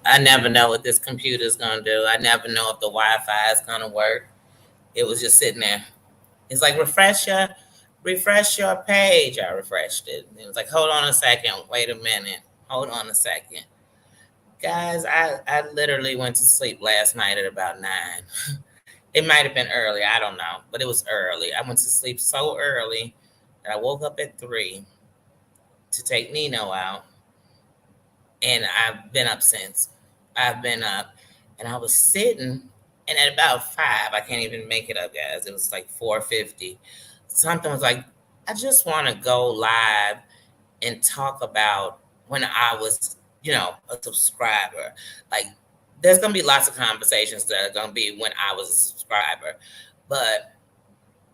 I never know what this computer is gonna do. I never know if the Wi-Fi is gonna work. It was just sitting there. It's like refresh your page. I refreshed it. It was like, hold on a second, wait a minute, hold on a second. Guys, I literally went to sleep last night at about 9. It might have been early, I don't know, but it was early. I went to sleep so early that I woke up at 3 to take Nino out, and I've been up since. I've been up, and I was sitting, and at about 5, I can't even make it up, guys. It was like 4:50. Something was like, I just want to go live and talk about when I was, a subscriber. Like, there's gonna be lots of conversations that are gonna be when I was a subscriber, but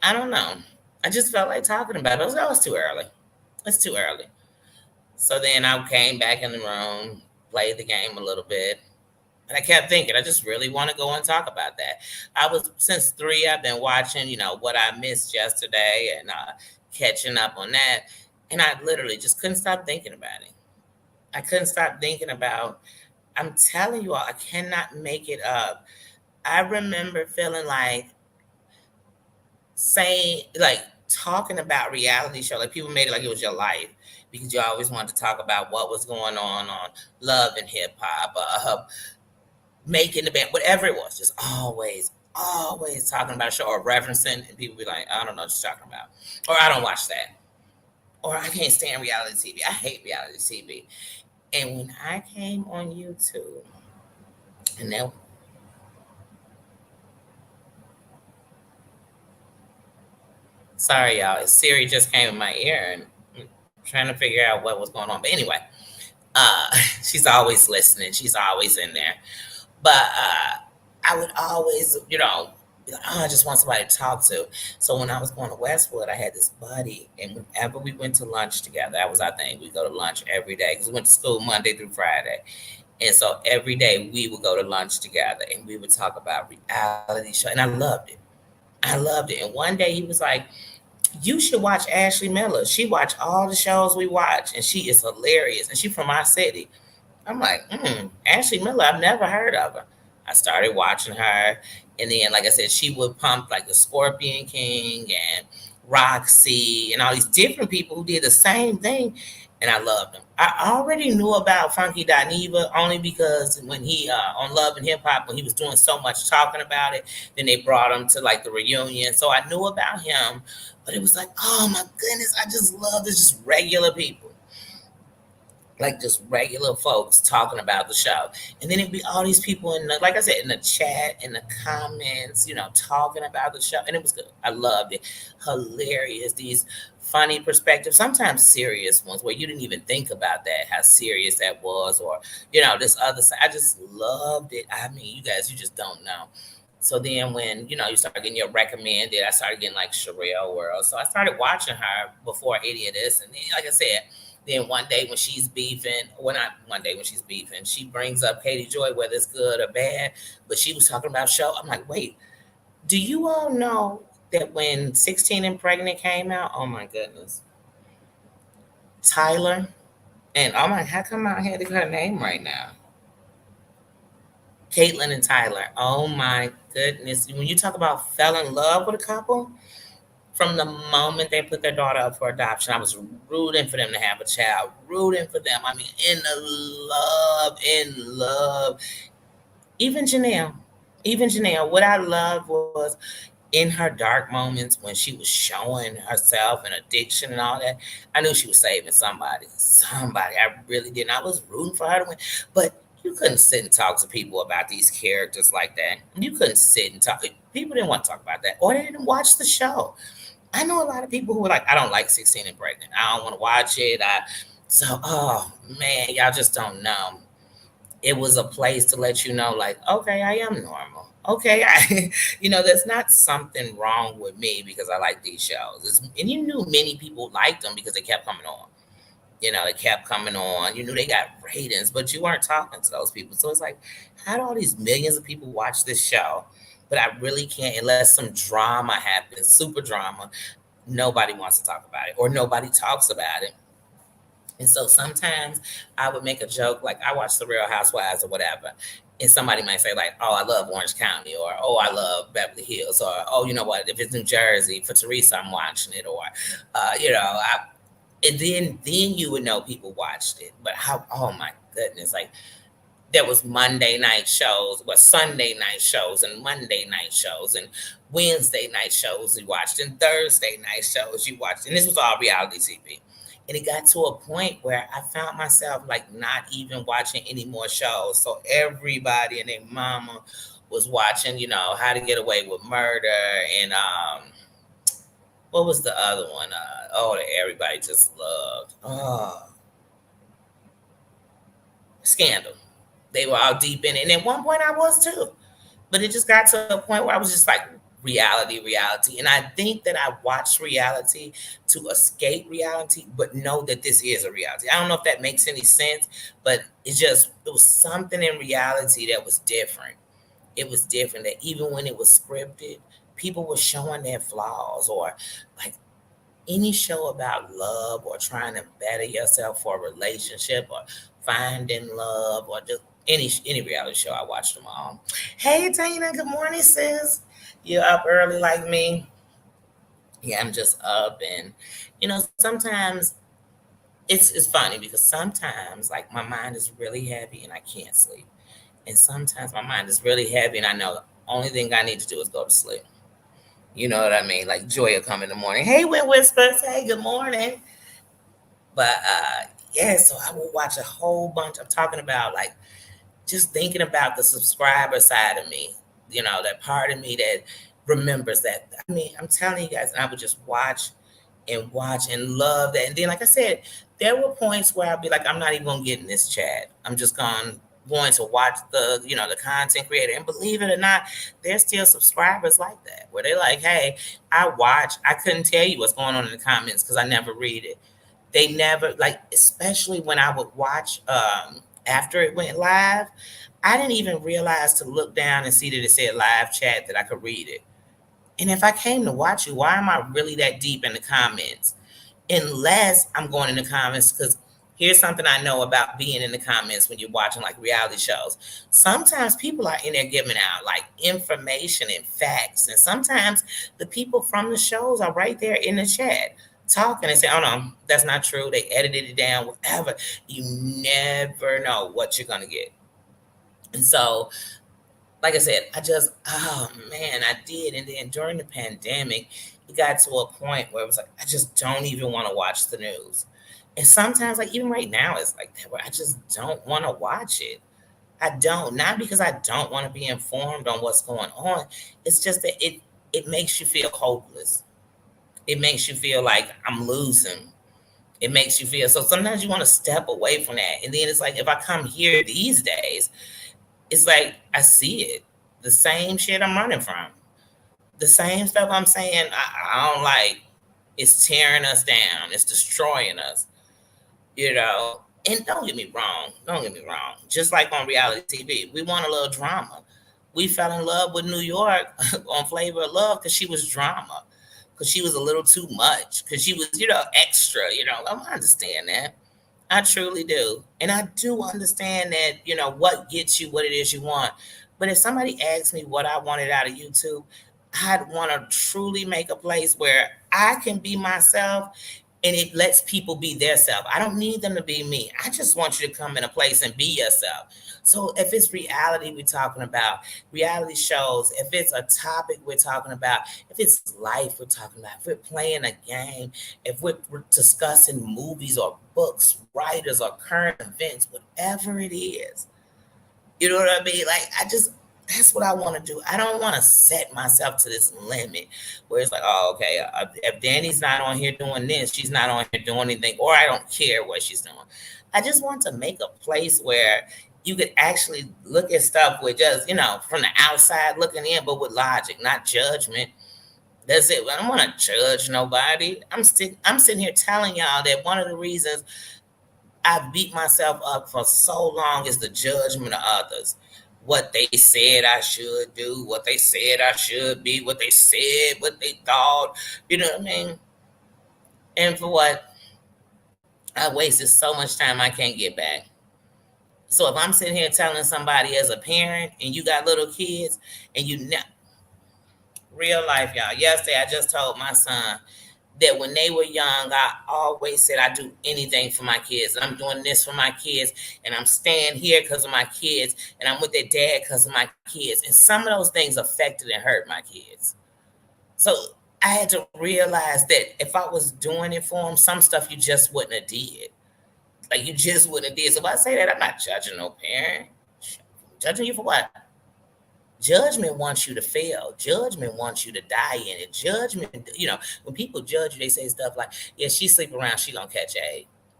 I don't know. I just felt like talking about it. That was too early. It's too early. So then I came back in the room, played the game a little bit, and I kept thinking, I just really want to go and talk about that. I was since 3. I've been watching, what I missed yesterday and catching up on that, and I literally just couldn't stop thinking about it. I couldn't stop thinking about. I'm telling you all, I cannot make it up. I remember feeling like saying, like, talking about reality show, like people made it like it was your life because you always wanted to talk about what was going on Love and Hip Hop, making the band, whatever it was, just always talking about a show or referencing, and people be like, I don't know what you're talking about, or I don't watch that, or I can't stand reality TV. I hate reality TV. And when I came on YouTube, and then sorry y'all, Siri just came in my ear and I'm trying to figure out what was going on. But anyway, she's always listening. She's always in there. But I would always, be like, oh, I just want somebody to talk to. So when I was going to Westwood, I had this buddy, and whenever we went to lunch together, that was our thing. We go to lunch every day because we went to school Monday through Friday. And so every day we would go to lunch together and we would talk about reality show. And I loved it. I loved it. And one day he was like, you should watch Ashley Miller. She watched all the shows we watch, and she is hilarious. And she from our city. I'm like, Ashley Miller, I've never heard of her. I started watching her, and then, like I said, she would pump like the Scorpion King and Roxy and all these different people who did the same thing, and I loved them. I already knew about Funky Dineva only because when he on Love and Hip Hop, when he was doing so much talking about it, then they brought him to like the reunion, so I knew about him. But it was like, oh my goodness, I just love this, just regular people, like just regular folks talking about the show. And then it'd be all these people in the, like I said, in the chat, in the comments, talking about the show. And it was good. I loved it. Hilarious. These funny perspectives, sometimes serious ones where you didn't even think about that, how serious that was, or, this other side. I just loved it. I mean, you guys, you just don't know. So then when, you start getting your recommended, I started getting like Sherelle World. So I started watching her before any of this. And then, like I said, then one day when she's beefing, well, not one day when she's beefing, she brings up Katie Joy, whether it's good or bad, but she was talking about show. I'm like, wait, do you all know that when 16 and Pregnant came out, oh my goodness, Tyler, and oh my, how come I had to get her name right now? Caitlyn and Tyler. Oh my goodness. When you talk about fell in love with a couple, from the moment they put their daughter up for adoption, I was rooting for them to have a child, rooting for them. I mean, in love. Even Janelle, what I loved was in her dark moments when she was showing herself and addiction and all that. I knew she was saving somebody. Somebody. I really did. I was rooting for her to win. But you couldn't sit and talk to people about these characters like that. You couldn't sit and talk. People didn't want to talk about that, or they didn't watch the show. I know a lot of people who were like, I don't like 16 and Pregnant. I don't want to watch it. Oh man, y'all just don't know. It was a place to let you know, like, okay, I am normal. Okay, there's not something wrong with me because I like these shows. And you knew many people liked them because they kept coming on. It kept coming on. You knew they got ratings, but you weren't talking to those people. So it's like, how do all these millions of people watch this show? But I really can't, unless some drama happens, super drama. Nobody wants to talk about it, or nobody talks about it. And so sometimes I would make a joke, like I watch The Real Housewives or whatever. And somebody might say, like, oh, I love Orange County, or oh, I love Beverly Hills, or oh, you know what, if it's New Jersey, for Teresa, I'm watching it, or, and then you would know people watched it. But how, oh my goodness, like there was Monday night shows, but Sunday night shows, and Monday night shows, and Wednesday night shows you watched, and Thursday night shows you watched, and this was all reality TV. And it got to a point where I found myself like not even watching any more shows. So everybody and their mama was watching, How to Get Away with Murder, and what was the other one? That everybody just loved. Oh, Scandal. They were all deep in it. And at one point I was too. But it just got to a point where I was just like, reality, reality. And I think that I watched reality to escape reality, but know that this is a reality. I don't know if that makes any sense, but it was something in reality that was different. It was different that even when it was scripted, people were showing their flaws, or like any show about love or trying to better yourself for a relationship or finding love, or just any reality show. I watched them all. Hey Tina, good morning, sis. You up early like me? Yeah, I'm just up, and sometimes it's funny because sometimes like my mind is really heavy and I can't sleep. And sometimes my mind is really heavy and I know the only thing I need to do is go to sleep. You know what I mean? Like joy will come in the morning. Hey, Wind Whispers. Hey, good morning. But yeah, so I will watch a whole bunch. I'm talking about like just thinking about the subscriber side of me, that part of me that remembers that. I mean, I'm telling you guys, and I would just watch and love that. And then, like I said, there were points where I'd be like, I'm not even gonna get in this chat. I'm just going to watch the content creator. And believe it or not, there's still subscribers like that where they're like, hey, I couldn't tell you what's going on in the comments because I never read it. They never, like, especially when I would watch after it went live, I didn't even realize to look down and see that it said live chat that I could read it. And if I came to watch you, why am I really that deep in the comments? Unless I'm going in the comments, because here's something I know about being in the comments when you're watching like reality shows. Sometimes people are in there giving out like information and facts. And sometimes the people from the shows are right there in the chat talking and say, oh no, that's not true. They edited it down, whatever. You never know what you're going to get. And so like I said, oh man, I did. And then during the pandemic, it got to a point where it was like, I just don't even want to watch the news. And sometimes, like even right now, it's like that where I just don't want to watch it. I don't, not because I don't want to be informed on what's going on. It's just that it makes you feel hopeless. It makes you feel like I'm losing. It makes you feel so sometimes you want to step away from that. And then it's like if I come here these days, it's like I see it. The same shit I'm running from. The same stuff I'm saying I don't like. It's tearing us down. It's destroying us. And don't get me wrong. Don't get me wrong. Just like on reality TV, we want a little drama. We fell in love with New York on Flavor of Love because she was drama. Because she was a little too much. Because she was, extra. I understand that. I truly do. And I do understand that, what gets you what it is you want. But if somebody asks me what I wanted out of YouTube, I'd want to truly make a place where I can be myself and it lets people be their self. I don't need them to be me. I just want you to come in a place and be yourself. So if it's reality we're talking about, reality shows, if it's a topic we're talking about, if it's life we're talking about, if we're playing a game, if we're discussing movies or books, writers or current events, whatever it is, you know what I mean? Like that's what I want to do. I don't want to set myself to this limit where it's like, oh, okay, if Danny's not on here doing this, she's not on here doing anything, or I don't care what she's doing. I just want to make a place where you could actually look at stuff with just, from the outside looking in, but with logic, not judgment. That's it. I don't want to judge nobody. I'm sitting here telling y'all that one of the reasons I beat myself up for so long is the judgment of others. What they said I should do, what they said I should be, what they said, what they thought. You know what I mean? And for what? I wasted so much time I can't get back. So if I'm sitting here telling somebody as a parent and you got little kids and real life, y'all. Yesterday, I just told my son that when they were young, I always said I do anything for my kids. I'm doing this for my kids, and I'm staying here because of my kids, and I'm with their dad because of my kids. And some of those things affected and hurt my kids. So I had to realize that if I was doing it for them, some stuff you just wouldn't have did. Like you just wouldn't have did. So if I say that, I'm not judging no parent. Judging you for what? Judgment wants you to fail. Judgment wants you to die in it. Judgment, when people judge you, they say stuff like, yeah, she sleep around, she gonna catch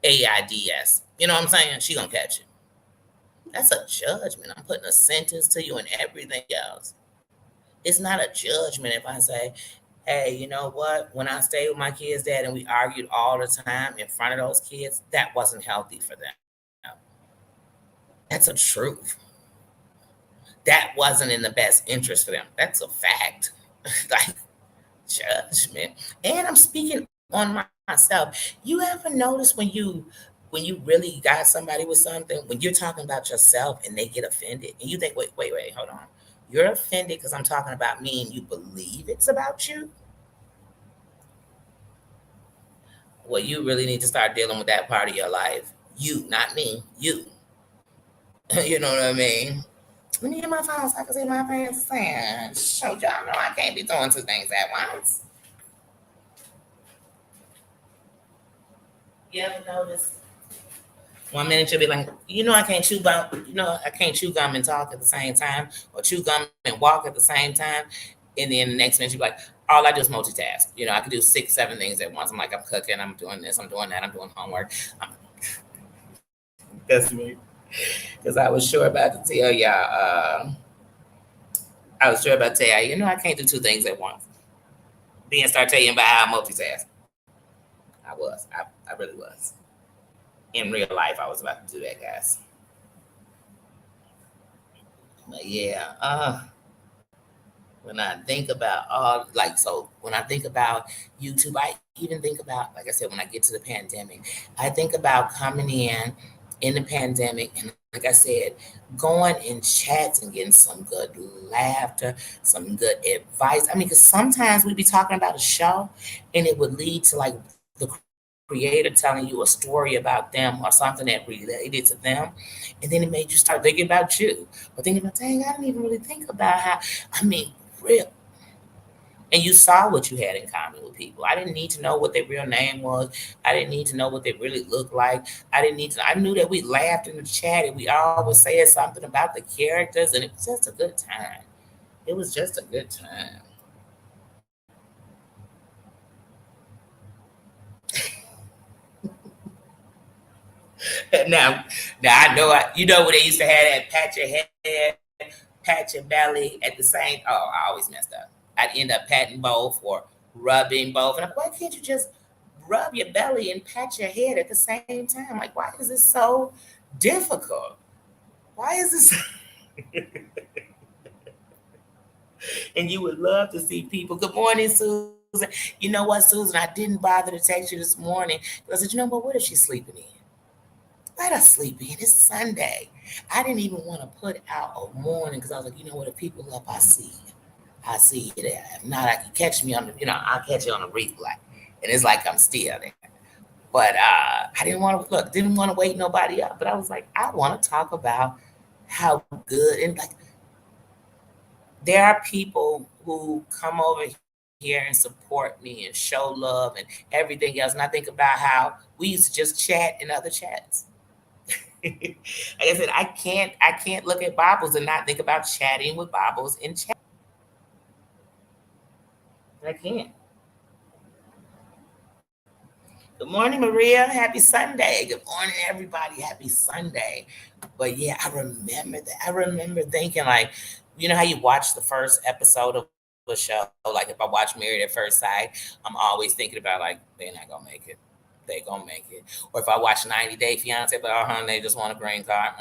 AIDS. You know what I'm saying? She gonna catch it. That's a judgment. I'm putting a sentence to you and everything else. It's not a judgment if I say, hey, you know what? When I stayed with my kids' dad and we argued all the time in front of those kids, that wasn't healthy for them. That's a truth. That wasn't in the best interest for them. That's a fact. Like judgment. And I'm speaking on myself. You ever notice when you really got somebody with something, when you're talking about yourself and they get offended and you think, wait, hold on. You're offended because I'm talking about me and you believe it's about you? Well, you really need to start dealing with that part of your life. You, not me, you. You know what I mean? Let me get my phone so I can see my parents saying. Show y'all know I can't be doing two things at once. You ever notice? 1 minute you'll be like, I can't chew gum. I can't chew gum and talk at the same time, or chew gum and walk at the same time. And then the next minute you'll be like, all I do is multitask. I can do 6, 7 things at once. I'm like, I'm cooking, I'm doing this, I'm doing that, I'm doing homework. That's me. Because I was sure about to tell y'all. I was sure about to tell y'all. I can't do two things at once. Then start telling you about how I multitask. I was. I really was. In real life, I was about to do that, guys. But yeah, when I think about when I think about YouTube, I even think about, like I said, when I get to the pandemic, I think about coming in the pandemic, and like I said, going in chats and getting some good laughter, some good advice. I mean, because sometimes we'd be talking about a show, and it would lead to like the creator telling you a story about them or something that related to them, and then it made you start thinking about you, or thinking about, dang, I didn't even really think about how. I mean, real. And you saw what you had in common with people. I didn't need to know what their real name was. I didn't need to know what they really looked like. I didn't need to. I knew that we laughed in the chat and we always said something about the characters, and it was just a good time. It was just a good time. now, now I know. You know when they used to have that pat your head, pat your belly at the same. Oh, I always messed up. I'd end up patting both or rubbing both. And I'm like, why can't you just rub your belly and pat your head at the same time? Like, why is this so difficult? Why is this? And you would love to see people. Good morning, Susan. You know what, Susan? I didn't bother to text you this morning. I said, you know what? What if she's sleeping in? Let us sleep in. It's Sunday. I didn't even want to put out a warning because I was like, you know what? If people up, I see you. I see you there. If not, I can catch me on the, I'll catch you on the replay. And it's like I'm still there. But I didn't want to wake nobody up. But I was like, I want to talk about how good, and like there are people who come over here and support me and show love and everything else. And I think about how we used to just chat in other chats. Like I said, I can't look at Bibles and not think about chatting with Bibles in chat. I can't. Good morning, Maria. Happy Sunday. Good morning, everybody. Happy Sunday. But yeah, I remember that. I remember thinking, like, how you watch the first episode of a show? Like, if I watch Married at First Sight, I'm always thinking about, like, they're not going to make it. They're going to make it. Or if I watch 90 Day Fiance, but they just want a green card.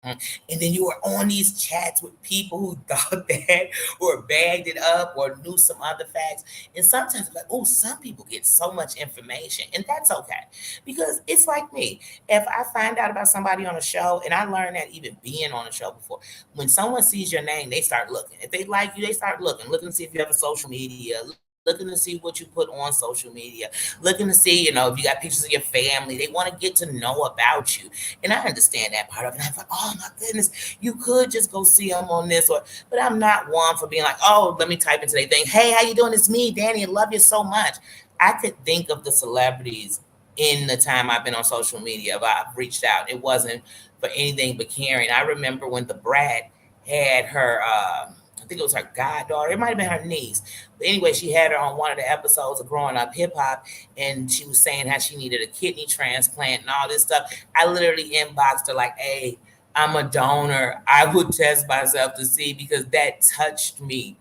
And then you were on these chats with people who thought that or bagged it up or knew some other facts. And sometimes, like, oh, some people get so much information, and that's okay because it's like me. If I find out about somebody on a show, and I learned that even being on a show before, when someone sees your name, they start looking. If they like you, they start looking to see if you have a social media, looking to see what you put on social media, looking to see, if you got pictures of your family. They want to get to know about you. And I understand that part of it. And I'm like, oh my goodness, you could just go see them on this, but I'm not one for being like, oh, let me type into their thing. Hey, how you doing? It's me, Danny. I love you so much. I could think of the celebrities in the time I've been on social media, if I've reached out. It wasn't for anything but caring. I remember when the Brat had her, I think it was her goddaughter. It might have been her niece. But anyway, she had her on one of the episodes of Growing Up Hip Hop, and she was saying how she needed a kidney transplant and all this stuff. I literally inboxed her like, "Hey, I'm a donor. I would test myself to see because that touched me.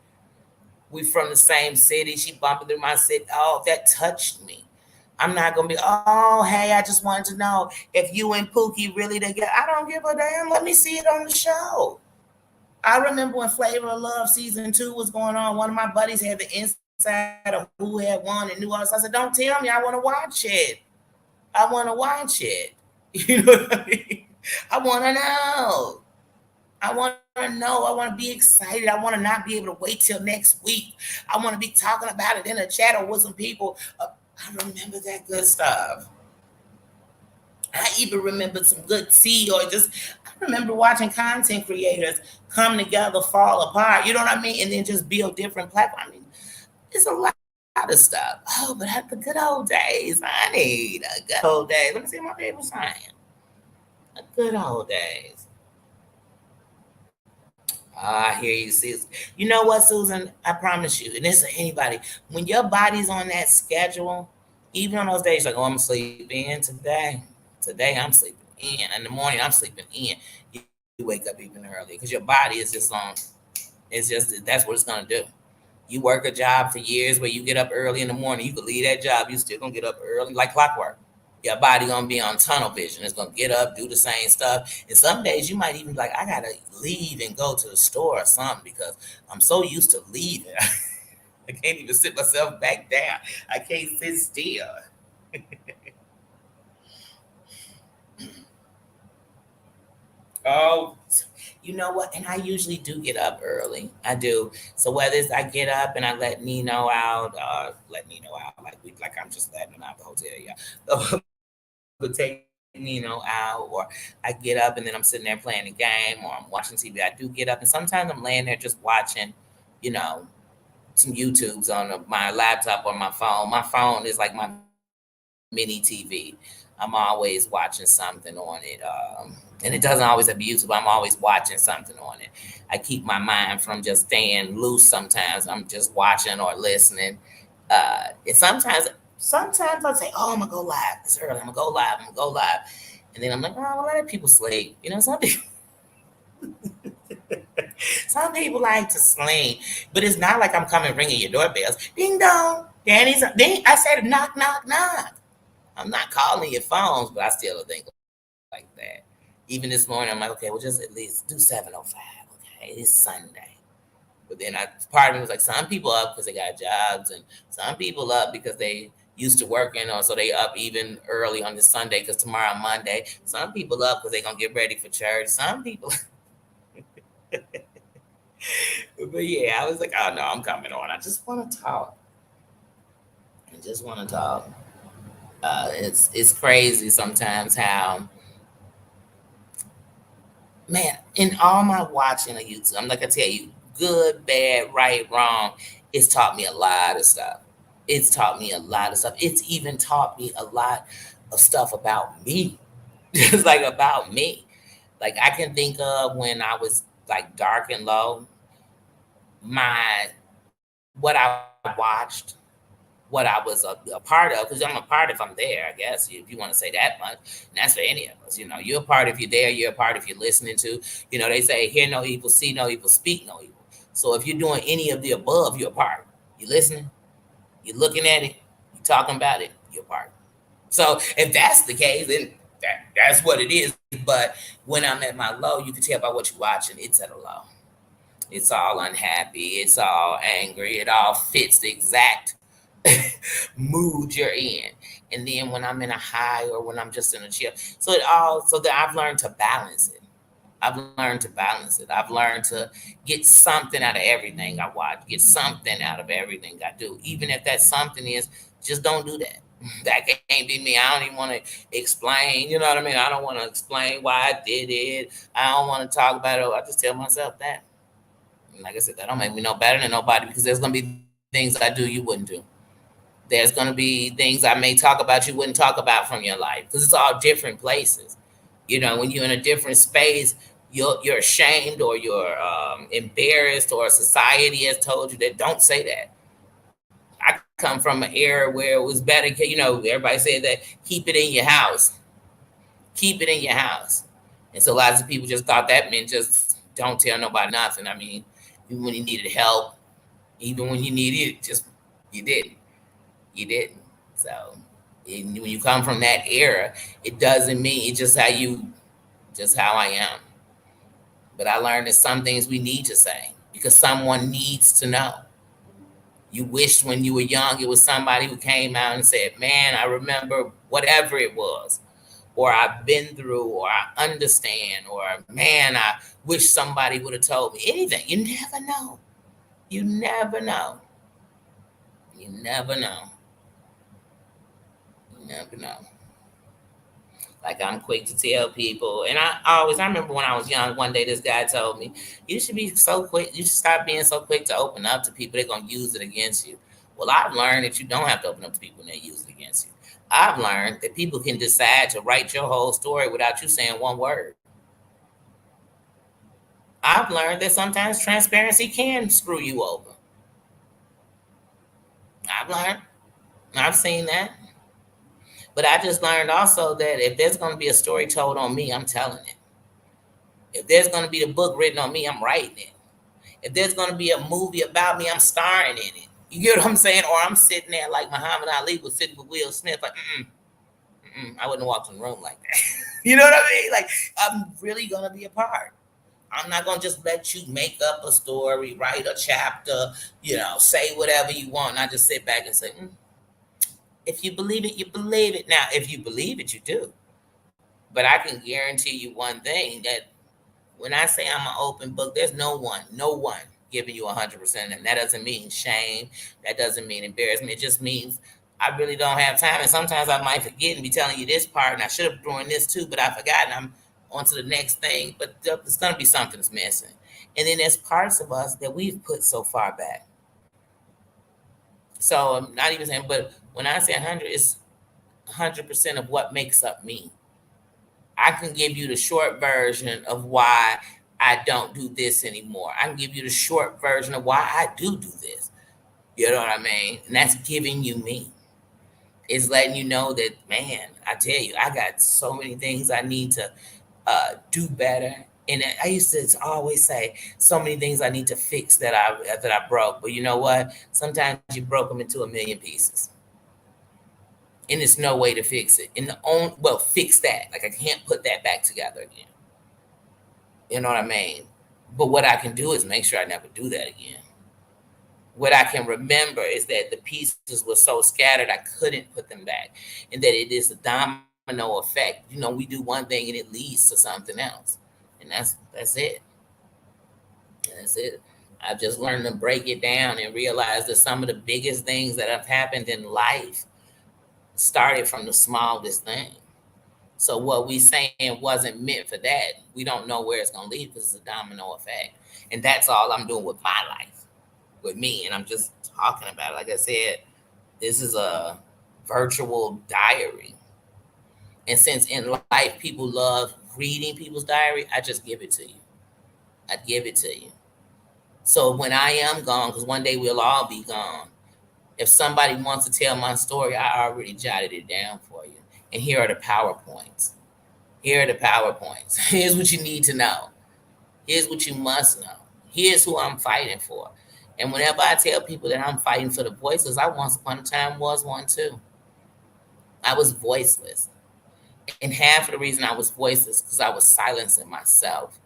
We from the same city. She bumping through my city. Oh, that touched me. I'm not gonna be, oh, hey, I just wanted to know if you and Pookie really together. I don't give a damn. Let me see it on the show. I remember when Flavor of Love season 2 was going on. One of my buddies had the inside of who had won and knew all this. I said, "Don't tell me. I want to watch it. I want to watch it." You know what I mean? I want to know. I want to know. I want to be excited. I want to not be able to wait till next week. I want to be talking about it in a chat or with some people. I remember that good stuff. I even remember some good tea or just I remember watching content creators come together, fall apart, you know what I mean? And then just build different platforms. I mean, it's a lot of stuff. Oh, but at the good old days, honey, the good old days. Let me see what my people saying. The good old days. I hear you, Susan. You know what, Susan? I promise you, and this is anybody, when your body's on that schedule, even on those days, like, oh, I'm sleeping in today. Today I'm sleeping in. In the morning, I'm sleeping in. You wake up even early because your body is just on. It's just that's what it's gonna do. You work a job for years where you get up early in the morning. You can leave that job. You still gonna get up early like clockwork. Your body gonna be on tunnel vision. It's gonna get up, do the same stuff. And some days you might even be like, I gotta leave and go to the store or something because I'm so used to leaving. I can't even sit myself back down. I can't sit still. Oh, you know what? And I usually do get up early. I do. So whether it's I get up and I let Nino out, let Nino out like I'm just letting him out the hotel, yeah. But take out, or I get up and then I'm sitting there playing a game or I'm watching TV. I do get up and sometimes I'm laying there just watching, you know, some YouTubes on my laptop or my phone. My phone is like my mini TV. I'm always watching something on it. And it doesn't always have YouTube. I'm always watching something on it. I keep my mind from just staying loose sometimes. I'm just watching or listening. And sometimes I'll say, oh, I'm gonna go live. It's early. I'm gonna go live. I'm gonna go live. And then I'm like, oh, well, let people sleep. Some people like to sleep, but it's not like I'm coming ringing your doorbells. Ding dong. Danny's ding. I said knock, knock, knock. I'm not calling your phones, but I still don't think like that. Even this morning, I'm like, okay, we'll just at least do 7:05. Okay, it's Sunday. But then part of me was like, some people up because they got jobs, and some people up because they used to working, or so they up even early on this Sunday because tomorrow Monday. Some people up because they gonna get ready for church. Some people, but yeah, I was like, oh no, I'm coming on. I just want to talk. I just want to talk. It's crazy sometimes how, man, in all my watching of YouTube, I'm like I tell you, good, bad, right, wrong, it's taught me a lot of stuff. It's taught me a lot of stuff. It's even taught me a lot of stuff about me. Just like about me. Like I can think of when I was like dark and low, my what I watched, what I was a part of, because I'm a part if I'm there, I guess, if you want to say that much. And that's for any of us. You're a part if you're there, you're a part if you're listening to. They say, hear no evil, see no evil, speak no evil. So if you're doing any of the above, you're a part. You listening, you're looking at it, you're talking about it, you're a part. So if that's the case, then that's what it is. but when I'm at my low, you can tell by what you're watching, it's at a low. It's all unhappy. It's all angry. It all fits the exact mood you're in. And then when I'm in a high or when I'm just in a chill, so that I've learned to balance it. I've learned to balance it. I've learned to get something out of everything I watch, get something out of everything I do. Even if that something is just don't do that. That can't be me. I don't even want to explain. You know what I mean? I don't want to explain why I did it. I don't want to talk about it. I just tell myself that. And like I said, that don't make me no better than nobody because there's gonna be things I do you wouldn't do. There's gonna be things I may talk about you wouldn't talk about from your life because it's all different places. You know, when you're in a different space, you're ashamed or you're embarrassed or society has told you that don't say that. I come from an era where it was better. You know, everybody said that keep it in your house, keep it in your house, and so lots of people just thought that meant just don't tell nobody nothing. I mean, even when you needed help, even when you needed it, just you didn't, you didn't. So when you come from that era, it doesn't mean it's just how I am. But I learned that some things we need to say because someone needs to know. You wished when you were young it was somebody who came out and said, "Man, I remember whatever it was, or I've been through, or I understand, or man, I wish somebody would have told me anything." You never know. You never know. You never know. You never know. Like I'm quick to tell people, and I remember when I was young. One day, this guy told me, "You should be so quick. You should stop being so quick to open up to people. They're gonna use it against you." Well, I've learned that you don't have to open up to people when they use it against you. I've learned that people can decide to write your whole story without you saying one word. I've learned that sometimes transparency can screw you over. I've learned. I've seen that. But I just learned also that if there's going to be a story told on me, I'm telling it. If there's going to be a book written on me, I'm writing it. If there's going to be a movie about me, I'm starring in it. You get what I'm saying? Or I'm sitting there like Muhammad Ali was sitting with Will Smith, like, I wouldn't walk in the room like that. You know what I mean? Like, I'm really going to be a part. I'm not going to just let you make up a story, write a chapter, say whatever you want. And I just sit back and say, if you believe it, you believe it. Now, if you believe it, you do. But I can guarantee you one thing that when I say I'm an open book, there's no one giving you 100%. And that doesn't mean shame. That doesn't mean embarrassment. It just means I really don't have time. And sometimes I might forget and be telling you this part, and I should have thrown this too, but I forgot, and I'm on to the next thing. But there's going to be something that's missing. And then there's parts of us that we've put so far back. So I'm not even saying, but when I say 100, it's 100% of what makes up me. I can give you the short version of why I don't do this anymore. I can give you the short version of why I do this. You know what I mean? And that's giving you me. It's letting you know that, man, I tell you, I got so many things I need to do better. And I used to always say so many things I need to fix that I broke. But you know what? Sometimes you broke them into a million pieces, and there's no way to fix it. And fix that. Like I can't put that back together again. You know what I mean? But what I can do is make sure I never do that again. What I can remember is that the pieces were so scattered I couldn't put them back, and that it is a domino effect. We do one thing and it leads to something else, and that's it. That's it. I've just learned to break it down and realize that some of the biggest things that have happened in life started from the smallest thing. So what we saying wasn't meant for that. We don't know where it's gonna lead because it's a domino effect, and that's all I'm doing with my life, with me. And I'm just talking about it. Like I said, this is a virtual diary, and since in life people love reading people's diary, I just give it to you. I give it to you. So when I am gone, because one day we'll all be gone, if somebody wants to tell my story, I already jotted it down for you. And here are the PowerPoints. Here are the PowerPoints. Here's what you need to know. Here's what you must know. Here's who I'm fighting for. And whenever I tell people that I'm fighting for the voiceless, I once upon a time was one too. I was voiceless. And half of the reason I was voiceless because I was silencing myself.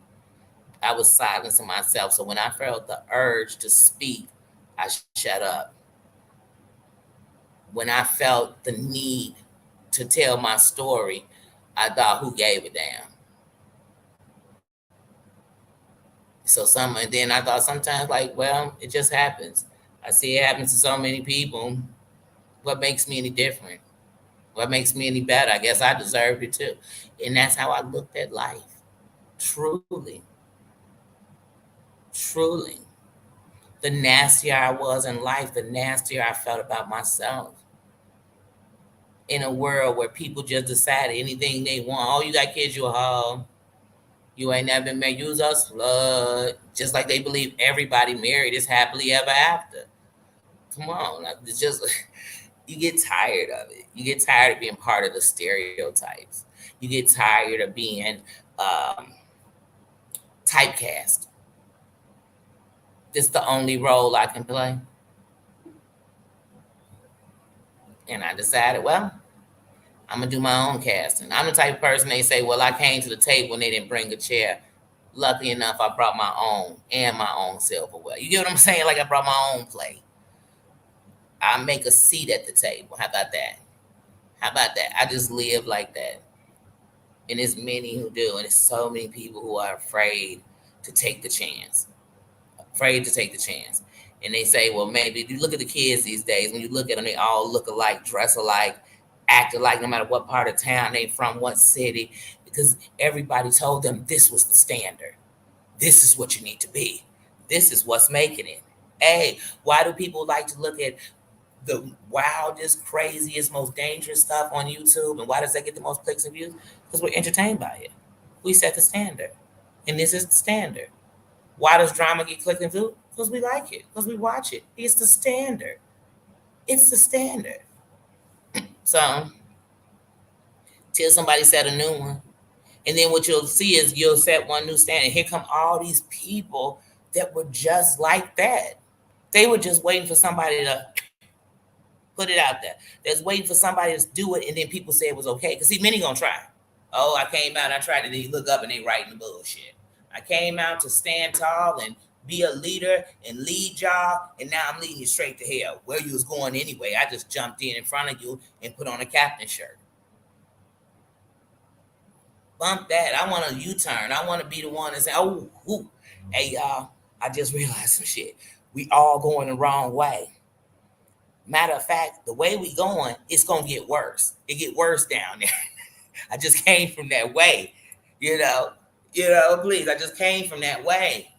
I was silencing myself. So when I felt the urge to speak, I shut up. When I felt the need to tell my story, I thought, who gave a damn? And then I thought sometimes, like, well, it just happens. I see it happens to so many people. What makes me any different? What makes me any better? I guess I deserved it too. And that's how I looked at life. Truly, truly. The nastier I was in life, the nastier I felt about myself. In a world where people just decide anything they want. Oh, you got kids, you a hoe. You ain't never been married, you was a slut. Just like they believe everybody married is happily ever after. Come on, like, it's just you get tired of it. You get tired of being part of the stereotypes. You get tired of being um, typecast. This the only role I can play. And I decided, well, I'm gonna do my own casting. I'm the type of person they say, well, I came to the table and they didn't bring a chair. Lucky enough, I brought my own and my own silverware. You get what I'm saying? Like I brought my own plate. I make a seat at the table. How about that? How about that? I just live like that. And there's many who do, and there's so many people who are afraid to take the chance. Afraid to take the chance. And they say, well, maybe you look at the kids these days, when you look at them, they all look alike, dress alike, act alike, no matter what part of town they from, what city, because everybody told them this was the standard. This is what you need to be. This is what's making it. Hey, why do people like to look at the wildest, craziest, most dangerous stuff on YouTube? And why does that get the most clicks and views? Because we're entertained by it. We set the standard. And this is the standard. Why does drama get clicked and views? Because we like it. Because we watch it. It's the standard. It's the standard. So till somebody set a new one. And then what you'll see is you'll set one new standard. Here come all these people that were just like that. They were just waiting for somebody to put it out there. That's waiting for somebody to do it, and then people say it was okay. Because see, many gonna try. Oh, I came out, I tried to. They look up and they writing the bullshit. I came out to stand tall and be a leader and lead y'all, and now I'm leading you straight to hell. Where you was going anyway. I just jumped in front of you and put on a captain shirt. Bump that. I want a U-turn. I want to be the one that say, oh, ooh, hey, y'all, I just realized some shit. We all going the wrong way. Matter of fact, the way we going, it's gonna get worse. It get worse down there. I just came from that way, you know. Please, I just came from that way,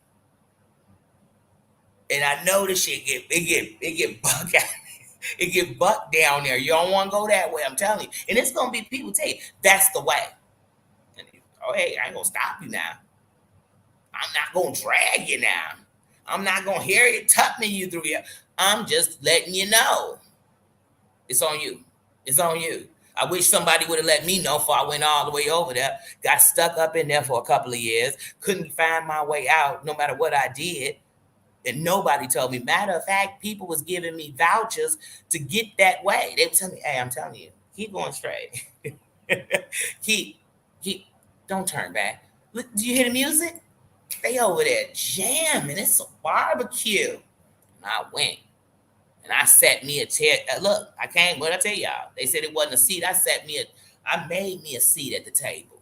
and I know this shit it get buck out. It get buck down there. You don't want to go that way. I'm telling you, and it's gonna be people tell you that's the way. And, oh, hey, I ain't gonna stop you now. I'm not gonna drag you now. I'm not gonna Harriet Tubman you through here. I'm just letting you know. It's on you. It's on you. I wish somebody would have let me know before I went all the way over there. Got stuck up in there for a couple of years. Couldn't find my way out no matter what I did. And nobody told me. Matter of fact, people was giving me vouchers to get that way. They were telling me, hey, I'm telling you, keep going straight. keep, keep, don't turn back. Look, do you hear the music? They over there jamming. It's a barbecue. And I went. And I set me a chair. Look, I came. What I tell y'all? They said it wasn't a seat. I made me a seat at the table.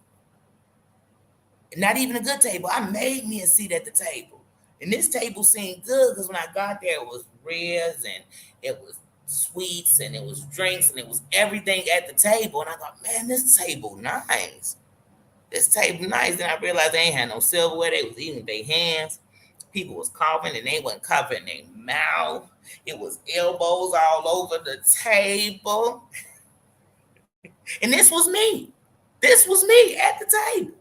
Not even a good table. I made me a seat at the table. And this table seemed good because when I got there, it was ribs and it was sweets and it was drinks and it was everything at the table. And I thought, man, this table nice. This table nice. Then I realized they ain't had no silverware. They was eating with their hands. People was coughing and they wasn't covering their mouth. It was elbows all over the table. And this was me. This was me at the table.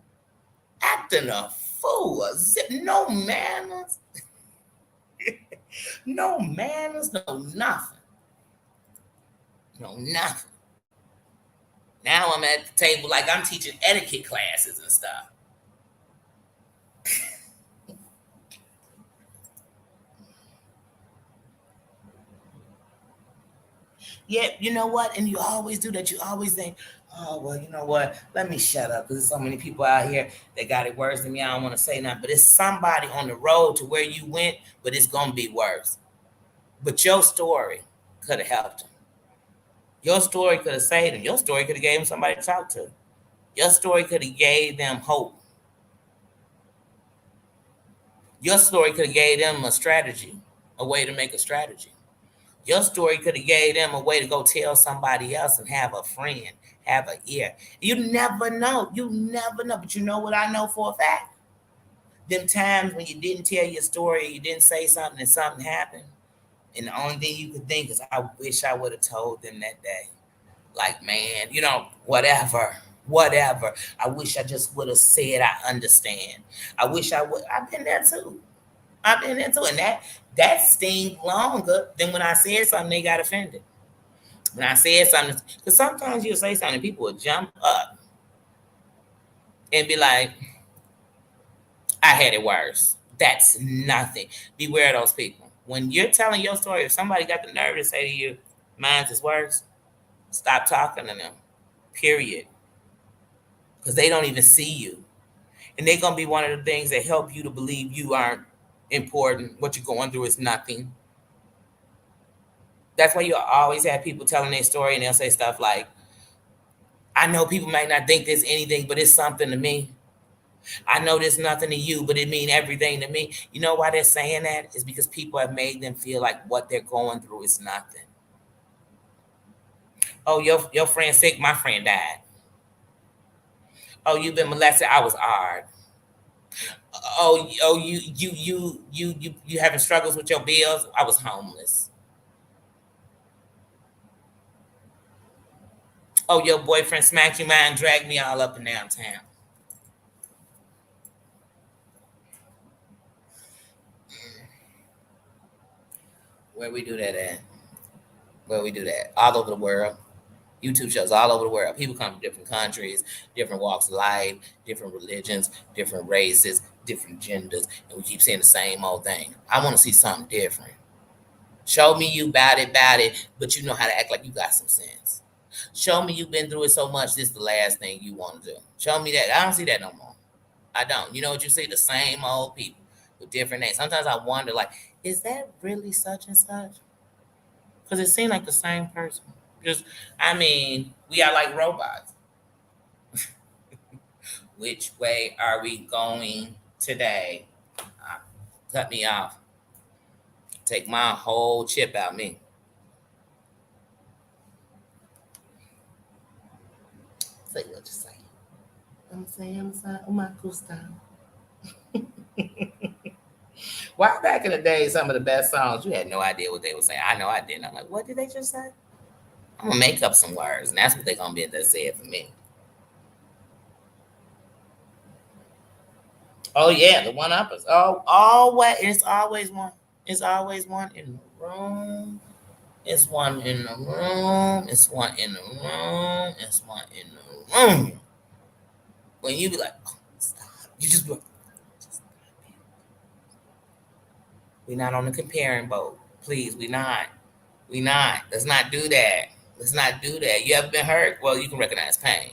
Acting a fool. No manners. No manners. No nothing. No nothing. Now I'm at the table like I'm teaching etiquette classes and stuff. Yeah, you know what? And you always do that. You always think, Oh, well, you know what? Let me shut up because there's so many people out here that got it worse than me. I don't want to say nothing, but it's somebody on the road to where you went, but it's going to be worse. But your story could have helped them. Your story could have saved them. Your story could have gave them somebody to talk to. Your story could have gave them hope. Your story could have gave them a strategy, a way to make a strategy. Your story could have gave them a way to go tell somebody else and have a friend, have an ear. You never know. You never know. But you know what I know for a fact? Them times when you didn't tell your story, you didn't say something and something happened. And the only thing you could think is, I wish I would have told them that day. Like, man, whatever. Whatever. I wish I just would have said I understand. I wish I would. I've been there too. I've been there too. And that stings longer than when I said something they got offended. When I said something, because sometimes you'll say something, people will jump up and be like, I had it worse. That's nothing. Beware of those people. When you're telling your story, if somebody got the nerve to say to you, mine's is worse, stop talking to them. Period. Because they don't even see you. And they're going to be one of the things that help you to believe you aren't important. What you're going through is nothing. That's why you always have people telling their story and they'll say stuff like, I know people might not think there's anything, but it's something to me. I know there's nothing to you, but it means everything to me. You know why they're saying that? It's because people have made them feel like what they're going through is nothing. Oh, your friend's sick, my friend died. Oh, you've been molested, I was hard. Oh, you having struggles with your bills, I was homeless. Oh, your boyfriend smacked you, man, dragged me all up and down town. Where we do that at? Where we do that? All over the world. YouTube shows all over the world. People come from different countries, different walks of life, different religions, different races, different genders, and we keep saying the same old thing. I want to see something different. Show me you about it, but you know how to act like you got some sense. Show me you've been through it so much, this is the last thing you want to do. Show me that. I don't see that no more. I don't. You know what you see? The same old people with different names. Sometimes I wonder, like, is that really such and such? Because it seemed like the same person. Just, I mean, we are like robots. Which way are we going today? Cut me off. Take my whole chip out me. Say what you say. I'm saying, oh my gusta. Why back in the day, some of the best songs, you had no idea what they were saying. I know I didn't. I'm like, what did they just say? I'm gonna make up some words, and that's what they're gonna be able to say it for me. Oh yeah, the one uppers. Oh, always. It's always one. It's always one in the room. It's one in the room. It's one in the room. It's one in the room. When you be like, oh, stop. You just be like, we're not on the comparing boat. Please, we not. We not. Let's not do that. Let's not do that. You ever been hurt? Well, you can recognize pain.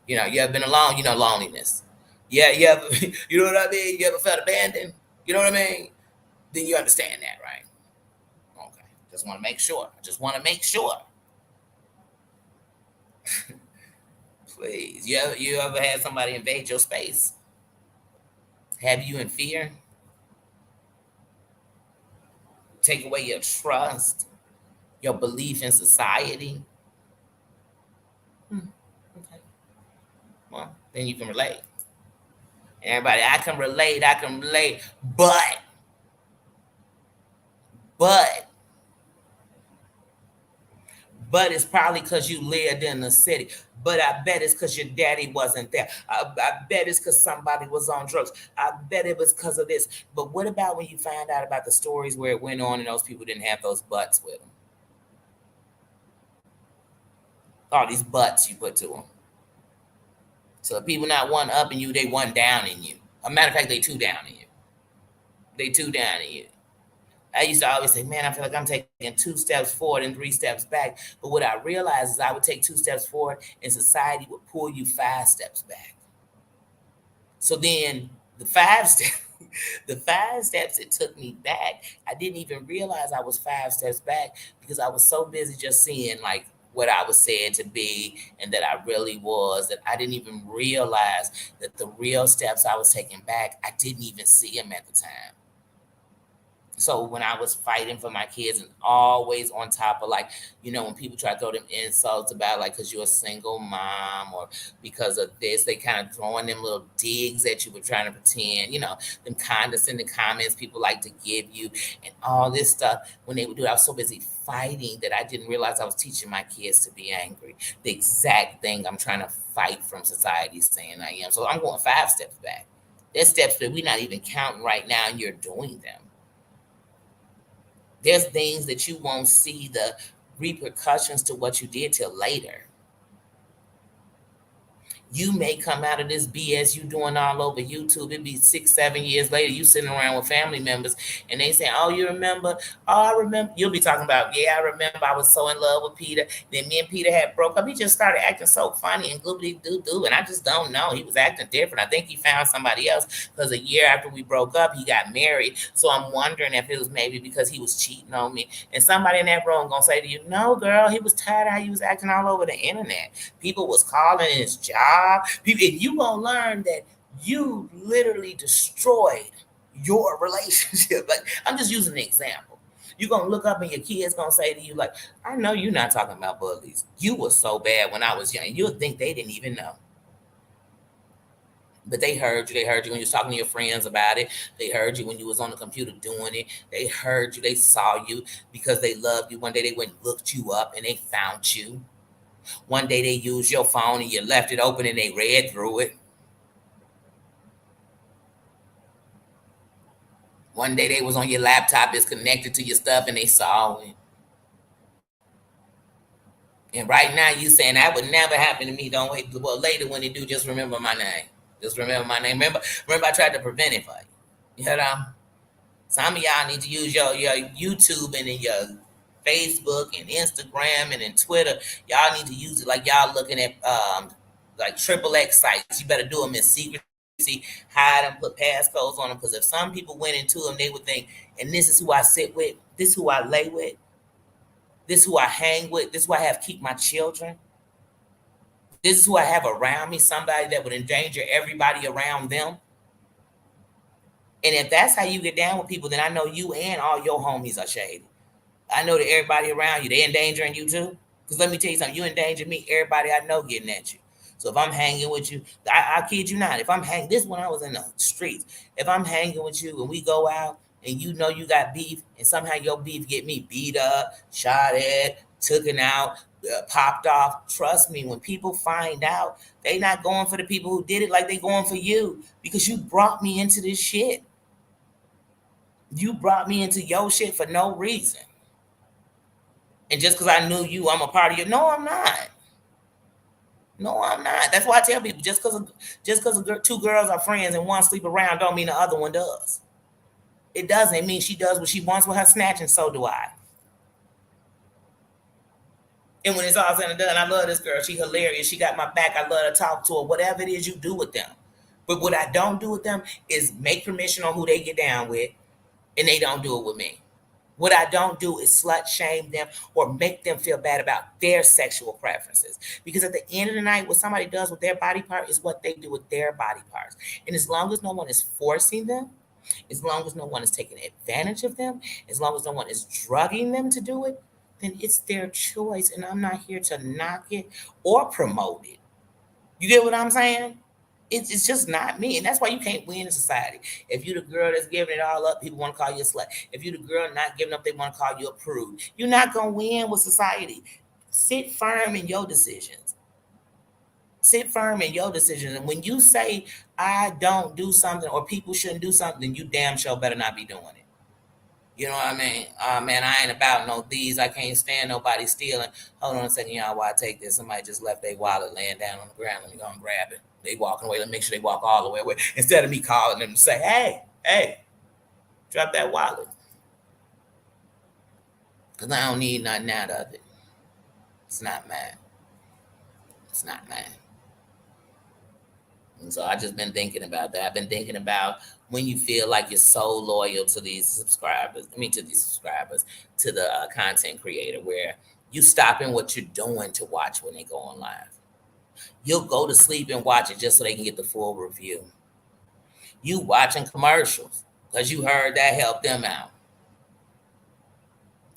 You ever been alone? You know loneliness. Yeah, you ever, you know what I mean? You ever felt abandoned? You know what I mean? Then you understand that, right? Okay. Just want to make sure. I just want to make sure. Please. You ever had somebody invade your space? Have you in fear? Take away your trust, your belief in society? Okay. Well, then you can relate. Everybody, I can relate. I can relate. But But it's probably because you lived in the city. But I bet it's because your daddy wasn't there. I bet it's because somebody was on drugs. I bet it was because of this. But what about when you find out about the stories where it went on and those people didn't have those butts with them? All these butts you put to them. So people not one up in you, they one down in you. A matter of fact, they two down in you. They two down in you. I used to always say, man, I feel like I'm taking 2 steps forward and 3 steps back. But what I realized is I would take 2 steps forward and society would pull you 5 steps back. So then the 5 steps, the 5 steps it took me back, I didn't even realize I was 5 steps back because I was so busy just seeing like what I was said to be and that I really was, that I didn't even realize that the real steps I was taking back, I didn't even see them at the time. So when I was fighting for my kids and always on top of like, when people try to throw them insults about like because you're a single mom or because of this, they kind of throwing them little digs at you, were trying to pretend, them condescending comments people like to give you and all this stuff. When they would do it, I was so busy fighting that I didn't realize I was teaching my kids to be angry. The exact thing I'm trying to fight from society saying I am. So I'm going 5 steps back. There's steps that we're not even counting right now, and you're doing them. There's things that you won't see the repercussions to what you did till later. You may come out of this BS you doing all over YouTube. It'd be 6, 7 years later, you sitting around with family members and they say, oh, you remember? Oh, I remember. You'll be talking about, yeah, I remember I was so in love with Peter. Then me and Peter had broke up. He just started acting so funny and gloobly doo doo. And I just don't know. He was acting different. I think he found somebody else because a year after we broke up, he got married. So I'm wondering if it was maybe because he was cheating on me. And somebody in that room gonna say to you, no, girl, he was tired of how you was acting all over the internet. People was calling his job. People, and you gonna learn that you literally destroyed your relationship. Like I'm just using an example. You're gonna look up and your kid's gonna say to you, like, I know you're not talking about bullies. You were so bad when I was young. You'll think they didn't even know. But they heard you. They heard you when you was talking to your friends about it. They heard you when you was on the computer doing it. They heard you. They saw you because they loved you. One day they went and looked you up and they found you. One day they used your phone and you left it open and they read through it. One day they was on your laptop, it's connected to your stuff and they saw it. And right now you saying that would never happen to me. Don't wait. Well, later when you do, just remember my name. Just remember my name. Remember I tried to prevent it for you. You know? Some of y'all need to use your YouTube and your Facebook and Instagram and then Twitter. Y'all need to use it like y'all looking at like XXX sites. You better do them in secrecy, hide them, put passcodes on them. Because if some people went into them, they would think, and this is who I sit with, this is who I lay with, this is who I hang with, this is who I have keep my children. This is who I have around me, somebody that would endanger everybody around them. And if that's how you get down with people, then I know you and all your homies are shady. I know that everybody around you, they endangering you too. Because let me tell you something, you endanger me, everybody I know getting at you. So if I'm hanging with you, I kid you not, if I'm hanging, this when I was in the streets, if I'm hanging with you and we go out and you know you got beef and somehow your beef get me beat up, shot at, taken out, popped off, trust me, when people find out, they not going for the people who did it like they going for you because you brought me into this shit. You brought me into your shit for no reason. And just because I knew you, I'm a part of you. No, I'm not. No, I'm not. That's why I tell people just because two girls are friends and one sleep around don't mean the other one does. It doesn't mean she does what she wants with her snatch, and so do I. And when it's all said and done, I love this girl. She hilarious. She got my back. I love to talk to her. Whatever it is you do with them. But what I don't do with them is make permission on who they get down with, and they don't do it with me. What I don't do is slut shame them or make them feel bad about their sexual preferences. Because at the end of the night, what somebody does with their body part is what they do with their body parts. And as long as no one is forcing them, as long as no one is taking advantage of them, as long as no one is drugging them to do it, then it's their choice. And I'm not here to knock it or promote it. You get what I'm saying? It's just not me. And that's why you can't win in society. If you the girl that's giving it all up, people want to call you a slut. If you the girl not giving up, they want to call you a prude. You're not going to win with society. Sit firm in your decisions. Sit firm in your decisions. And when you say, I don't do something or people shouldn't do something, then you damn sure better not be doing it. You know what I mean? Man, I ain't about no these. I can't stand nobody stealing. Hold on a second, y'all, while I take this. Somebody just left their wallet laying down on the ground. Let me go and grab it. They walking away. Let me make sure they walk all the way away. Instead of me calling them to say, hey, drop that wallet. because I don't need nothing out of it. It's not mine. It's not mine. And so I just been thinking about that. I've been thinking about when you feel like you're so loyal to these subscribers. I mean, to these subscribers, to the content creator, where you stopping what you're doing to watch when they go on live. You'll go to sleep and watch it just so they can get the full review. You watching commercials because you heard that helped them out.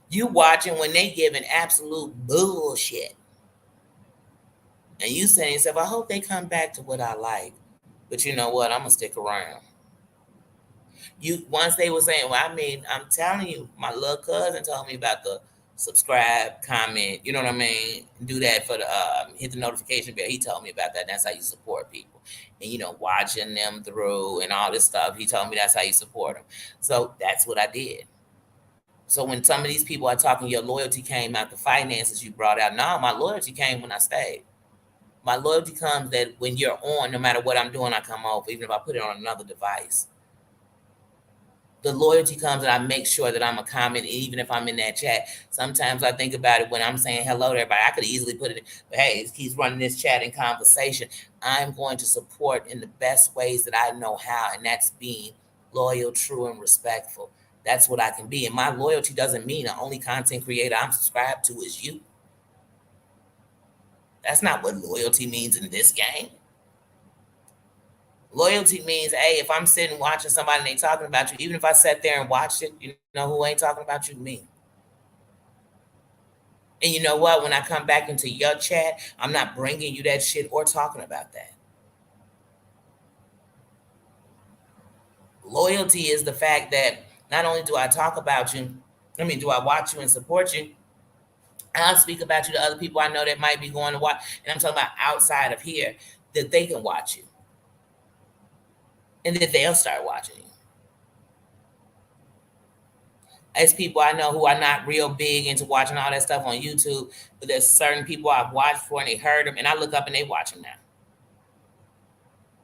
You watching when they giving absolute bullshit. And you saying to yourself, I hope they come back to what I like. But you know what? I'm gonna stick around. You once they were saying, well, I mean, I'm telling you, my little cousin told me about the subscribe, comment, you know what I mean? Do that for the hit the notification bell. He told me about that. That's how you support people. And watching them through and all this stuff. He told me that's how you support them. So that's what I did. So when some of these people are talking, your loyalty came out the finances you brought out. No, my loyalty came when I stayed. My loyalty comes that when you're on, no matter what I'm doing, I come off, even if I put it on another device. The loyalty comes that I make sure that I'm a comment, even if I'm in that chat. Sometimes I think about it when I'm saying hello to everybody. I could easily put it, but hey, he's running this chat and conversation. I'm going to support in the best ways that I know how, and that's being loyal, true, and respectful. That's what I can be. And my loyalty doesn't mean the only content creator I'm subscribed to is you. That's not what loyalty means in this game. Loyalty means, hey, if I'm sitting watching somebody and they talking about you, even if I sat there and watched it, you know who ain't talking about you? Me. And you know what? When I come back into your chat, I'm not bringing you that shit or talking about that. Loyalty is the fact that not only do I talk about you, do I watch you and support you, I'll speak about you to other people I know that might be going to watch. And I'm talking about outside of here, that they can watch you and that they'll start watching you. As people I know who are not real big into watching all that stuff on YouTube, but there's certain people I've watched for and they heard them, and I look up and they watch them now.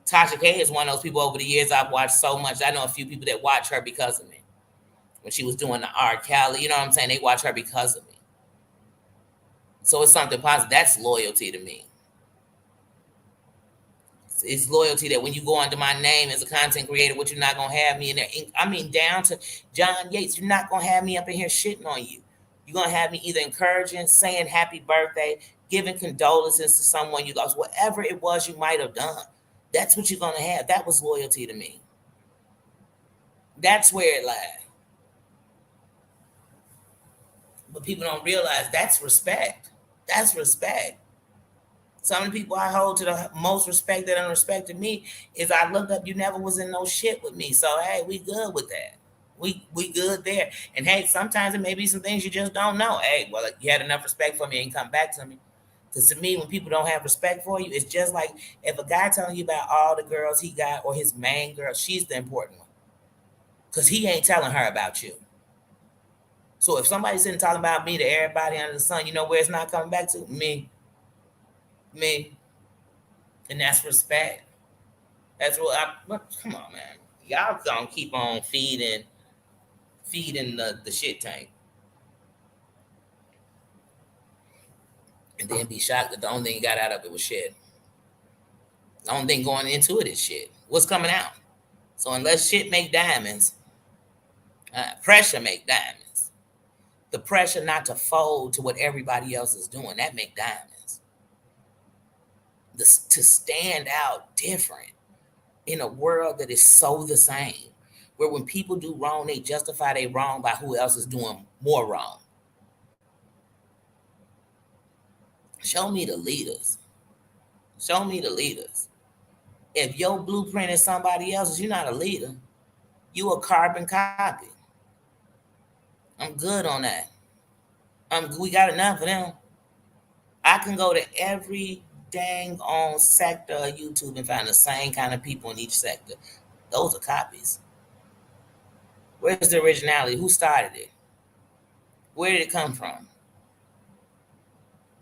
Tasha K is one of those people over the years I've watched so much. I know a few people that watch her because of me. When she was doing the R. Kelly, you know what I'm saying? They watch her because of me. So it's something positive. That's loyalty to me. It's loyalty that when you go under my name as a content creator, what you're not gonna have me in there. I mean, down to John Yates, you're not gonna have me up in here shitting on you. You're gonna have me either encouraging, saying happy birthday, giving condolences to someone you lost, whatever it was you might have done. That's what you're gonna have. That was loyalty to me. That's where it lies. But people don't realize that's respect. That's respect. Some of the people I hold to the most respect that unrespected me is I looked up, you never was in no shit with me. So hey, we good with that. We good there. And hey, sometimes it may be some things you just don't know. Hey, well, you had enough respect for me and come back to me. Because to me, when people don't have respect for you, it's just like if a guy telling you about all the girls he got or his main girl, she's the important one. Because he ain't telling her about you. So if somebody's sitting talking about me to everybody under the sun, you know where it's not coming back to? Me. Me. And that's respect. That's come on, man. Y'all gonna keep on feeding the shit tank. And then be shocked that the only thing you got out of it was shit. The only thing going into it is shit. What's coming out? So unless shit make diamonds, pressure make diamonds. The pressure not to fold to what everybody else is doing, that make diamonds. To stand out different in a world that is so the same, where when people do wrong, they justify they wrong by who else is doing more wrong. Show me the leaders. Show me the leaders. If your blueprint is somebody else's, you're not a leader. You a carbon copy. I'm good on that. We got enough of them. I can go to every dang on sector of YouTube and find the same kind of people in each sector. Those are copies. Where's the originality? Who started it? Where did it come from?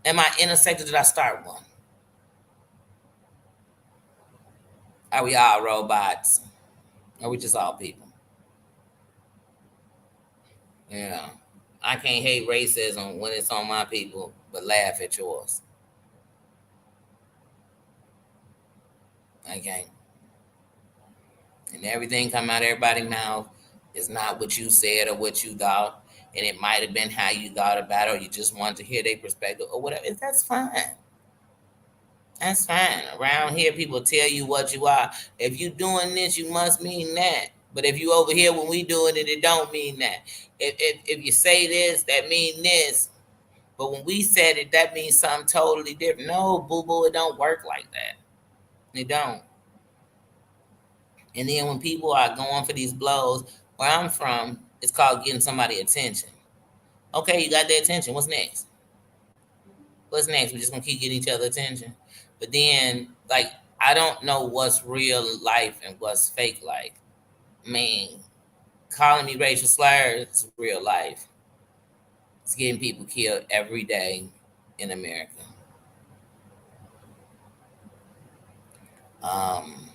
Am I in a sector? Did I start one? Are we all robots? Are we just all people? Yeah. I can't hate racism when it's on my people, but laugh at yours. I can't. And everything come out of everybody's mouth is not what you said or what you thought. And it might have been how you thought about it, or you just wanted to hear their perspective or whatever. That's fine. That's fine. Around here, people tell you what you are. If you doing this, you must mean that. But if you over here when we doing it, it don't mean that. If you say this, that mean this. But when we said it, that means something totally different. No, boo boo, it don't work like that. It don't. And then when people are going for these blows, where I'm from, it's called getting somebody attention. Okay, you got their attention. What's next? What's next? We're just gonna keep getting each other attention. But then, like, I don't know what's real life and what's fake life. Man, calling me racial slurs is real life. It's getting people killed every day in America. Um,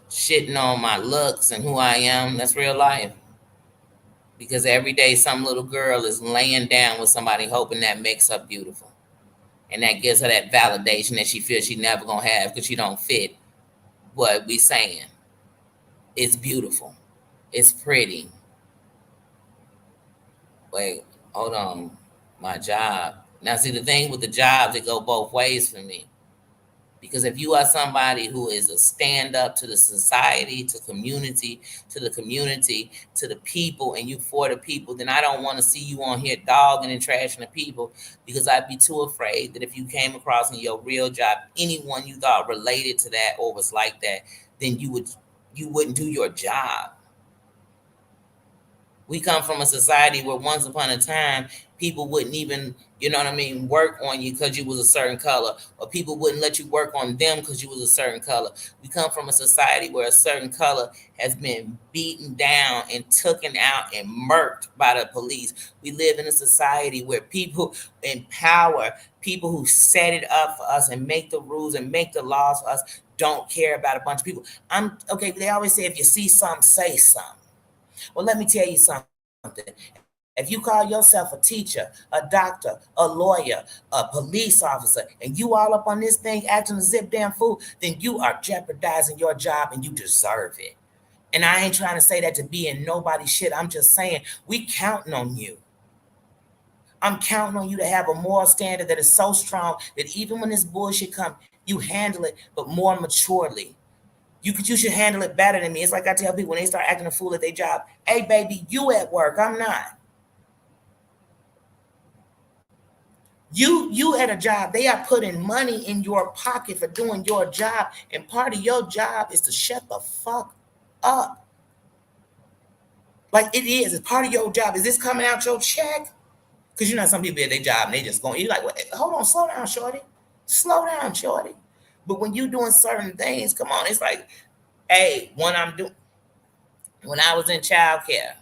Shitting on my looks and who I am, that's real life. Because every day some little girl is laying down with somebody hoping that makes her beautiful. And that gives her that validation that she feels she never gonna have because she don't fit what we saying. It's beautiful. It's pretty. Wait, hold on. My job. Now see the thing with the jobs, it go both ways for me. Because if you are somebody who is a stand up to the society, to the community, to the people, and you for the people, then I don't want to see you on here dogging and trashing the people because I'd be too afraid that if you came across in your real job anyone you thought related to that or was like that, then you wouldn't do your job. We come from a society where once upon a time people wouldn't even, you know what I mean, work on you because you was a certain color, or people wouldn't let you work on them because you was a certain color. We come from a society where a certain color has been beaten down and taken out and murked by the police. We live in a society where people in power, people who set it up for us and make the rules and make the laws for us, don't care about a bunch of people. I'm okay. They always say if you see something, say something. Well, let me tell you something. If you call yourself a teacher, a doctor, a lawyer, a police officer, and you all up on this thing acting a zip damn fool, then you are jeopardizing your job and you deserve it. And I ain't trying to say that to be in nobody's shit. I'm just saying we counting on you. I'm counting on you to have a moral standard that is so strong that even when this bullshit comes, you handle it, but more maturely. You should handle it better than me. It's like I tell people when they start acting a fool at their job. Hey, baby, you at work. I'm not. You at a job. They are putting money in your pocket for doing your job, and part of your job is to shut the fuck up. Like it is. It's part of your job. Is this coming out your check? Because you know some people at their job and they just going. You're like, what? Hold on, slow down, shorty. Slow down, shorty. But when you doing certain things, come on, it's like, hey, when I was in childcare,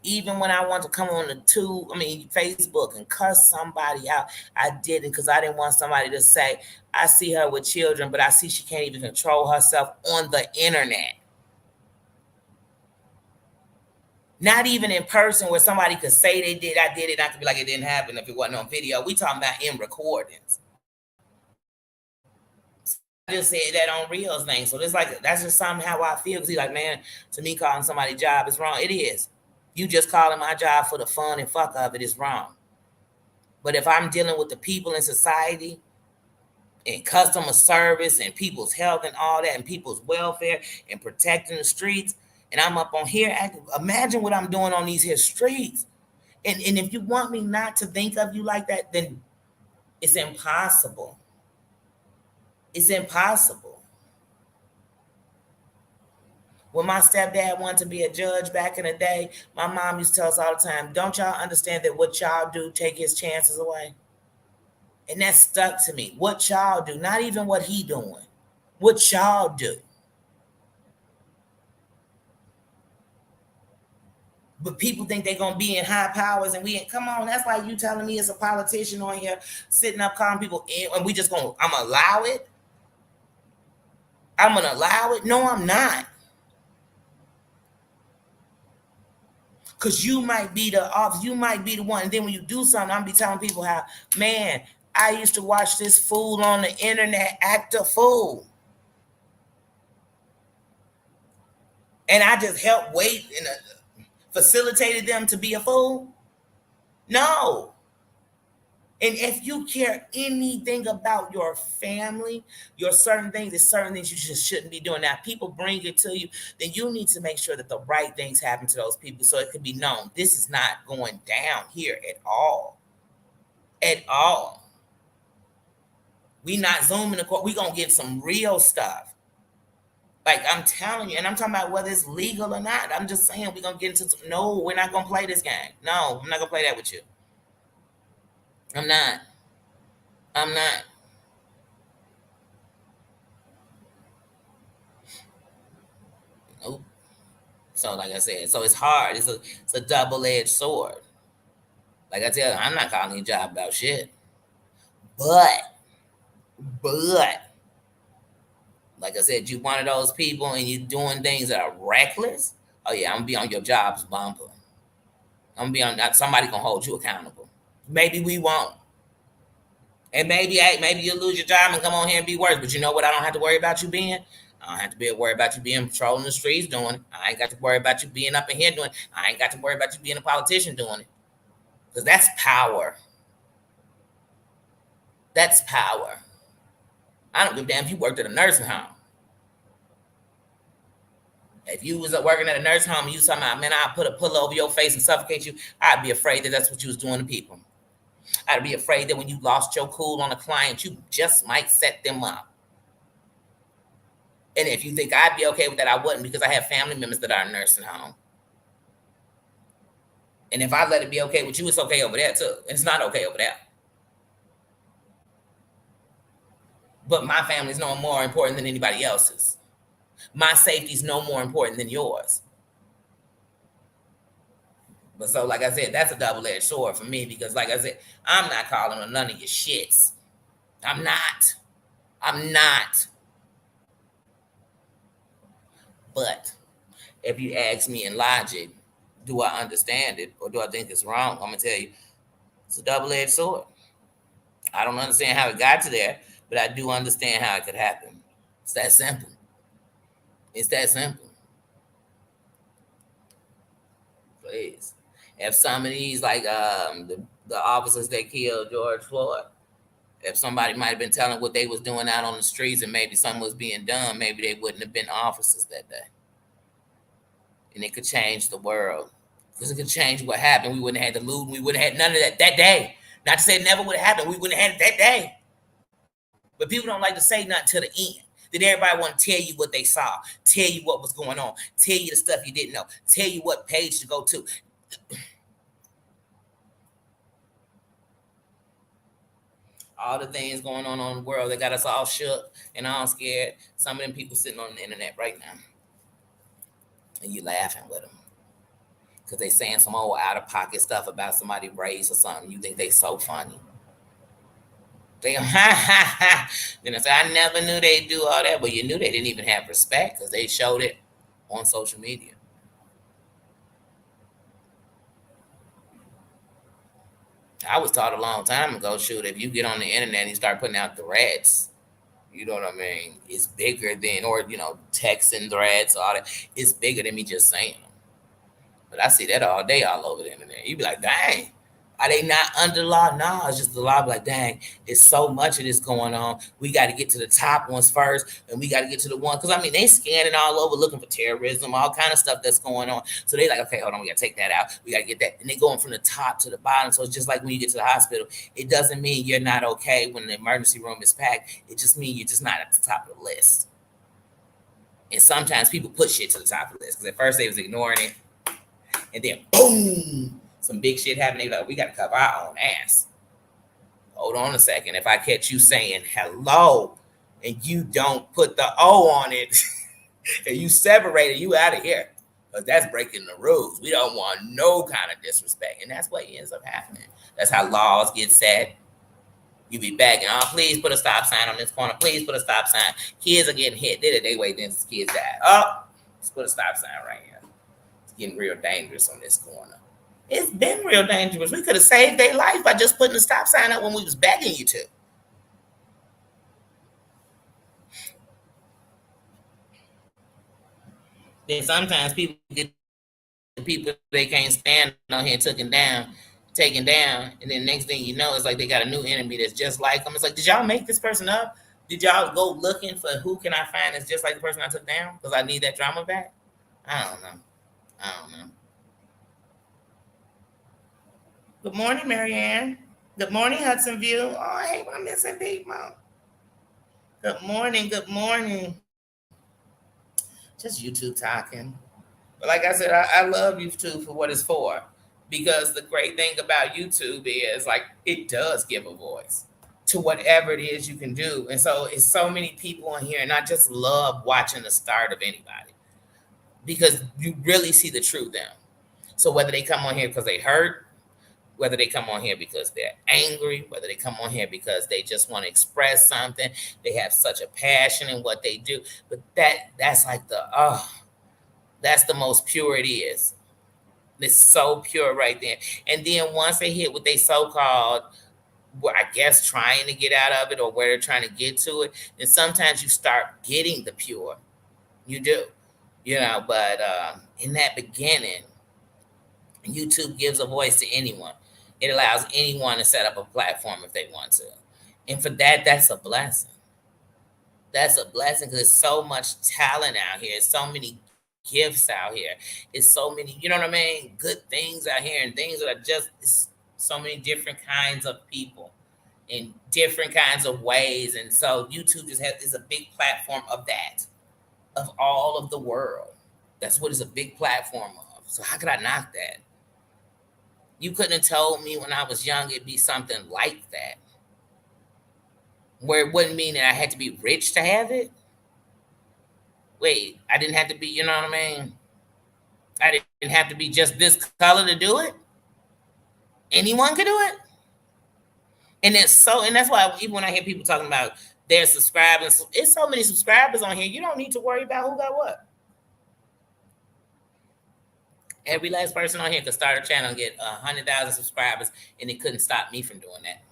even when I wanted to come on Facebook and cuss somebody out, I didn't because I didn't want somebody to say, I see her with children, but I see she can't even control herself on the internet. Not even in person where somebody could say they did, I did it, not to be like it didn't happen if it wasn't on video. We talking about in recordings. I just said that on Reel's thing. So it's like that's just somehow I feel. Because he's like, man, to me calling somebody's job is wrong. It is. You just calling my job for the fun and fuck of it is wrong. But if I'm dealing with the people in society and customer service and people's health and all that and people's welfare and protecting the streets, and I'm up on here, imagine what I'm doing on these here streets. And if you want me not to think of you like that, then it's impossible. It's impossible. When my stepdad wanted to be a judge back in the day, my mom used to tell us all the time, don't y'all understand that what y'all do take his chances away? And that stuck to me. What y'all do, not even what he doing. What y'all do. But people think they're gonna be in high powers, and we ain't. Come on, that's like you telling me as a politician on here sitting up calling people in, and we just gonna. I'm gonna allow it. I'm gonna allow it. No, I'm not. Cause you might be the office, you might be the one. And then when you do something, I'm be telling people how, man, I used to watch this fool on the internet act a fool. And I just helped wait and facilitated them to be a fool. No. And if you care anything about your family, your certain things, there's certain things you just shouldn't be doing. Now, people bring it to you, then you need to make sure that the right things happen to those people so it can be known. This is not going down here at all. At all. We not zooming the court. We gonna get some real stuff. Like I'm telling you, and I'm talking about whether it's legal or not. I'm just saying we're gonna get into some, no, we're not gonna play this game. No, I'm not gonna play that with you. I'm not. I'm not. Nope. So like I said, so it's hard. It's a double-edged sword. Like I tell you, I'm not calling you job about shit. But like I said, you one of those people and you doing things that are reckless. Oh yeah, I'm gonna be on your job's bumper. I'm gonna be on that. Somebody gonna hold you accountable. Maybe we won't. And maybe, hey, maybe you'll lose your job and come on here and be worse. But you know what? I don't have to worry about you being. I don't have to be worried about you being patrolling the streets doing it. I ain't got to worry about you being up in here doing it. I ain't got to worry about you being a politician doing it. Because that's power. That's power. I don't give a damn if you worked at a nursing home. If you was working at a nursing home and you talking about, man, I'll put a pillow over your face and suffocate you, I'd be afraid that that's what you was doing to people. I'd be afraid that when you lost your cool on a client, you just might set them up. And if you think I'd be okay with that, I wouldn't, because I have family members that are in nursing home. And if I let it be okay with you, it's okay over there too. And it's not okay over there. But my family is no more important than anybody else's. My safety is no more important than yours. But so, like I said, that's a double-edged sword for me, because, like I said, I'm not calling on none of your shits. I'm not. I'm not. But if you ask me in logic, do I understand it or do I think it's wrong? I'm going to tell you, it's a double-edged sword. I don't understand how it got to there, but I do understand how it could happen. It's that simple. It's that simple. Please. If some of these, like the officers that killed George Floyd, if somebody might have been telling what they was doing out on the streets and maybe something was being done, maybe they wouldn't have been officers that day. And it could change the world. Because it could change what happened. We wouldn't have had the loot. We wouldn't have had none of that day. Not to say it never would have happened. We wouldn't have had it that day. But people don't like to say nothing to the end. Then everybody want to tell you what they saw, tell you what was going on, tell you the stuff you didn't know, tell you what page to go to. All the things going on in the world, they got us all shook and all scared. Some of them people sitting on the internet right now, and you laughing with them because they saying some old out-of-pocket stuff about somebody's race or something. You think they so funny. They then I say, I never knew they'd do all that, but you knew they didn't even have respect because they showed it on social media. I was taught a long time ago, shoot, if you get on the internet and you start putting out threats, you know what I mean? It's bigger than, or, texting threats, all that. It's bigger than me just saying them. But I see that all day all over the internet. You be like, dang. Are they not under law? No, it's just the law. Like, dang, it's so much of this going on. We got to get to the top ones first, and we got to get to the one. Because, they scanning all over looking for terrorism, all kind of stuff that's going on. So they like, okay, hold on, we got to take that out. We got to get that. And they going from the top to the bottom. So it's just like when you get to the hospital, it doesn't mean you're not okay when the emergency room is packed. It just means you're just not at the top of the list. And sometimes people put shit to the top of the list. Because at first they was ignoring it. And then, boom. Some big shit happening, like, we got to cover our own ass. Hold on a second. If I catch you saying hello and you don't put the O on it and you separate it, you out of here. Because that's breaking the rules. We don't want no kind of disrespect. And that's what ends up happening. That's how laws get set. You be begging, oh, please put a stop sign on this corner. Please put a stop sign. Kids are getting hit. They wait, then kids die. Oh, let's put a stop sign right here. getting real dangerous on this corner. It's been real dangerous. We could have saved their life by just putting a stop sign up when we was begging you to. Then sometimes people get the people they can't stand on here taken down, and then next thing you know, it's like they got a new enemy that's just like them. It's like, did y'all make this person up? Did y'all go looking for who can I find that's just like the person I took down? Because I need that drama back. I don't know. I don't know. Good morning, Marianne. Good morning, Hudson View. Oh, I hate when I'm missing people. Good morning. Good morning. Just YouTube talking. But like I said, I love YouTube for what it's for. Because the great thing about YouTube is like it does give a voice to whatever it is you can do. And so it's so many people on here, and I just love watching the start of anybody because you really see the true them. So whether they come on here because they hurt, whether they come on here because they're angry, whether they come on here because they just want to express something, they have such a passion in what they do. But that's like that's the most pure it is. It's so pure right there. And then once they hit what they so-called, well, I guess trying to get out of it or where they're trying to get to it, then sometimes you start getting the pure. You do, but in that beginning, YouTube gives a voice to anyone. It allows anyone to set up a platform if they want to. And for that, that's a blessing. That's a blessing because there's so much talent out here. There's so many gifts out here. It's so many, you know what I mean? Good things out here and things that are just so many different kinds of people in different kinds of ways. And so YouTube is a big platform of that, of all of the world. That's what it's a big platform of. So how could I knock that? You couldn't have told me when I was young it'd be something like that. Where it wouldn't mean that I had to be rich to have it. Wait, I didn't have to be, you know what I mean? I didn't have to be just this color to do it. Anyone could do it. And that's why even when I hear people talking about their subscribers, it's so many subscribers on here, you don't need to worry about who got what. Every last person on here could start a channel and get 100,000 subscribers, and it couldn't stop me from doing that.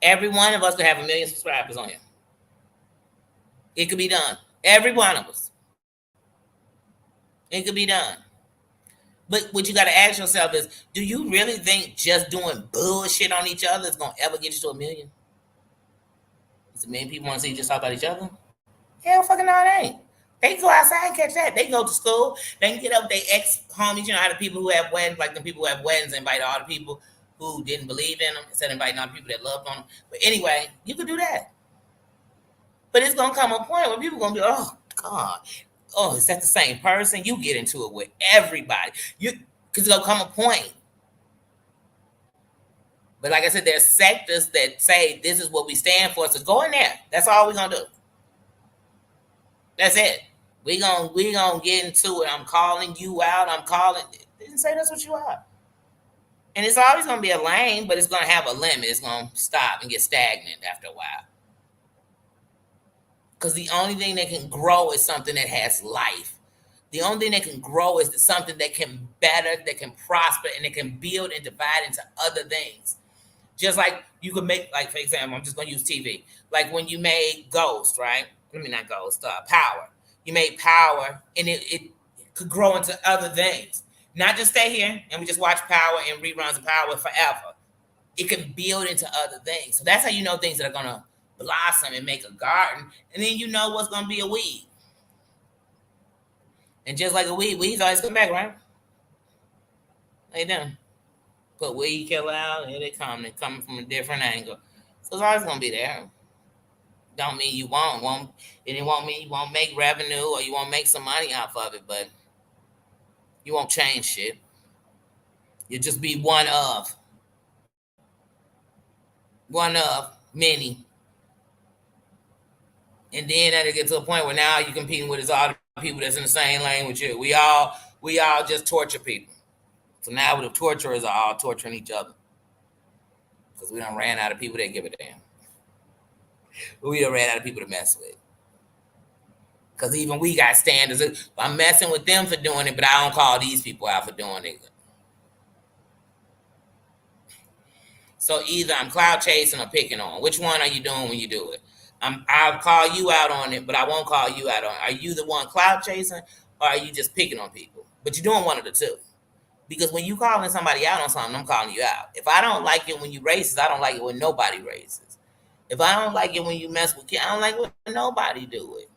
Every one of us could have 1 million subscribers on here. It could be done. Every one of us. It could be done. But what you got to ask yourself is, do you really think just doing bullshit on each other is going to ever get you to 1 million? Does 1 million people want to see you just talk about each other? Hell fucking no, it ain't. They can go outside and catch that. They can go to school. They can get up with their ex-homies. You know how the people who have weddings, like the people who have weddings, invite all the people who didn't believe in them instead of inviting all the people that loved on them. But anyway, you could do that. But it's going to come a point where people are going to be, oh, God. Oh, is that the same person? You get into it with everybody. Because it's going to come a point. But like I said, there's sectors that say this is what we stand for. So go in there. That's all we're going to do. That's it. We gonna get into it. I'm calling you out. It didn't say that's what you are. And it's always going to be a lane, but it's going to have a limit. It's going to stop and get stagnant after a while. Because the only thing that can grow is something that has life. The only thing that can grow is something that can better, that can prosper, and that can build and divide into other things. Just like you could make, like, for example, I'm just going to use TV. Like when you made Ghost, right? Not Ghost, Power. You made Power, and it could grow into other things. Not just stay here and we just watch Power and reruns of Power forever. It can build into other things. So that's how you know things that are going to blossom and make a garden. And then you know what's going to be a weed. And just like a weed, weeds always come back, right? They do. Put weed killer out, here they come. They're coming from a different angle. So it's always going to be there. Don't mean you won't. It won't mean you won't make revenue or you won't make some money off of it, but you won't change shit. You'll just be one of many. And then that'll get to a point where now you're competing with all the people that's in the same lane with you. We all just torture people. So now the torturers are all torturing each other. Because we done ran out of people that give a damn. We done ran out of people to mess with. Because even we got standards. I'm messing with them for doing it, but I don't call these people out for doing it. So either I'm cloud chasing or picking on. Which one are you doing when you do it? I'll call you out on it, but I won't call you out on it. Are you the one cloud chasing, or are you just picking on people? But you're doing one of the two. Because when you calling somebody out on something, I'm calling you out. If I don't like it when you racist, I don't like it when nobody racist. If I don't like it when you mess with kids, I don't like it when nobody do it.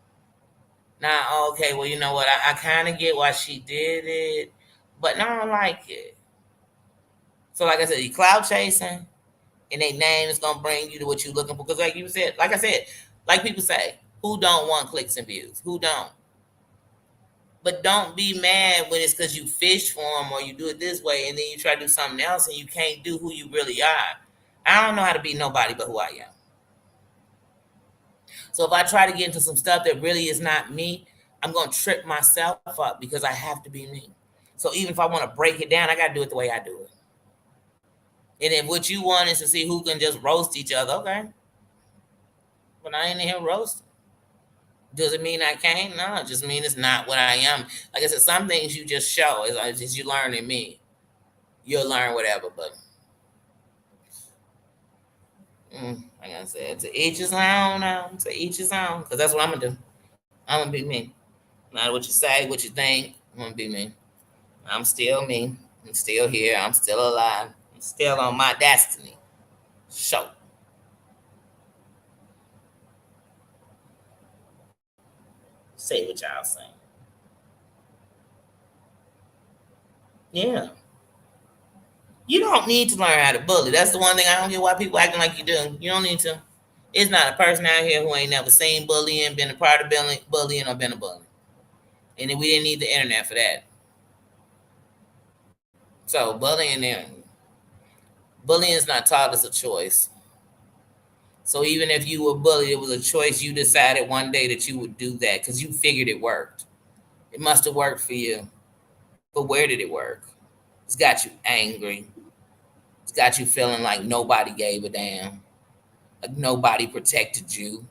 Now, okay, well, you know what? I kind of get why she did it, but no, I don't like it. So, like I said, you cloud chasing, and their name is gonna bring you to what you're looking for. Because, like you said, like I said, like people say, who don't want clicks and views? Who don't? But don't be mad when it's because you fish for them or you do it this way, and then you try to do something else and you can't do who you really are. I don't know how to be nobody but who I am. So if I try to get into some stuff that really is not me, I'm gonna trip myself up because I have to be me. So even if I want to break it down, I gotta do it the way I do it. And if what you want is to see who can just roast each other, okay. But I ain't in here roasting. Does it mean I can't? No, it just means it's not what I am. Like I said, some things you just show. As you learn in me, you'll learn whatever. But like I said, to each his own now. To each his own. Because that's what I'm going to do. I'm going to be me. No matter what you say, what you think, I'm going to be me. I'm still me. I'm still here. I'm still alive. I'm still on my destiny. Show. Say what y'all saying. Yeah. You don't need to learn how to bully. That's the one thing I don't get why people acting like you do. You don't need to. It's not a person out here who ain't never seen bullying, been a part of bullying, or been a bully. And we didn't need the internet for that. So bullying is not taught as a choice. So even if you were bullied, it was a choice you decided one day that you would do that because you figured it worked. It must have worked for you. But where did it work? It's got you angry. It's got you feeling like nobody gave a damn. Like nobody protected you.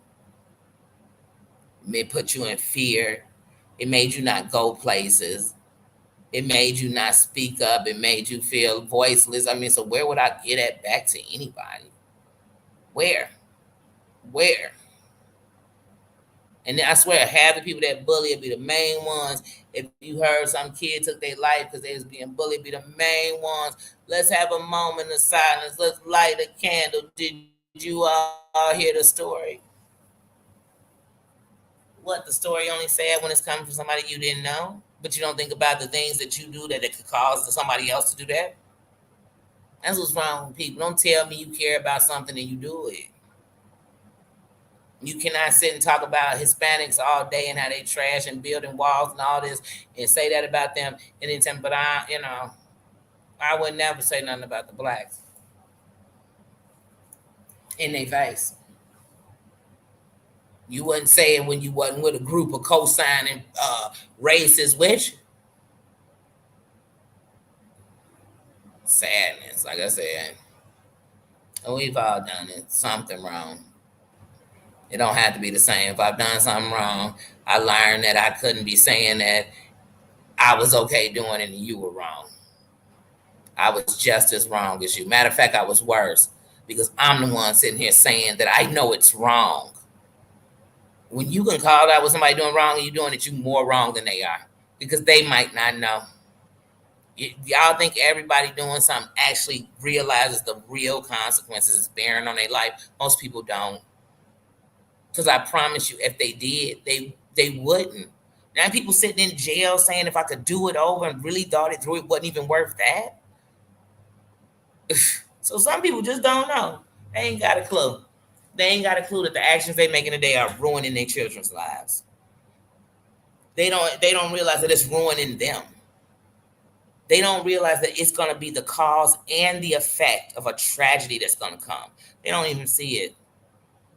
It may put you in fear. It made you not go places. It made you not speak up. It made you feel voiceless. I mean, so where would I get that back to anybody? Where? Where? And I swear, half the people that bully will be the main ones. If you heard some kid took their life because they was being bullied, be the main ones. Let's have a moment of silence. Let's light a candle. Did you all hear the story? What the story only said when it's coming from somebody you didn't know, but you don't think about the things that you do that it could cause somebody else to do that. That's what's wrong with people. Don't tell me you care about something and you do it. You cannot sit and talk about Hispanics all day and how they trash and building walls and all this and say that about them and then tell me, but I would never say nothing about the blacks in their face. You wouldn't say it when you wasn't with a group of co-signing racists with you. Sadness, like I said. We've all done it, something wrong. It don't have to be the same. If I've done something wrong, I learned that I couldn't be saying that I was okay doing it and you were wrong. I was just as wrong as you. Matter of fact, I was worse because I'm the one sitting here saying that I know it's wrong. When you can call out what somebody doing wrong and you're doing it, you're more wrong than they are because they might not know. Y'all think everybody doing something actually realizes the real consequences it's bearing on their life? Most people don't. Because I promise you, if they did, they wouldn't. Now people sitting in jail saying if I could do it over and really thought it through, it wasn't even worth that. So some people just don't know. They ain't got a clue. They ain't got a clue that the actions they making today are ruining their children's lives. They don't realize that it's ruining them. They don't realize that it's going to be the cause and the effect of a tragedy that's going to come. They don't even see it.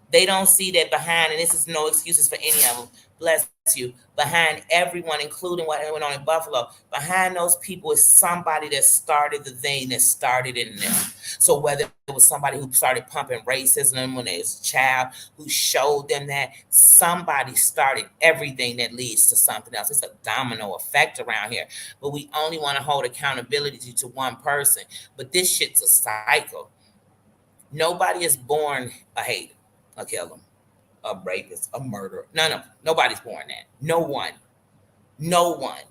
They don't see that behind, and this is no excuses for any of them, bless you, behind everyone, including what went on in Buffalo, behind those people is somebody that started the thing that started in them. So whether it was somebody who started pumping racism when they was a child, who showed them that, somebody started everything that leads to something else. It's a domino effect around here. But we only want to hold accountability to one person. But this shit's a cycle. Nobody is born a hater, a killer, a rapist, a murderer. No, nobody's born that. No one. No one.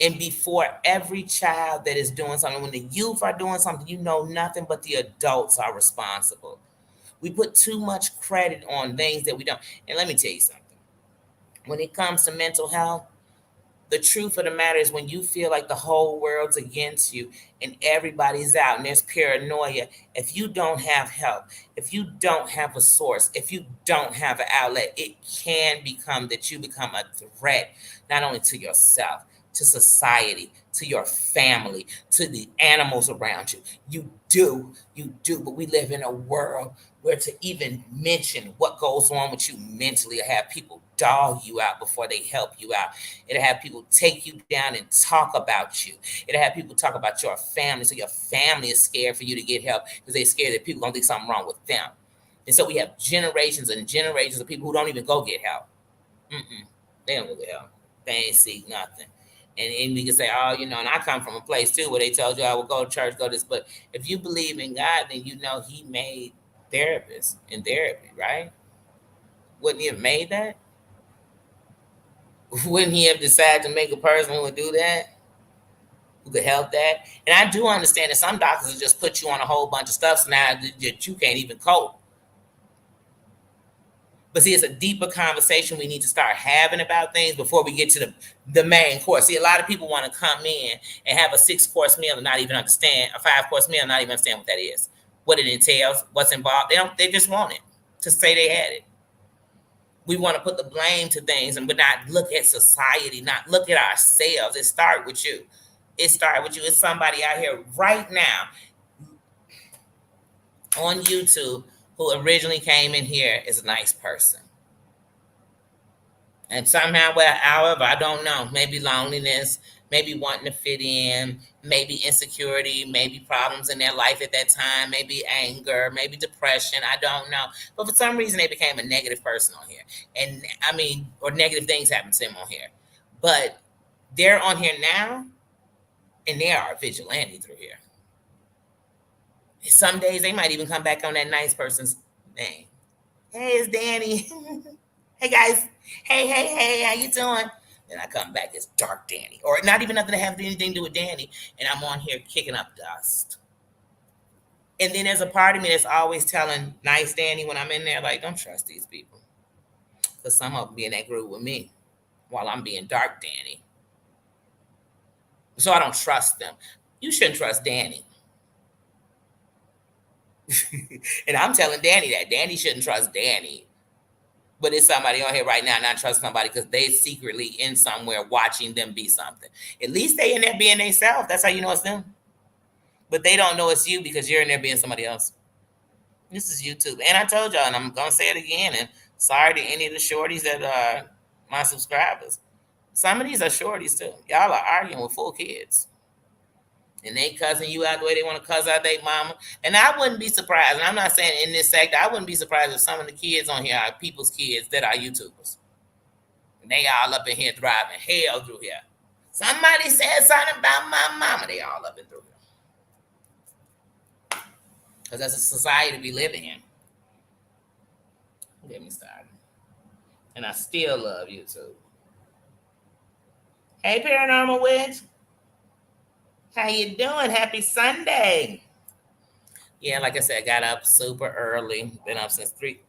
And before every child that is doing something, when the youth are doing something, you know nothing but the adults are responsible. We put too much credit on things that we don't. And let me tell you something. When it comes to mental health, the truth of the matter is when you feel like the whole world's against you and everybody's out and there's paranoia, if you don't have help, if you don't have a source, if you don't have an outlet, it can become that you become a threat, not only to yourself, to society, to your family, to the animals around you. You do, but we live in a world where to even mention what goes on with you mentally, or have people dog you out before they help you out. It'll have people take you down and talk about you. It'll have people talk about your family. So your family is scared for you to get help because they're scared that people gonna think something wrong with them. And so we have generations and generations of people who don't even go get help. They don't go get help. They ain't seek nothing. And we can say, oh, and I come from a place too where they told you I would go to church, go this. But if you believe in God, then you know He made therapists and therapy, right? Wouldn't He have made that? Wouldn't He have decided to make a person who would do that, who could help that? And I do understand that some doctors will just put you on a whole bunch of stuff so now that you can't even cope. But see, it's a deeper conversation we need to start having about things before we get to the main course. See, a lot of people want to come in and have a 6-course meal and not even understand, a 5-course meal and not even understand what that is, what it entails, what's involved. They just want it to say they had it. We want to put the blame to things but not look at society, not look at ourselves. It started with you. It started with you. It's somebody out here right now on YouTube who originally came in here as a nice person. And somehow, well, however, I don't know, maybe loneliness, maybe wanting to fit in, maybe insecurity, maybe problems in their life at that time, maybe anger, maybe depression, I don't know. But for some reason, they became a negative person on here. And I mean, or negative things happen to them on here. But they're on here now, and they are a vigilante through here. Some days they might even come back on that nice person's name. Hey, it's Danny. Hey guys. Hey, how you doing? Then I come back as Dark Danny. Or not even nothing to have anything to do with Danny. And I'm on here kicking up dust. And then there's a part of me that's always telling nice Danny when I'm in there, like, don't trust these people. Because some of them be in that group with me while I'm being Dark Danny. So I don't trust them. You shouldn't trust Danny. And I'm telling Danny that. Danny shouldn't trust Danny. But it's somebody on here right now not trusting somebody because they secretly in somewhere watching them be something. At least they in there being themselves. That's how you know it's them. But they don't know it's you because you're in there being somebody else. This is YouTube. And I told y'all, and I'm going to say it again, and sorry to any of the shorties that are my subscribers. Some of these are shorties too. Y'all are arguing with full kids. And they cussing you out the way they want to cuss out their mama. And I wouldn't be surprised, and I'm not saying in this sector, I wouldn't be surprised if some of the kids on here are people's kids that are YouTubers. And they all up in here driving hell through here. Somebody said something about my mama. They all up and through here. Because that's a society we live in. Get me started. And I still love YouTube. Hey, Paranormal Witch. How you doing? Happy Sunday. Yeah, like I said, I got up super early. Been up since 3.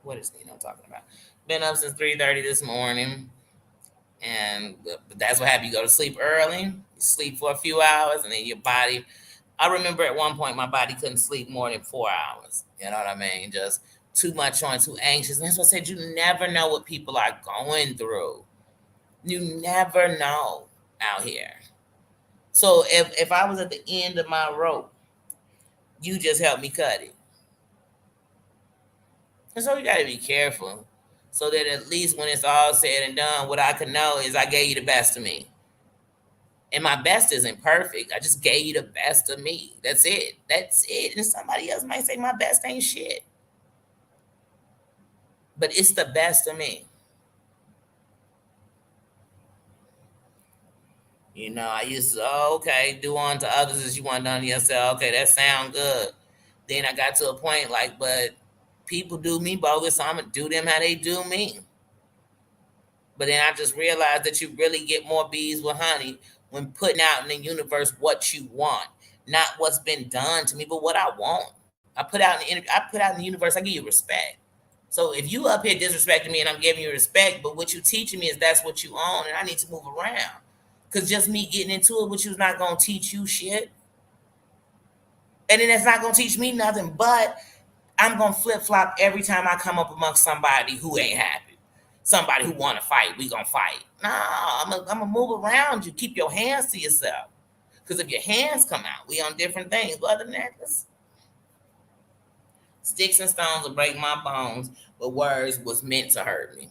What is Nino talking about? Been up since 3:30 this morning. And that's what happens. You go to sleep early. You sleep for a few hours. And then your body. I remember at one point my body couldn't sleep more than 4 hours. You know what I mean? Just too much on, too anxious. And that's what I said. You never know what people are going through. You never know out here. So if I was at the end of my rope, you just help me cut it. And so you got to be careful so that at least when it's all said and done, what I can know is I gave you the best of me. And my best isn't perfect. I just gave you the best of me. That's it. That's it. And somebody else might say my best ain't shit, but it's the best of me. I used to, oh, okay, do unto others as you want done to yourself. Okay, that sound good. Then I got to a point like, but people do me bogus, so I'm gonna do them how they do me. But then I just realized that you really get more bees with honey when putting out in the universe what you want, not what's been done to me, but what I want. I put out in the universe. I give you respect. So if you up here disrespecting me and I'm giving you respect, but what you teaching me is that's what you own, and I need to move around. Cause just me getting into it with you is not gonna teach you shit, and then it's not gonna teach me nothing. But I'm gonna flip flop every time I come up amongst somebody who ain't happy, somebody who want to fight. We gonna fight. Nah, I'm gonna move around you. Keep your hands to yourself, because if your hands come out, we on different things. But other than that, sticks and stones will break my bones, but words was meant to hurt me.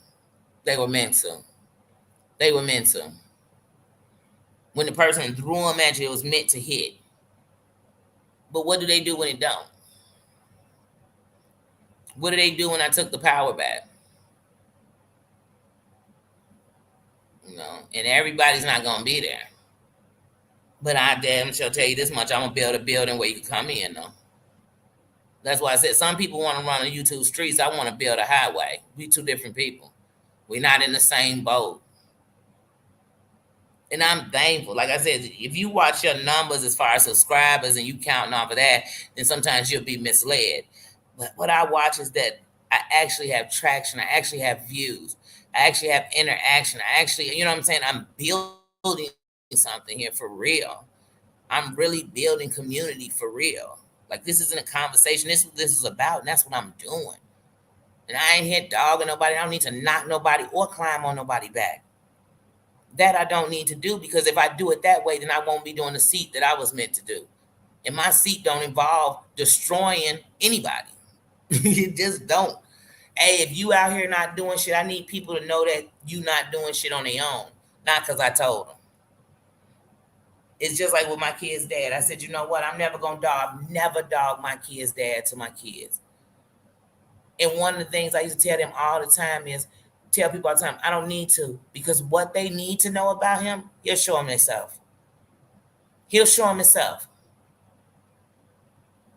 They were meant to. They were meant to. When the person threw them at you, it was meant to hit. But what do they do when it don't? What do they do when I took the power back? And everybody's not gonna be there. But I damn sure tell you this much: I'm gonna build a building where you can come in. Though that's why I said some people want to run on YouTube streets. I want to build a highway. We two different people. We're not in the same boat. And I'm thankful. Like I said, if you watch your numbers as far as subscribers and you counting off of that, then sometimes you'll be misled. But what I watch is that I actually have traction. I actually have views. I actually have interaction. I actually, you know what I'm saying? I'm building something here for real. I'm really building community for real. Like this isn't a conversation. This is what this is about, and that's what I'm doing. And I ain't here dogging nobody. I don't need to knock nobody or climb on nobody back. That I don't need to do, because if I do it that way, then I won't be doing the seat that I was meant to do. And my seat don't involve destroying anybody. It just don't. Hey, if you out here not doing shit, I need people to know that you not doing shit on their own, not because I told them. It's just like with my kid's dad. I said, you know what? I'm never gonna dog. I've never dog my kid's dad to my kids. And one of the things I used to tell them all the time is, tell people all the time, I don't need to, because what they need to know about him, he'll show them himself. He'll show them himself.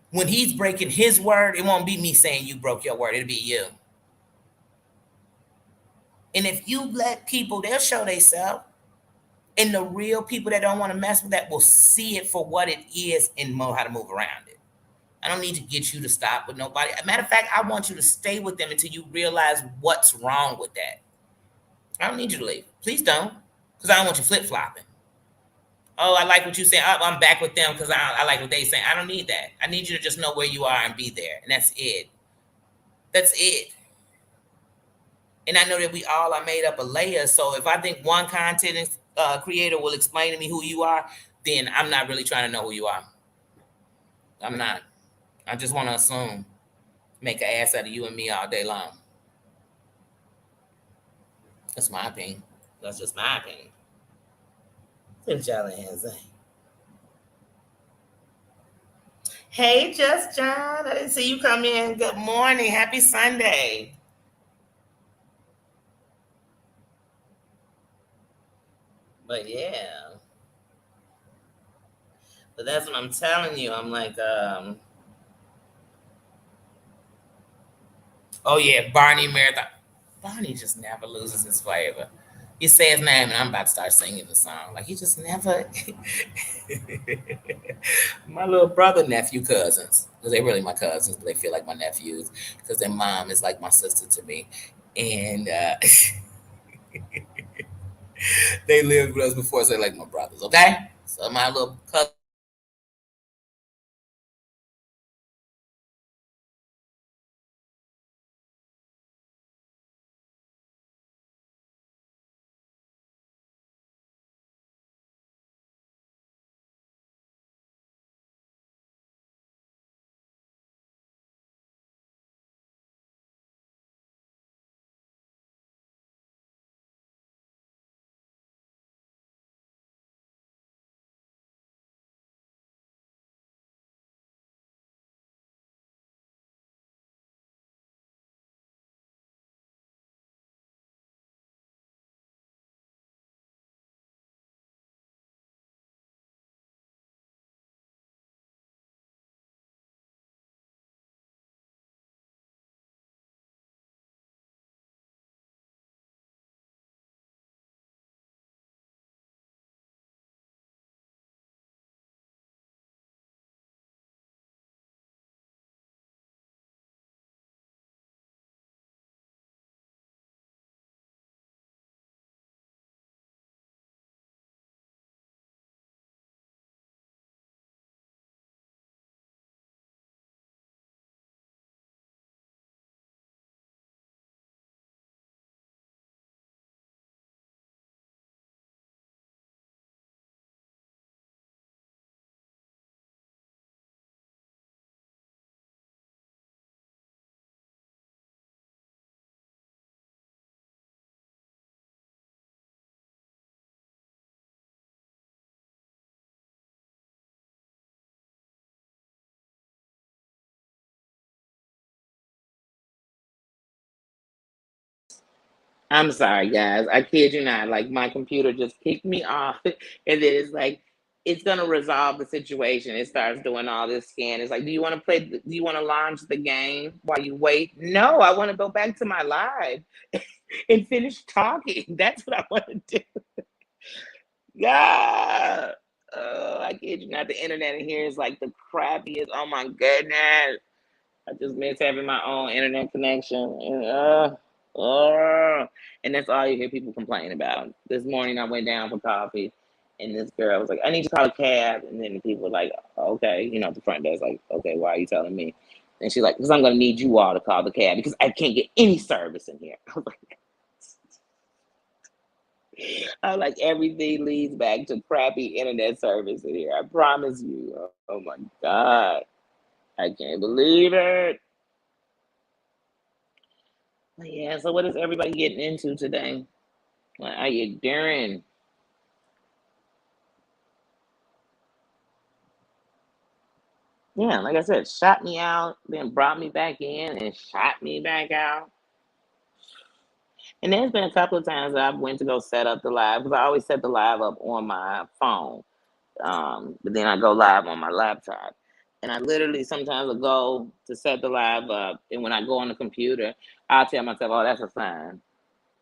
When he's breaking his word, it won't be me saying you broke your word. It'll be you. And if you let people, they'll show themselves. And the real people that don't want to mess with that will see it for what it is and know how to move around it. I don't need to get you to stop with nobody. Matter of fact, I want you to stay with them until you realize what's wrong with that. I don't need you to leave. Please don't. Because I don't want you flip flopping. Oh, I like what you say. I'm back with them because I like what they say. I don't need that. I need you to just know where you are and be there. And that's it. That's it. And I know that we all are made up of layers. So if I think one content creator will explain to me who you are, then I'm not really trying to know who you are. I'm not. I just want to assume, make an ass out of you and me all day long. That's my opinion. That's just my opinion. What y'all hands say? Hey, Just John. I didn't see you come in. Good morning. Happy Sunday. But yeah, but that's what I'm telling you. I'm like, oh yeah, Barney Marathon. Barney just never loses his flavor. You say his name, and I'm about to start singing the song. Like he just never. My little brother, nephew, cousins, because they're really my cousins, but they feel like my nephews because their mom is like my sister to me, and they lived with us before, so they're like my brothers. Okay, so my little cousin I'm sorry, guys. I kid you not. Like my computer just kicked me off, and then it's like it's gonna resolve the situation. It starts doing all this scan. It's like, do you want to play? Do you want to launch the game while you wait? No, I want to go back to my live and finish talking. That's what I want to do. Yeah. Oh, I kid you not. The internet in here is like the crappiest. Oh my goodness. I just miss having my own internet connection. Uh, and that's all you hear people complain about. This morning I went down for coffee, and this girl was like, "I need to call a cab," and then the people were like, "Okay," at the front desk, like, "Okay, why are you telling me?" And she's like, "Because I'm gonna need you all to call the cab because I can't get any service in here." I was like, everything leads back to crappy internet service in here. I promise you. Oh my god, I can't believe it. But yeah, so what is everybody getting into today? What are you doing? Yeah, like I said, shot me out, then brought me back in and shot me back out. And there's been a couple of times that I went to go set up the live because I always set the live up on my phone. But then I go live on my laptop. And I literally sometimes will go to set the live up. And when I go on the computer, I'll tell myself, oh, that's a sign.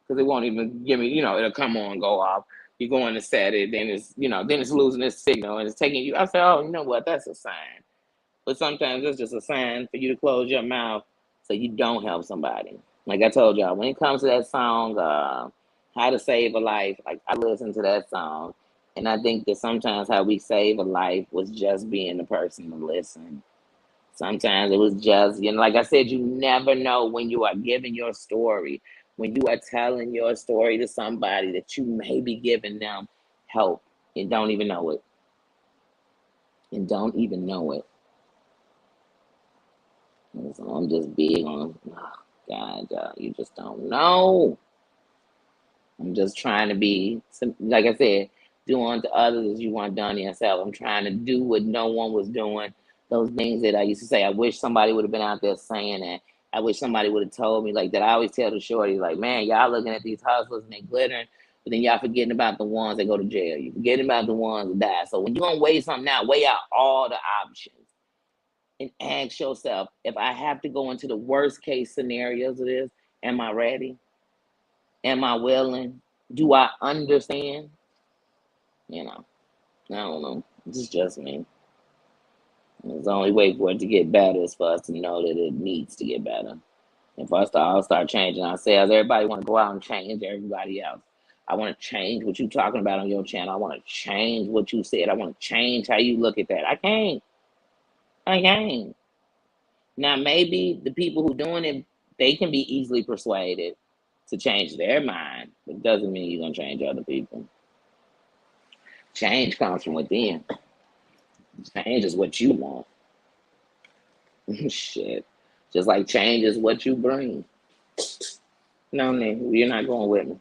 Because it won't even give me, it'll come on, go off. You go in to set it, then it's losing its signal and it's taking you. I say, oh, you know what? That's a sign. But sometimes it's just a sign for you to close your mouth so you don't help somebody. Like I told y'all, when it comes to that song, How to Save a Life, like I listen to that song. And I think that sometimes how we save a life was just being the person to listen. Sometimes it was just, like I said, you never know when you are giving your story, when you are telling your story to somebody that you may be giving them help and don't even know it. And don't even know it. And so I'm just big on, oh, God, you just don't know. I'm just trying to be, like I said, do unto others as you want done to yourself. I'm trying to do what no one was doing. Those things that I used to say, I wish somebody would have been out there saying that. I wish somebody would have told me like that. I always tell the shorty, like, man, y'all looking at these hustlers and they glittering, but then y'all forgetting about the ones that go to jail. You forgetting about the ones that die. So when you're gonna weigh something out, weigh out all the options and ask yourself, if I have to go into the worst case scenarios of this, am I ready? Am I willing? Do I understand? You know, I don't know. This is just me. It's the only way for it to get better is for us to know that it needs to get better. And for us to all start changing ourselves, everybody want to go out and change everybody else. I want to change what you talking about on your channel. I want to change what you said. I want to change how you look at that. I can't. I can't. Now maybe the people who doing it, they can be easily persuaded to change their mind. But it doesn't mean you're gonna change other people. Change comes from within. Change is what you want. Shit. Just like change is what you bring. No, nigga, you're not going with me.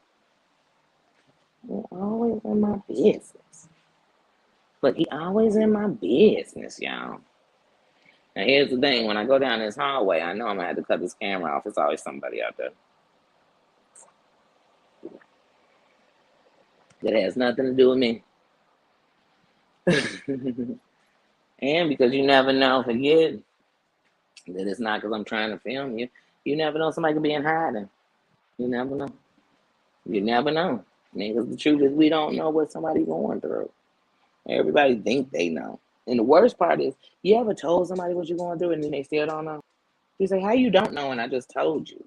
You're always in my business. But he always in my business, y'all. Now here's the thing: when I go down this hallway, I know I'm gonna have to cut this camera off. It's always somebody out there that has nothing to do with me. And because you never know, forget that it's not because I'm trying to film you. You never know, somebody could be in hiding. You never know. You never know. Because the truth is, we don't know what somebody's going through. Everybody think they know. And the worst part is, you ever told somebody what you're going through and then they still don't know? You say, how you don't know and I just told you?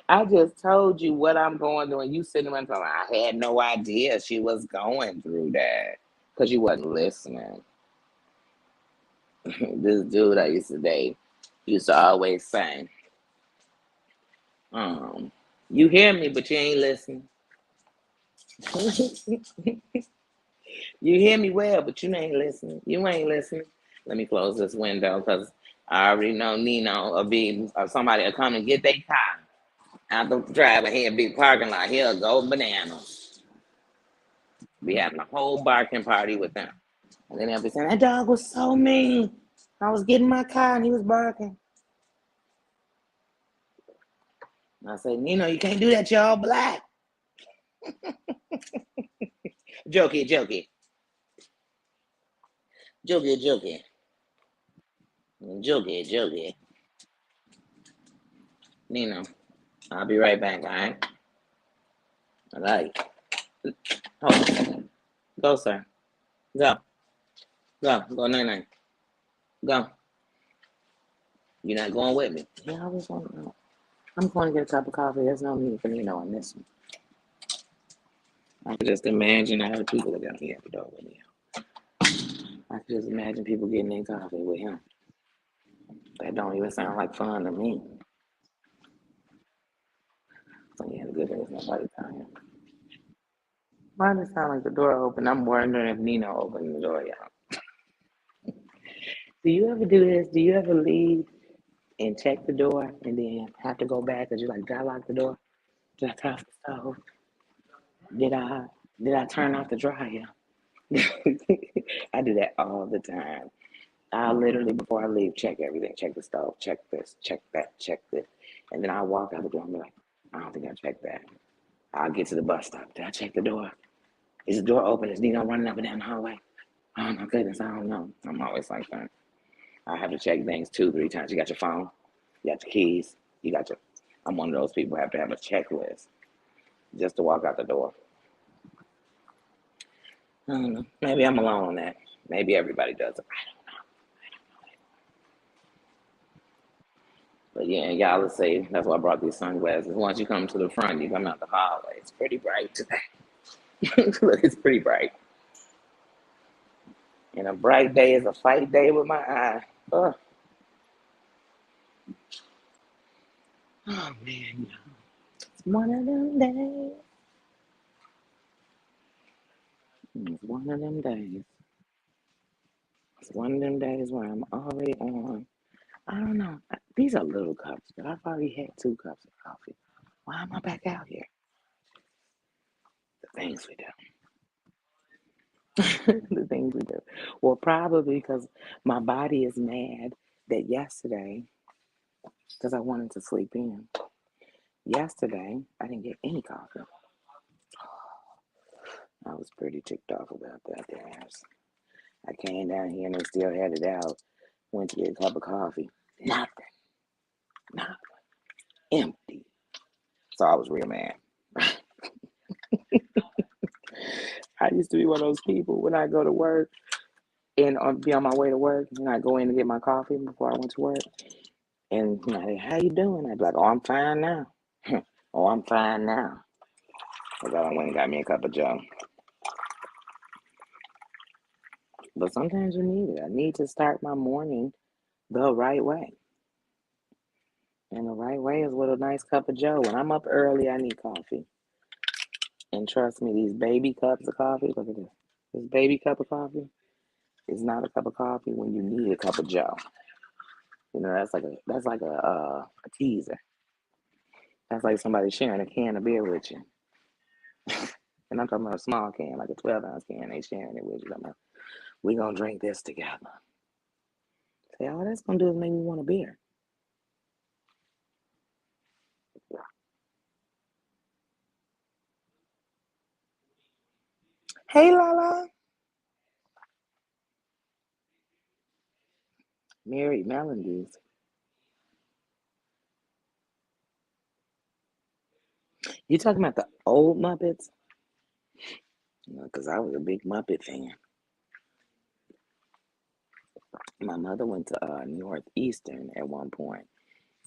I just told you what I'm going through and you sitting there telling me, I had no idea she was going through that because you wasn't listening. This dude I used to date used to always say, you hear me, but you ain't listening. You hear me well, but you ain't listening. You ain't listening. Let me close this window because I already know Nino or somebody will come and get their car out the driveway here, big parking lot. He'll go bananas. Be having a whole barking party with them. And then they'll be saying, that dog was so mean. I was getting my car and he was barking. I say, Nino, you can't do that. You're all black. Jokey, jokey, jokey, jokey, jokey, jokey. Nino, I'll be right back. All right. All right. Oh, go, sir. Go. Go. Go, nine. Go. You're not going with me. Yeah, I was going. I'm going to get a cup of coffee. There's no need for Nino on this one. I can just imagine how the people are going to get the door with me. I can just imagine people getting in coffee with him. That don't even sound like fun to me. So yeah, the good thing is nobody down here. Why does it sound like the door open? I'm wondering if Nino opened the door, y'all. Do you ever do this? Do you ever leave and check the door and then have to go back because you're like, did I lock the door? Did I turn off the stove? Did I did I turn off the dryer? I do that all the time. I literally before I leave check everything, check the stove, check this, check that, check this, and then I walk out the door and be like, I don't think I checked that. I'll get to the bus stop. Did I check the door? Is the door open? Is Nino running up and down the hallway? Oh my goodness, I don't know. I'm always like that. I have to check things 2, 3 times. You got your phone, you got your keys, you got your. I'm one of those people who have to have a checklist just to walk out the door. I don't know. Maybe I'm alone on that. Maybe everybody does it. I don't know. But yeah, y'all will say that's why I brought these sunglasses. Once you come to the front, you come out the hallway. It's pretty bright today. Look, it's pretty bright. And a bright day is a fight day with my eye. Oh, oh man, it's one of them days. It's one of them days. It's one of them days where I'm already on. I don't know. These are little cups, but I've already had 2 cups of coffee. Why am I back out here? The things we do. The things we do. Well, probably because my body is mad that yesterday, because I wanted to sleep in. Yesterday, I didn't get any coffee. I was pretty ticked off about that. Guys. I came down here and they still had it out. Went to get a cup of coffee. Nothing. Nothing. Empty. So I was real mad. I used to be one of those people when I go to work and be on my way to work and I go in to get my coffee before I went to work. And you know, hey, how you doing? I'd be like, oh, I'm fine now. Oh, I'm fine now. Because I went and got me a cup of Joe. But sometimes you need it. I need to start my morning the right way. And the right way is with a nice cup of Joe. When I'm up early, I need coffee. And trust me, these baby cups of coffee, look at this. This baby cup of coffee is not a cup of coffee when you need a cup of Joe. You know, that's like a teaser. That's like somebody sharing a can of beer with you. And I'm talking about a small can, like a 12-ounce can. They sharing it with you. I'm like, we gonna drink this together. Say, all that's gonna do is make me want a beer. Hey, Lala. Mary Melodies. You talking about the old Muppets? Because I was a big Muppet fan. My mother went to Northeastern at one point,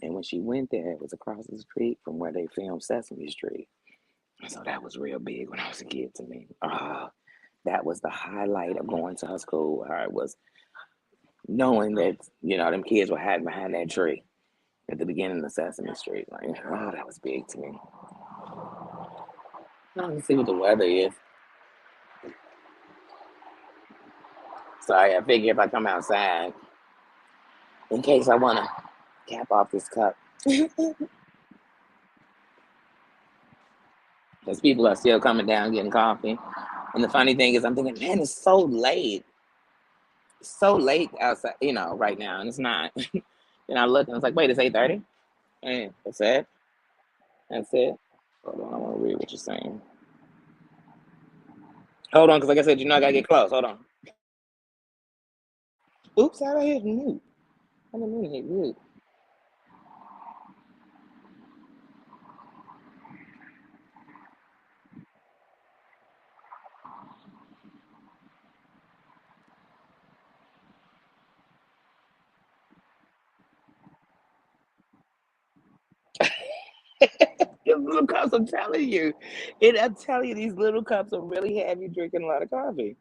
and when she went there, it was across the street from where they filmed Sesame Street. So that was real big when I was a kid to me. That was the highlight of going to her school. It was knowing that them kids were hiding behind that tree at the beginning of Sesame Street. Like, oh, that was big to me. Let's see what the weather is. Sorry, I figure if I come outside, in case I want to cap off this cup. Because people are still coming down getting coffee. And the funny thing is, I'm thinking, man, it's so late. It's so late outside, right now. And it's not. And I look and it's like, wait, it's 8:30? And what's that? That's it. Hold on, I want to read what you're saying. Hold on, because like I said, I gotta get close. Hold on. Oops, how I hit mute? I didn't mean to hit mute. These little cups, I'm telling you. I'm telling you, these little cups will really have you drinking a lot of coffee.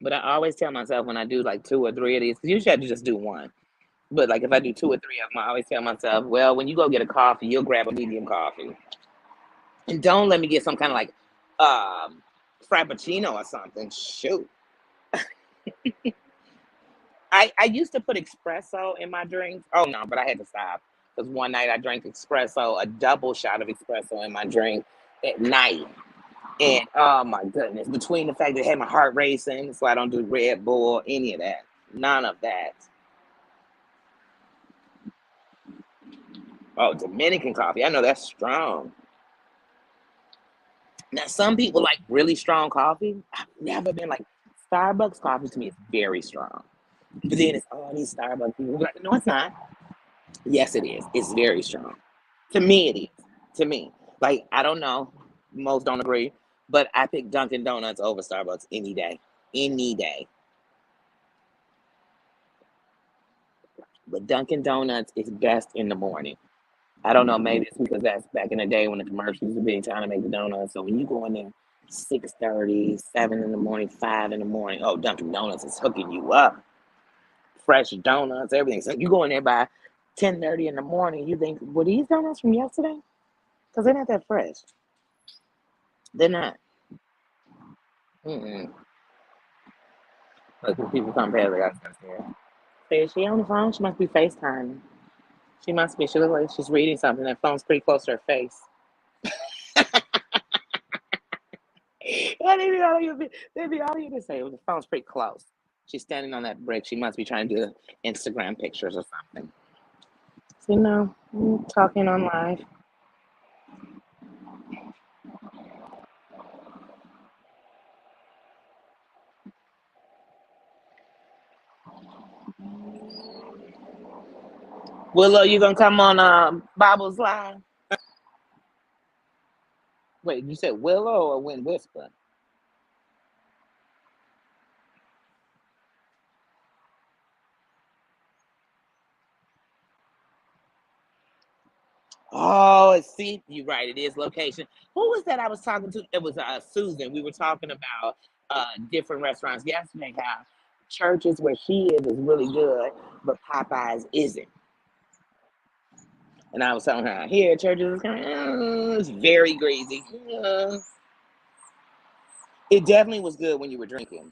But I always tell myself when I do like 2 or 3 of these, because usually I just do one. But like if I do 2 or 3 of them, I always tell myself, well, when you go get a coffee, you'll grab a medium coffee. And don't let me get some kind of like frappuccino or something. Shoot. I used to put espresso in my drinks. Oh no, but I had to stop. Because one night I drank espresso, a double shot of espresso in my drink at night. And oh my goodness, between the fact that it had my heart racing, so I don't do Red Bull, any of that. None of that. Oh, Dominican coffee. I know that's strong. Now, some people like really strong coffee. I've never been like Starbucks coffee to me is very strong. But then it's all these Starbucks people like, no, it's not. Yes, it is. It's very strong. To me, it is. To me. Like, I don't know. Most don't agree. But I pick Dunkin' Donuts over Starbucks any day. Any day. But Dunkin' Donuts is best in the morning. I don't know, maybe it's because that's back in the day when the commercials were being trying to make the donuts. So when you go in there 6:30, 7 in the morning, 5 in the morning, oh, Dunkin' Donuts is hooking you up. Fresh donuts, everything. So you go in there by 10:30 in the morning, you think, were these donuts from yesterday? Because they're not that fresh. They're not. Mm-mm. Like when people come past, I got there. Say, is she on the phone? She must be FaceTiming. She must be. She looks like she's reading something. That phone's pretty close to her face. Yeah, they be all you to say. The phone's pretty close. She's standing on that brick. She must be trying to do Instagram pictures or something. So, I'm talking on live. Willow, you gonna come on Bible's Live? Wait, you said Willow or Wind Whisper? Oh, see, you're right. It is location. Who was that I was talking to? It was Susan. We were talking about different restaurants yesterday. How churches where she is really good, but Popeyes isn't. And I was telling her, here, churches is kind of, it's very greasy. It definitely was good when you were drinking.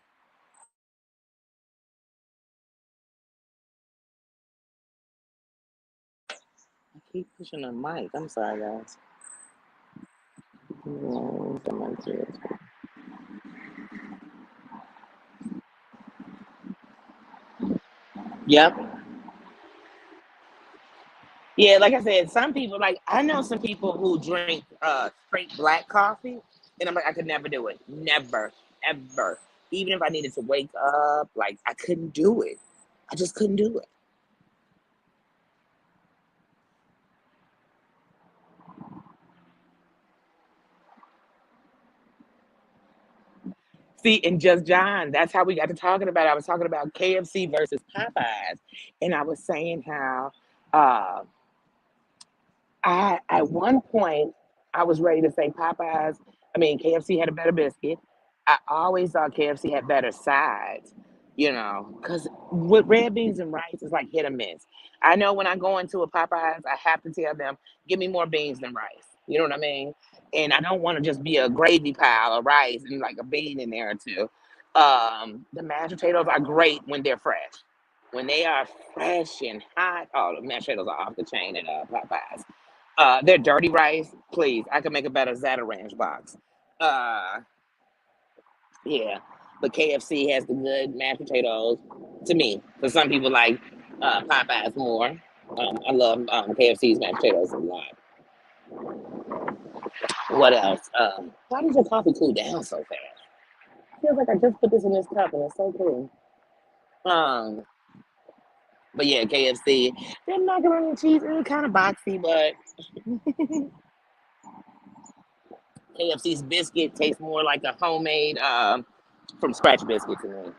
I keep pushing the mic. I'm sorry, guys. Yep. Yeah, like I said, some people like I know some people who drink straight black coffee, and I'm like, I could never do it. Never, ever. Even if I needed to wake up, like I couldn't do it. I just couldn't do it. See, and Just John, that's how we got to talking about it. I was talking about KFC versus Popeyes, and I was saying how uh, I at one point I was ready to say Popeyes. I mean, KFC had a better biscuit. I always thought KFC had better sides, because with red beans and rice, it's like hit or miss. I know when I go into a Popeyes, I have to tell them, give me more beans than rice. You know what I mean? And I don't want to just be a gravy pile of rice and like a bean in there or two. The mashed potatoes are great when they're fresh. When they are fresh and hot, oh, the mashed potatoes are off the chain at Popeyes. Their dirty rice, please. I could make a better Zata Ranch box. Uh, yeah, but KFC has the good mashed potatoes to me. For some people like Popeyes more. I love KFC's mashed potatoes a lot. What else? Why does your coffee cool down so fast? Feels like I just put this in this cup and it's so cool. Um, but yeah, KFC. Their macaroni and cheese is kind of boxy, but KFC's biscuit tastes more like a homemade from scratch biscuit to me.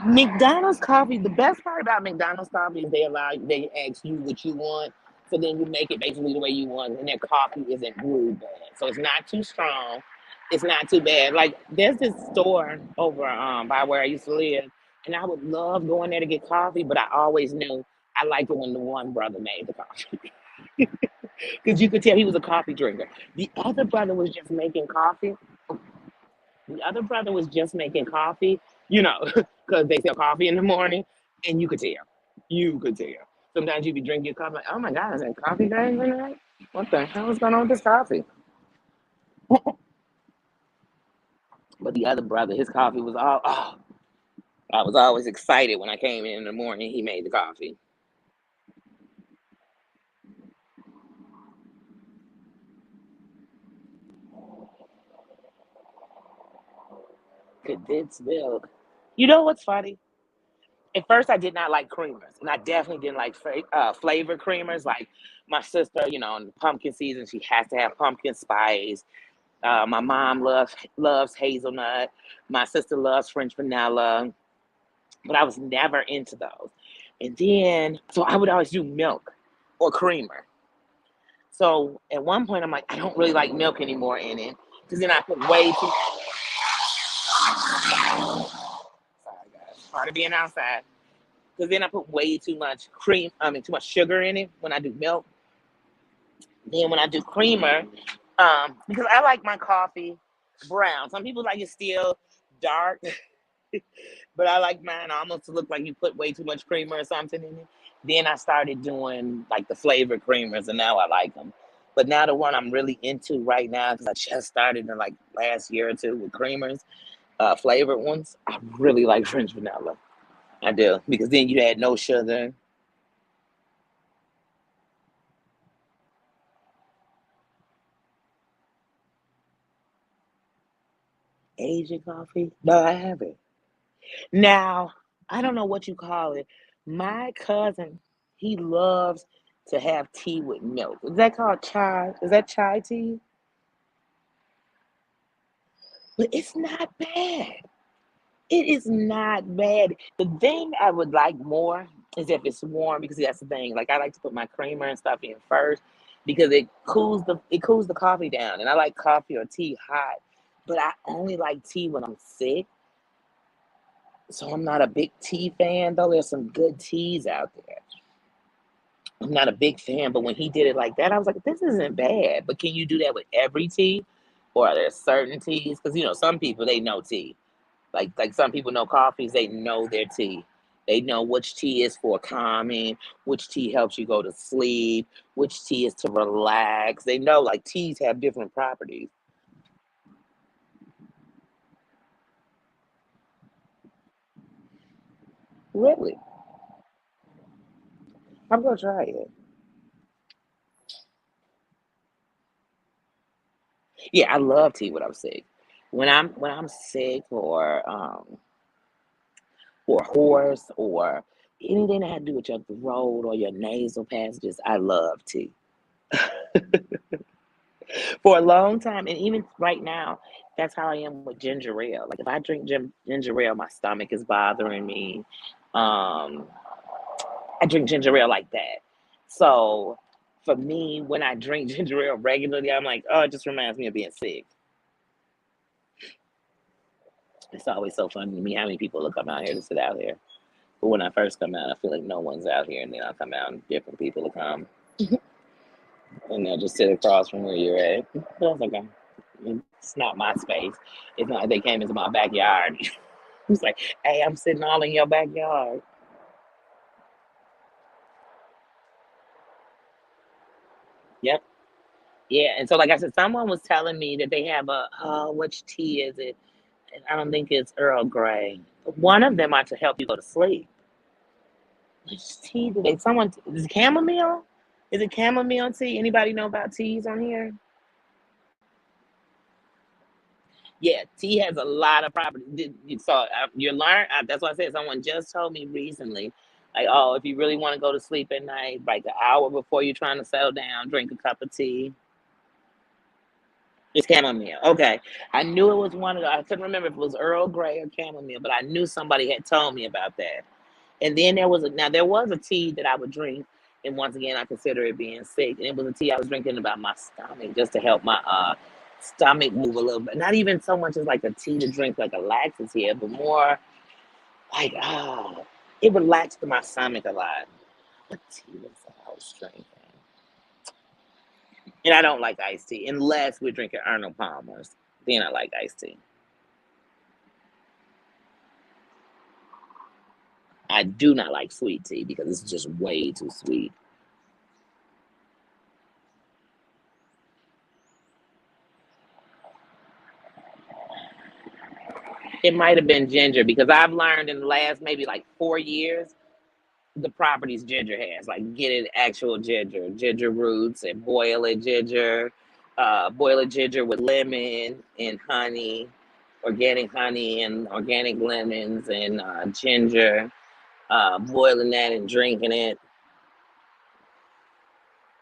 McDonald's coffee, the best part about McDonald's coffee is they ask you what you want. So then you make it basically the way you want, and their coffee isn't brewed bad. So it's not too strong. It's not too bad. Like there's this store over by where I used to live, and I would love going there to get coffee, but I always knew I liked it when the one brother made the coffee. Because you could tell he was a coffee drinker. The other brother was just making coffee. The other brother was just making coffee, you know, because they sell coffee in the morning, and you could tell. You could tell. Sometimes you be drinking your coffee, like, oh my God, is that coffee guys in there? What the hell is going on with this coffee? But the other brother, his coffee was all, oh, I was always excited when I came in the morning. He made the coffee. Condensed milk. You know what's funny? At first, I did not like creamers, and I definitely didn't like flavored creamers. Like my sister, you know, in the pumpkin season, she has to have pumpkin spice. My mom loves hazelnut. My sister loves French vanilla, but I was never into those. And then, so I would always do milk or creamer. So at one point, I'm like, I don't really like milk anymore in it because then I put way too. Sorry guys, part of being outside. Because then I put way too much cream. I mean, too much sugar in it when I do milk. Then when I do creamer, because I like my coffee brown. Some people like it still dark. But I like mine almost to look like you put way too much creamer or something in it. Then I started doing like the flavored creamers, and now I like them. But now the one I'm really into right now, because I just started in like last year or two with creamers, flavored ones. I really like French vanilla. I do because then you add no sugar. Asian coffee? No, I haven't. Now, I don't know what you call it. My cousin, he loves to have tea with milk. Is that called chai? Is that chai tea? But it's not bad. It is not bad. The thing I would like more is if it's warm because that's the thing. Like I like to put my creamer and stuff in first because it cools the coffee down. And I like coffee or tea hot. But I only like tea when I'm sick. So I'm not a big tea fan, though there's some good teas out there. I'm not a big fan, but when he did it like that, I was like, this isn't bad. But can you do that with every tea? Or are there certain teas? Because some people they know tea. Like some people know coffees, they know their tea. They know which tea is for calming, which tea helps you go to sleep, which tea is to relax. They know like teas have different properties. Really? I'm gonna try it. Yeah, I love tea when I'm sick. When I'm sick or hoarse or anything that had to do with your throat or your nasal passages, I love tea. For a long time, and even right now, that's how I am with ginger ale. Like if I drink ginger ale, my stomach is bothering me. Um, I drink ginger ale like that. So for me, when I drink ginger ale regularly, I'm like, oh, it just reminds me of being sick. It's always so funny to me how many people will come out here to sit out here. But when I first come out, I feel like no one's out here, and then I'll come out and different people will come, and they'll just sit across from where you're at. But I was like, it's not my space. It's not like they came into my backyard. It's like, hey, I'm sitting all in your backyard. Yep. Yeah. And so, like I said, someone was telling me that they have which tea is it? I don't think it's Earl Grey. One of them are to help you go to sleep. Which tea do they? Someone is it chamomile? Is it chamomile tea? Anybody know about teas on here? Yeah, tea has a lot of properties. So you learn. That's why I said someone just told me recently, like, oh, if you really want to go to sleep at night, like an hour before you're trying to settle down, drink a cup of tea. It's chamomile. Okay, I knew it was one of the. I couldn't remember if it was Earl Grey or chamomile, but I knew somebody had told me about that. And then there was a tea that I would drink, and once again I consider it being sick. And it was a tea I was drinking about my stomach just to help my stomach move a little bit. Not even so much as like a tea to drink like a laxative, but more like it relaxed my stomach a lot. What tea was that I was drinking? And I don't like iced tea unless we're drinking Arnold Palmer's. Then I like iced tea. I do not like sweet tea because it's just way too sweet. It might have been ginger because I've learned in the last maybe like 4 years the properties ginger has. Like get it actual ginger, ginger roots, and boil it ginger with lemon and honey and organic lemons and ginger. Boiling that and drinking it.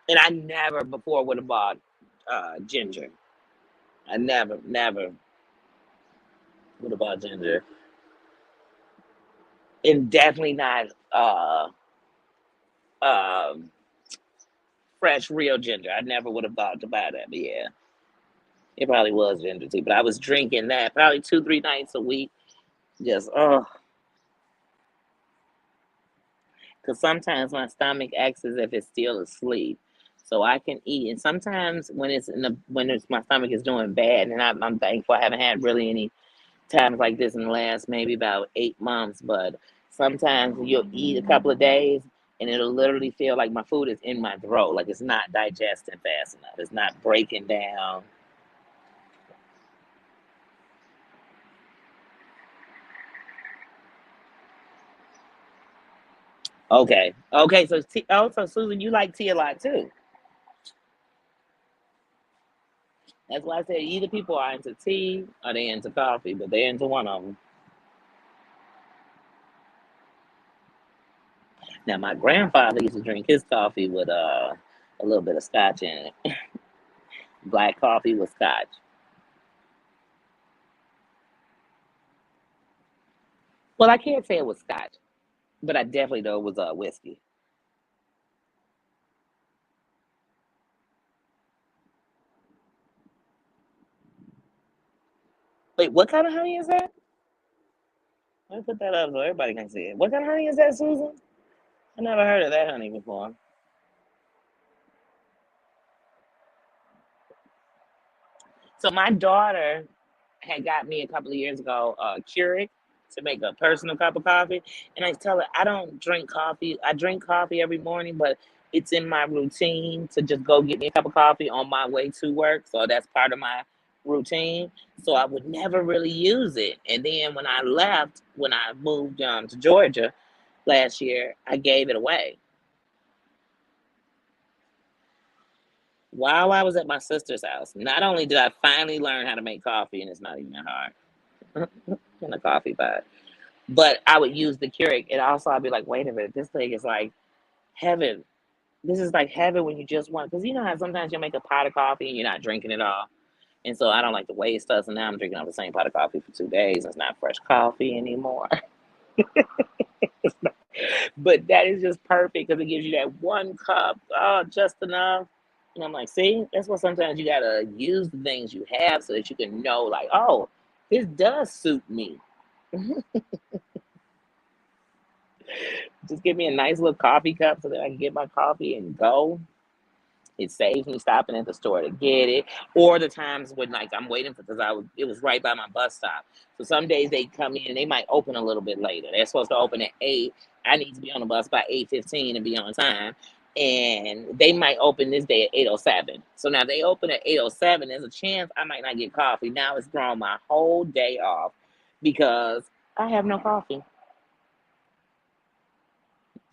And I never before would have bought ginger. I never would have bought ginger. And definitely not um, fresh real ginger. I never would have thought to buy that. But yeah, it probably was ginger tea. But I was drinking that probably 2, 3 nights a week. Just because sometimes my stomach acts as if it's still asleep. So I can eat, and sometimes when my stomach is doing bad, and I'm thankful I haven't had really any times like this in the last maybe about 8 months. But sometimes you'll eat a couple of days and it'll literally feel like my food is in my throat, like it's not digesting fast enough, it's not breaking down. Okay, so so Susan, you like tea a lot too. That's why I said either people are into tea or they into coffee, but they're into one of them. Now my grandfather used to drink his coffee with a little bit of scotch in it. Black coffee with scotch. Well, I can't say it was scotch, but I definitely know it was whiskey. Wait, what kind of honey is that? Let me put that up so everybody can see it. What kind of honey is that, Susan? I never heard of that honey before. So my daughter had got me a couple of years ago Keurig to make a personal cup of coffee, and I tell her I don't drink coffee. I drink coffee every morning, but it's in my routine to just go get me a cup of coffee on my way to work. So that's part of my routine. So I would never really use it. And then when I moved to Georgia last year, I gave it away. While I was at my sister's house, not only did I finally learn how to make coffee, and it's not even that hard in a coffee pot, but I would use the Keurig. And also, I'd be like, wait a minute, this thing is like heaven. This is like heaven when you just want, because you know how sometimes you make a pot of coffee and you're not drinking it all. And so I don't like to waste stuff. So now I'm drinking off the same pot of coffee for 2 days. It's not fresh coffee anymore. But that is just perfect because it gives you that one cup, just enough. And I'm like, see, that's what sometimes you gotta use the things you have so that you can know, like, oh, this does suit me. Just give me a nice little coffee cup so that I can get my coffee and go. It saves me stopping at the store to get it, or the times when like I'm waiting for because it was right by my bus stop. So some days they come in and they might open a little bit later. They're supposed to open at 8. I need to be on the bus by 8:15 and be on time. And they might open this day at 8:07. So now they open at 8:07. There's a chance I might not get coffee. Now it's thrown my whole day off. because I have no coffee.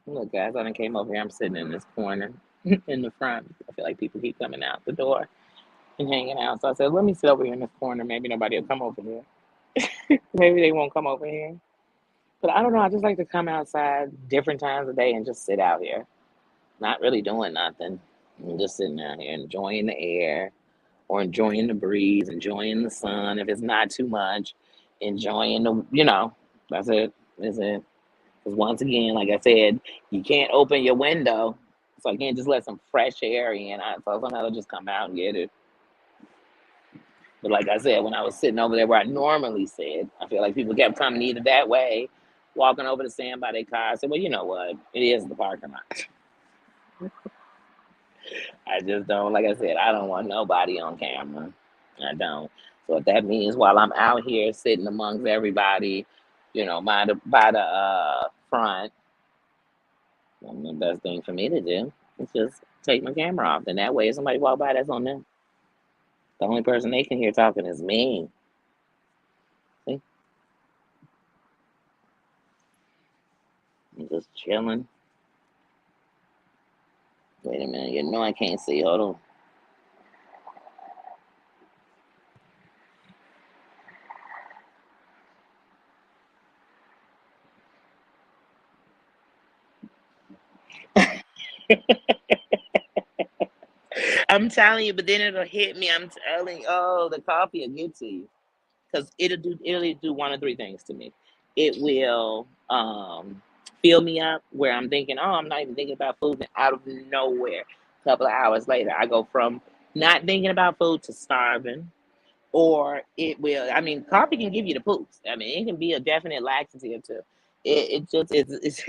Look, guys, I done came over here. I'm sitting in this corner in the front. I feel like people keep coming out the door and hanging out. So I said, let me sit over here in this corner. Maybe nobody will come over here. Maybe they won't come over here. But I don't know. I just like to come outside different times of day and just sit out here, not really doing nothing. I'm just sitting out here enjoying the air or enjoying the breeze, enjoying the sun if it's not too much, enjoying that's it. That's it. Because once again, like I said, you can't open your window. So I can't just let some fresh air in. So sometimes I'll just come out and get it. But like I said, when I was sitting over there where I normally sit, I feel like people kept coming either that way, walking over to stand by their car. I said, well, you know what? It is the parking lot. I just don't, like I said, I don't want nobody on camera. I don't. So if that means while I'm out here sitting amongst everybody, by the front, then the best thing for me to do is just take my camera off. And that way, if somebody walk by, that's on them. The only person they can hear talking is me. See, I'm just chilling. Wait a minute, you know I can't see. Hold on. I'm telling you, but then it'll hit me. I'm telling you, oh, the coffee will get to you. Because it'll do one of three things to me. It will fill me up where I'm thinking, oh, I'm not even thinking about food, and out of nowhere, a couple of hours later, I go from not thinking about food to starving. Or it will. I mean, coffee can give you the poops. I mean, it can be a definite laxative too. It just it's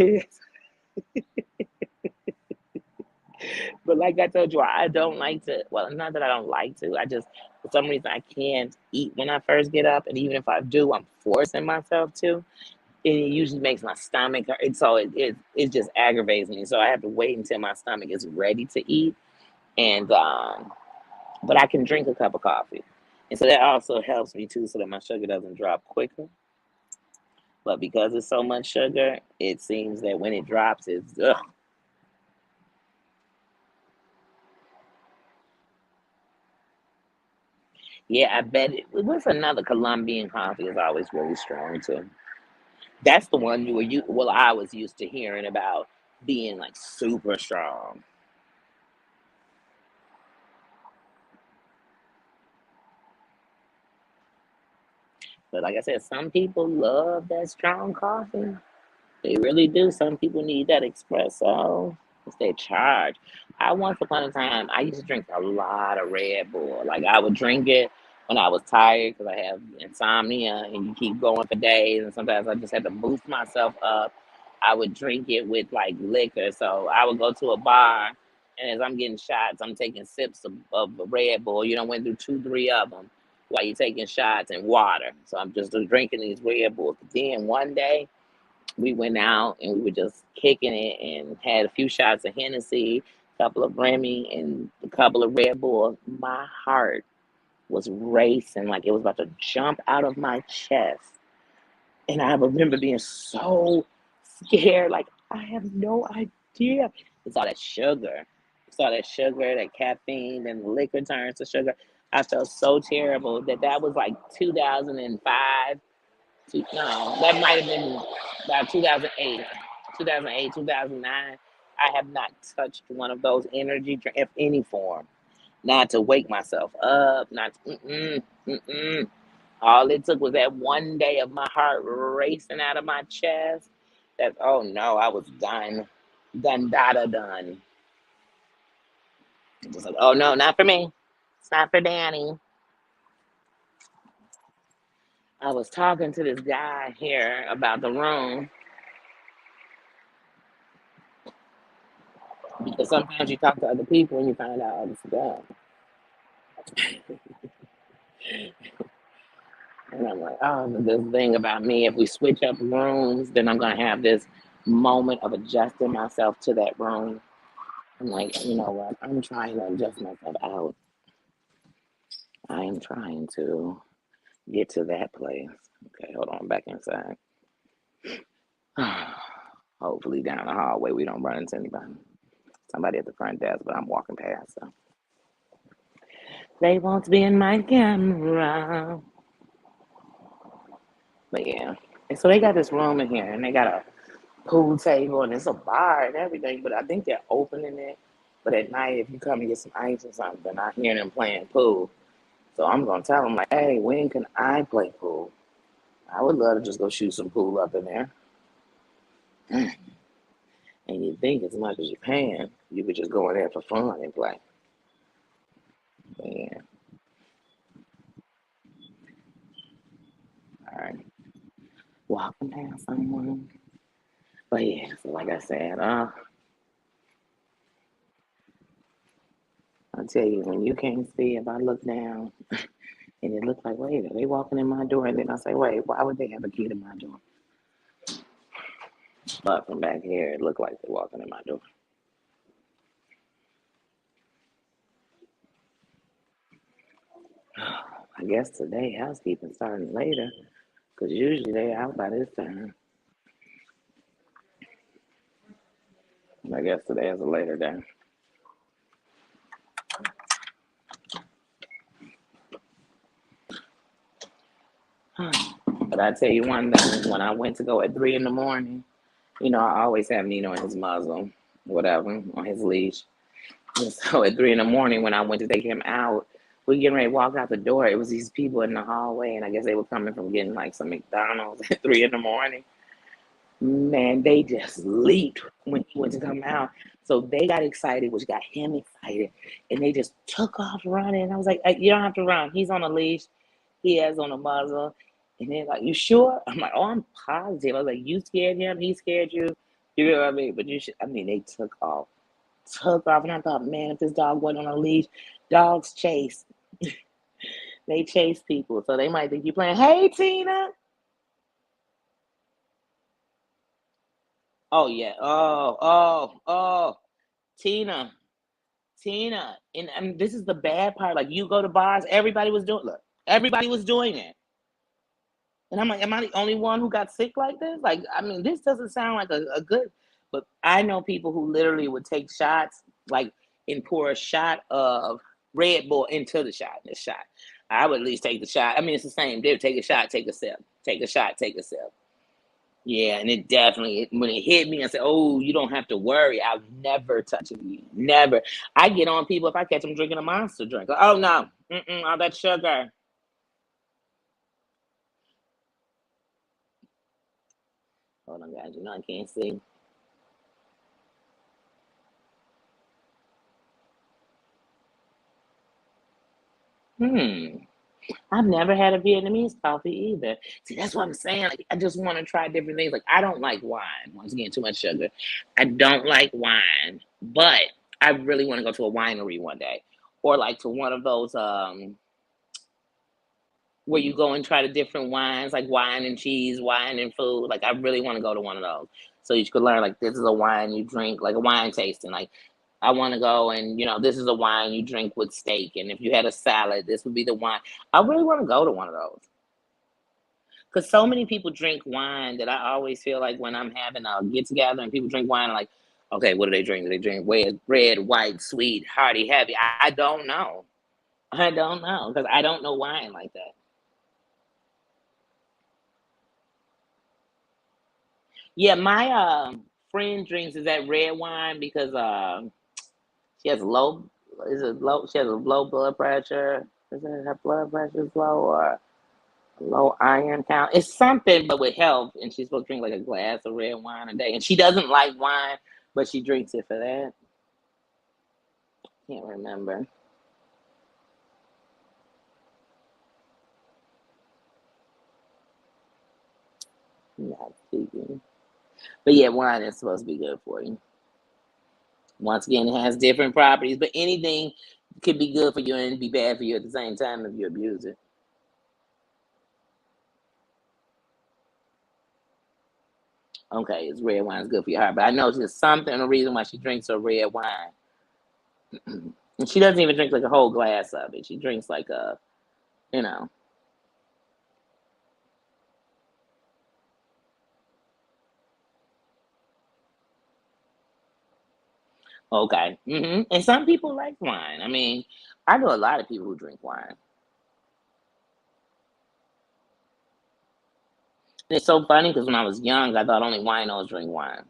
but like I told you, I don't like to. Well, not that I don't like to. I just for some reason I can't eat when I first get up, and even if I do, I'm forcing myself to. And it usually makes my stomach hurt. And so it just aggravates me. So I have to wait until my stomach is ready to eat. And but I can drink a cup of coffee, and so that also helps me too, so that my sugar doesn't drop quicker. But because it's so much sugar, it seems that when it drops, it's ugh. Yeah, I bet it. What's another Colombian coffee is always really strong too. That's the one I was used to hearing about being like super strong. But like I said, some people love that strong coffee. They really do. Some people need that espresso. It's their charge. I once upon a time I used to drink a lot of Red Bull. Like I would drink it when I was tired because I have insomnia and you keep going for days and sometimes I just had to boost myself up. I would drink it with like liquor. So I would go to a bar and as I'm getting shots, I'm taking sips of the Red Bull. You know, went through two, three of them while you're taking shots and water. So I'm just drinking these Red Bulls. But then one day we went out and we were just kicking it and had a few shots of Hennessy, a couple of Remy, and a couple of Red Bull. My heart was racing like it was about to jump out of my chest. And I remember being so scared, like, I have no idea. It's all that sugar. It's all that sugar, that caffeine, and the liquor turns to sugar. I felt so terrible that was like 2005. No, that might have been about 2008, 2008, 2009. I have not touched one of those energy drinks in any form. Not to wake myself up, not mm-mm. All it took was that one day of my heart racing out of my chest. That oh no, I was done, done, dada, done. Just like oh no, not for me. It's not for Danny. I was talking to this guy here about the room because sometimes you talk to other people and you find out other stuff. And I'm like, oh, this thing about me, if we switch up rooms, then I'm going to have this moment of adjusting myself to that room. I'm like, you know what? I'm trying to adjust myself out. I am trying to get to that place. Okay, hold on, back inside. Hopefully down the hallway we don't run into anybody. Somebody at the front desk, but I'm walking past, so they won't be in my camera. But yeah. And so they got this room in here and they got a pool table and it's a bar and everything, but I think they're opening it. But at night, if you come and get some ice or something, I hear them playing pool. So I'm gonna tell them like, hey, when can I play pool? I would love to just go shoot some pool up in there. And you think as much as you're paying, you could just go in there for fun and play. But yeah, all right. Walking past someone. But yeah, so like I said, I tell you, when you can't see, if I look down and it looks like, wait, are they walking in my door? And then I say, wait, why would they have a key to my door? But from back here, it looked like they're walking in my door. I guess today housekeeping starting later, because usually they out by this time. I guess today is a later day. But I tell you one thing, when I went to go at 3 in the morning, I always have Nino in his muzzle, whatever, on his leash. And so at 3 in the morning, when I went to take him out, we getting ready to walk out the door. It was these people in the hallway, and I guess they were coming from getting like some McDonald's at 3 in the morning. Man, they just leaped when he went to come out. So they got excited, which got him excited, and they just took off running. I was like, "Hey, you don't have to run. He's on a leash. He has on a muzzle." And they're like, "You sure?" I'm like, "Oh, I'm positive." I was like, "You scared him. He scared you. You know what I mean?" But you should. I mean, they took off, and I thought, man, if this dog wasn't on a leash, dogs chase. They chase people, so they might think you playing. Hey, Tina. Oh yeah. Oh, Tina. Tina, and this is the bad part. Like you go to bars, everybody was doing. Look, everybody was doing it, and I'm like, am I the only one who got sick like this? Like, I mean, this doesn't sound like a good. But I know people who literally would take shots, like, and pour a shot of Red Bull into the shot. The shot. I would at least take the shot. I mean, it's the same. They would take a shot, take a sip, take a shot, take a sip. Yeah, and it definitely when it hit me, I said, "Oh, you don't have to worry. I'll never touch it again. Never." I get on people if I catch them drinking a Monster drink. Oh no, all that sugar. Hold on, guys. I can't see. Hmm. I've never had a Vietnamese coffee either. See, that's what I'm saying. Like, I just want to try different things. Like, I don't like wine. Once again, too much sugar. I don't like wine, but I really want to go to a winery one day, or like to one of those where you go and try the different wines, like wine and cheese, wine and food. Like I really want to go to one of those, so you could learn like this is a wine you drink, like a wine tasting. Like I want to go and this is a wine you drink with steak, and if you had a salad, this would be the wine. I really want to go to one of those because so many people drink wine that I always feel like when I'm having a get together and people drink wine, I'm like, okay, what do they drink? Do they drink red, white, sweet, hearty, heavy? I don't know. I don't know because I don't know wine like that. Yeah, my friend drinks is that red wine because she has low is it low she has a low blood pressure. Is it her blood pressure is low or low iron count? It's something but with health and she's supposed to drink like a glass of red wine a day. And she doesn't like wine, but she drinks it for that. Can't remember. Not speaking. But yeah, wine is supposed to be good for you. Once again, it has different properties, but anything could be good for you and be bad for you at the same time if you abuse it. Okay, it's red wine is good for your heart, but I know there's something, a reason why she drinks her red wine, and she doesn't even drink like a whole glass of it. She drinks like a, you know, Okay. And some people like wine. I mean, I know a lot of people who drink wine. And it's so funny because when I was young, I thought only winos drink wine.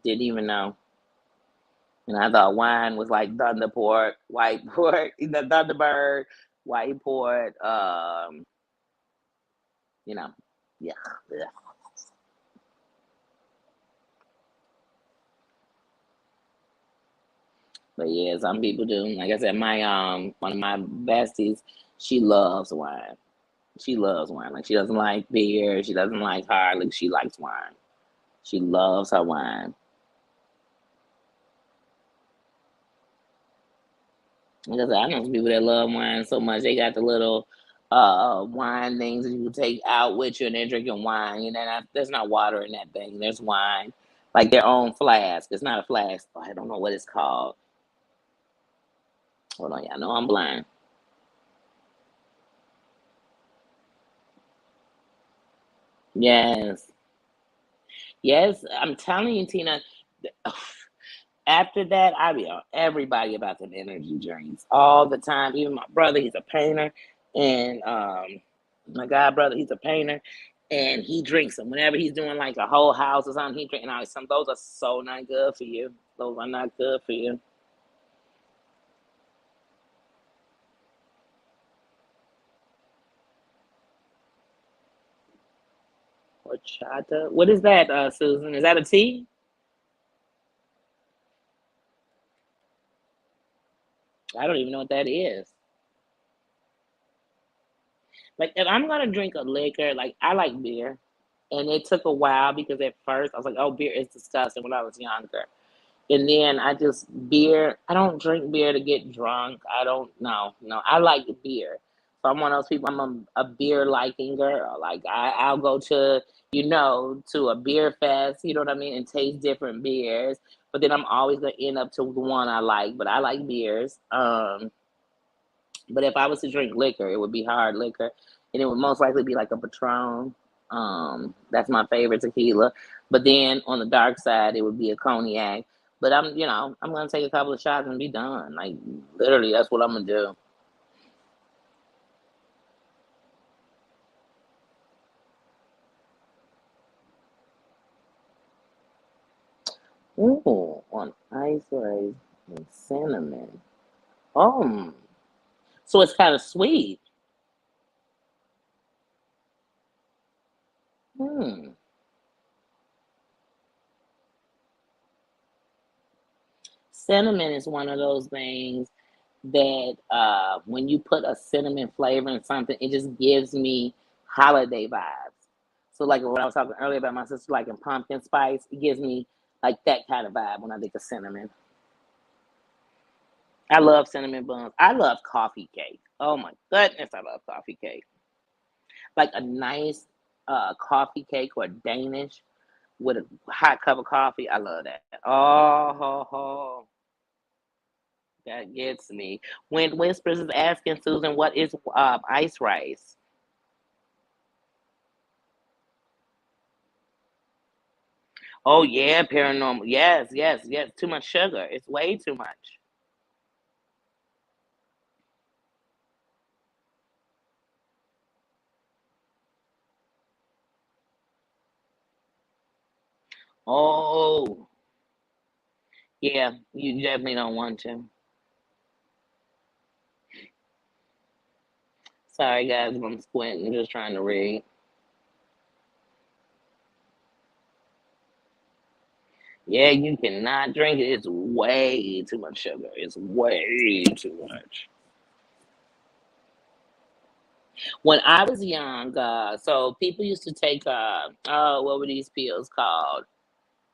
Didn't even know. And I thought wine was like Thunderport, White Port, the Thunderbird, White Port, you know, yeah. Yeah. But yeah, some people do. Like I said, my one of my besties, she loves wine. She loves wine. Like she doesn't like beer. She doesn't like hard. Like she likes wine. She loves her wine. Like I said, I know some people that love wine so much they got the little wine things that you can take out with you and they're drinking wine. You know, there's not water in that thing. There's wine. Like their own flask. It's not a flask. I don't know what it's called. Hold on, y'all know I'm blind. Yes. Yes, I'm telling you, Tina. After that, I be on everybody about them energy drinks all the time. Even my brother, he's a painter, and my god brother, he's a painter, and he drinks them whenever he's doing like a whole house or something. He drinking out some. Those are so not good for you. Those are not good for you. Horchata. What is that, Susan? Is that a tea? I don't even know what that is. Like if I'm gonna drink a liquor, like I like beer, and it took a while because at first I was like, "Oh, beer is disgusting" when I was younger. And then I just beer. I don't drink beer to get drunk. I don't. No. I like beer. So I'm one of those people. I'm a beer liking girl. Like I'll go to to a beer fest. You know what I mean, and taste different beers. But then I'm always gonna end up to the one I like. But I like beers. But if I was to drink liquor, it would be hard liquor, and it would most likely be like a Patron. That's my favorite tequila. But then on the dark side, it would be a cognac. But I'm gonna take a couple of shots and be done. Like literally, that's what I'm gonna do. Ooh, on ice rice and cinnamon. Oh, so it's kind of sweet. Hmm. Cinnamon is one of those things that when you put a cinnamon flavor in something, it just gives me holiday vibes. So, like when I was talking earlier about my sister liking pumpkin spice, it gives me like that kind of vibe when I think of cinnamon. I love cinnamon buns. I love coffee cake. Oh my goodness, I love coffee cake. Like a nice coffee cake or Danish with a hot cup of coffee. I love that. Oh, ho, ho. That gets me. When Whispers is asking Susan, what is ice rice? Oh yeah, paranormal. Yes. Too much sugar. It's way too much. Oh yeah, you definitely don't want to. Sorry guys, if I'm squinting, just trying to read. Yeah, you cannot drink it. It's way too much sugar. It's way too much. When I was young, so people used to take oh, what were these pills called?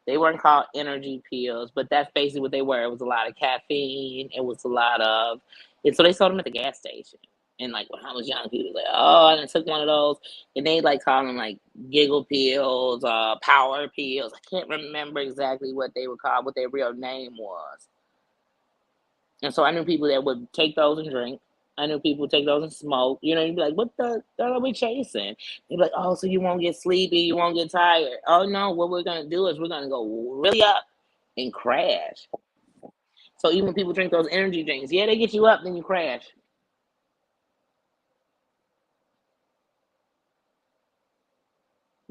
They weren't called energy pills, but that's basically what they were. It was a lot of caffeine. It was a lot of, and so they sold them at the gas station. And like when I was young, people was like, "Oh, I done took one of those," and they like call them like giggle pills, power pills. I can't remember exactly what they were called, what their real name was. And so I knew people that would take those and drink. I knew people would take those and smoke. You'd be like, "What the hell are we chasing?" They'd be like, "Oh, so you won't get sleepy, you won't get tired." Oh no, what we're gonna do is we're gonna go really up and crash. So even when people drink those energy drinks, yeah, they get you up, then you crash.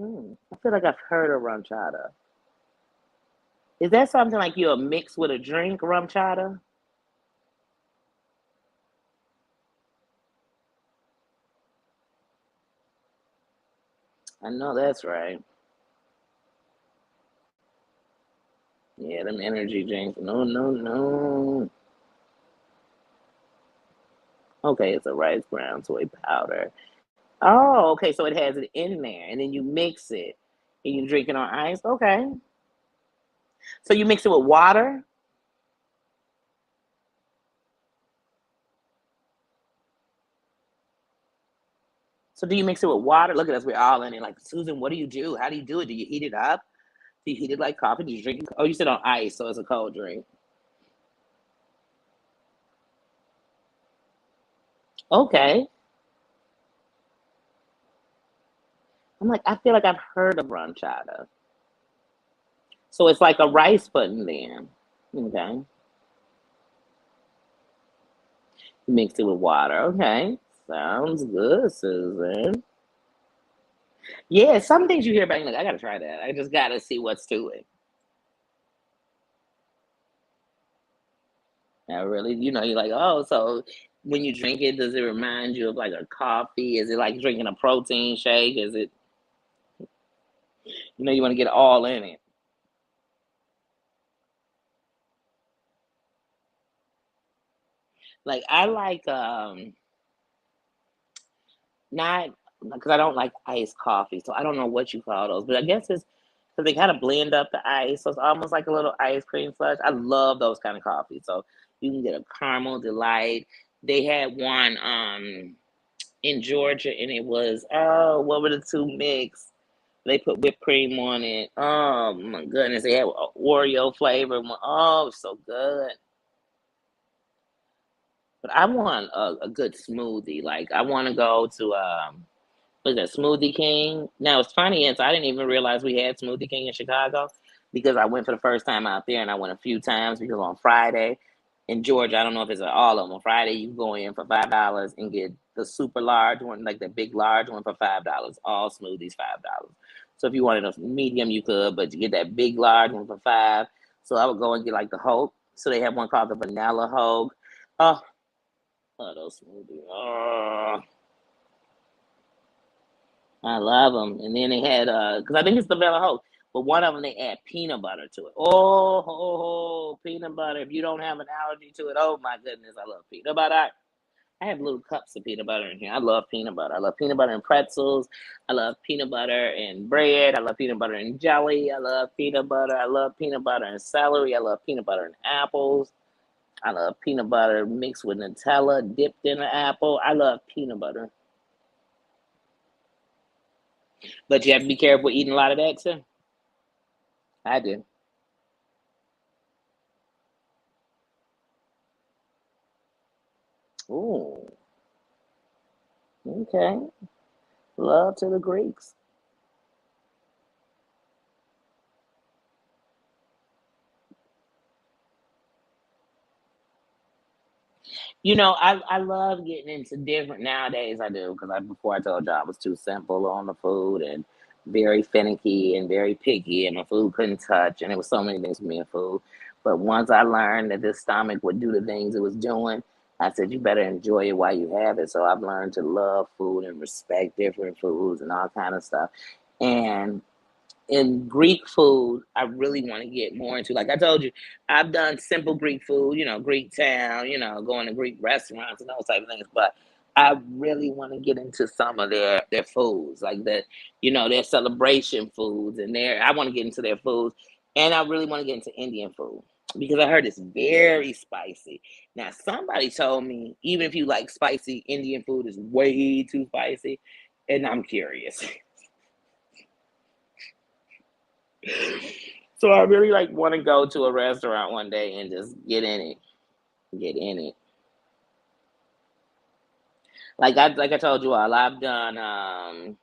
I feel like I've heard of rum chata. Is that something like you'll mix with a drink, rum chata? I know that's right. Yeah, them energy drinks. No, no, no. Okay, it's a rice ground soy powder. Oh, okay, so it has it in there, and then you mix it, and you drink it on ice. Okay, so you mix it with water. So do you mix it with water? Look at us, we're all in it. Like Susan, what do you do? How do you do it? Do you heat it up? Do you heat it like coffee? Do you drink it? Oh, you said on ice, so it's a cold drink. Okay. I'm like, I feel like I've heard of ranchada. So it's like a rice pudding then. Okay. You mix it with water. Okay. Sounds good, Susan. Yeah, some things you hear about, you're like, I gotta try that. I just gotta see what's to it. I really, you're like, oh, so when you drink it, does it remind you of like a coffee? Is it like drinking a protein shake? Is it, you want to get all in it? Like I like not because I don't like iced coffee, so I don't know what you call those, but I guess it's because they kind of blend up the ice, so it's almost like a little ice cream slush. I love those kind of coffee. So you can get a caramel delight. They had one in Georgia, and it was, oh, what were the two mix? They put whipped cream on it. Oh my goodness, they had a Oreo flavor one. Oh, so good. But I want a good smoothie. Like I want to go to was that Smoothie King? Now it's funny is I didn't even realize we had Smoothie King in Chicago because I went for the first time out there, and I went a few times because on Friday in Georgia, I don't know if it's at all of them. On Friday, you go in for $5 and get the super large one, like the big large one for $5. All smoothies $5. So if you wanted a medium, you could, but you get that big large one for 5. So I would go and get like the Hulk. So they have one called the Vanilla Hulk. Oh, oh those smoothies. Oh, I love them. And then they had because I think it's the Vanilla Hulk, but one of them they add peanut butter to it. Oh, peanut butter. If you don't have an allergy to it, oh my goodness, I love peanut butter. I have little cups of peanut butter in here. I love peanut butter. I love peanut butter and pretzels. I love peanut butter and bread. I love peanut butter and jelly. I love peanut butter. I love peanut butter and celery. I love peanut butter and apples. I love peanut butter mixed with Nutella, dipped in an apple. I love peanut butter. But you have to be careful eating a lot of that too. I do. Ooh, okay. Love to the Greeks. I love getting into different nowadays. I do because before I told you I was too simple on the food and very finicky and very picky, and my food couldn't touch, and it was so many things with me in food. But once I learned that this stomach would do the things it was doing, I said you better enjoy it while you have it. So I've learned to love food and respect different foods and all kind of stuff. And in Greek food, I really want to get more into. Like I told you, I've done simple Greek food, Greek town, going to Greek restaurants and those type of things. But I really want to get into some of their foods, like their celebration foods, and I want to get into their foods, and I really want to get into Indian food because I heard it's very spicy. Now somebody told me even if you like spicy, Indian food is way too spicy, and I'm curious. So I really like want to go to a restaurant one day and just get in it, get in it. Like I told you all, I've done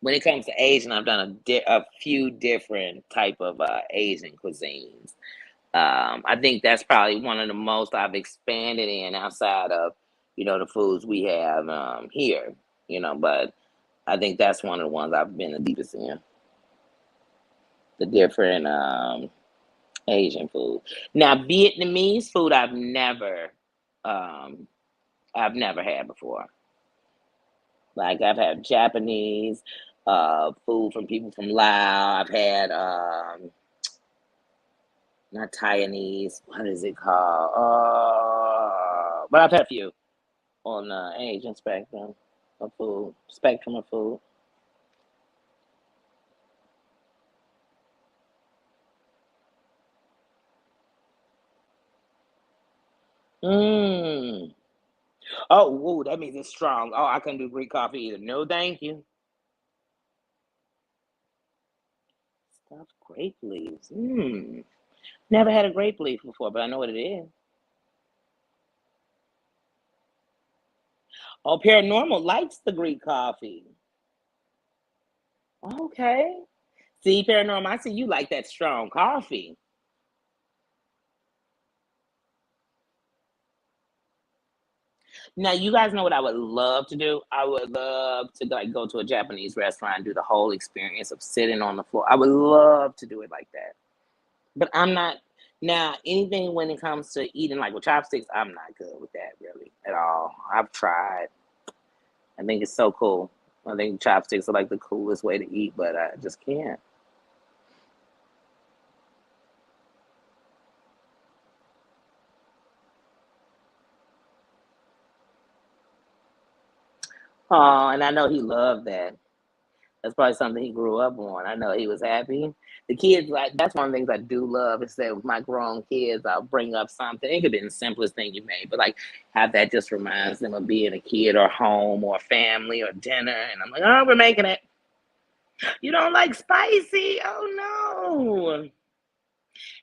when it comes to Asian, I've done a few different type of Asian cuisines. I think that's probably one of the most I've expanded in outside of, the foods we have here, but I think that's one of the ones I've been the deepest in, the different Asian food. Now, Vietnamese food um, I've never had before. Like I've had Japanese food from people from Laos. I've had not Taiwanese. What is it called? But I've had a few on the Asian spectrum of food. Mm. Oh, whoa, that means it's strong. Oh, I couldn't do Greek coffee either. No, thank you. Stuffed grape leaves. Never had a grape leaf before, but I know what it is. Oh, Paranormal likes the Greek coffee. Okay. See, Paranormal, I see you like that strong coffee. Now, you guys know what I would love to do? I would love to like go to a Japanese restaurant and do the whole experience of sitting on the floor. I would love to do it like that. But I'm not now anything when it comes to eating like with chopsticks, I'm not good with that really at all. I've tried. I think it's so cool. I think chopsticks are like the coolest way to eat, but I just can't. Oh, and I know he loved that. That's probably something he grew up on. I know he was happy. The kids, like that's one of the things I do love is that with my grown kids, I'll bring up something. It could be the simplest thing you made, but like how that just reminds them of being a kid or home or family or dinner. And I'm like, oh, we're making it. You don't like spicy? Oh no.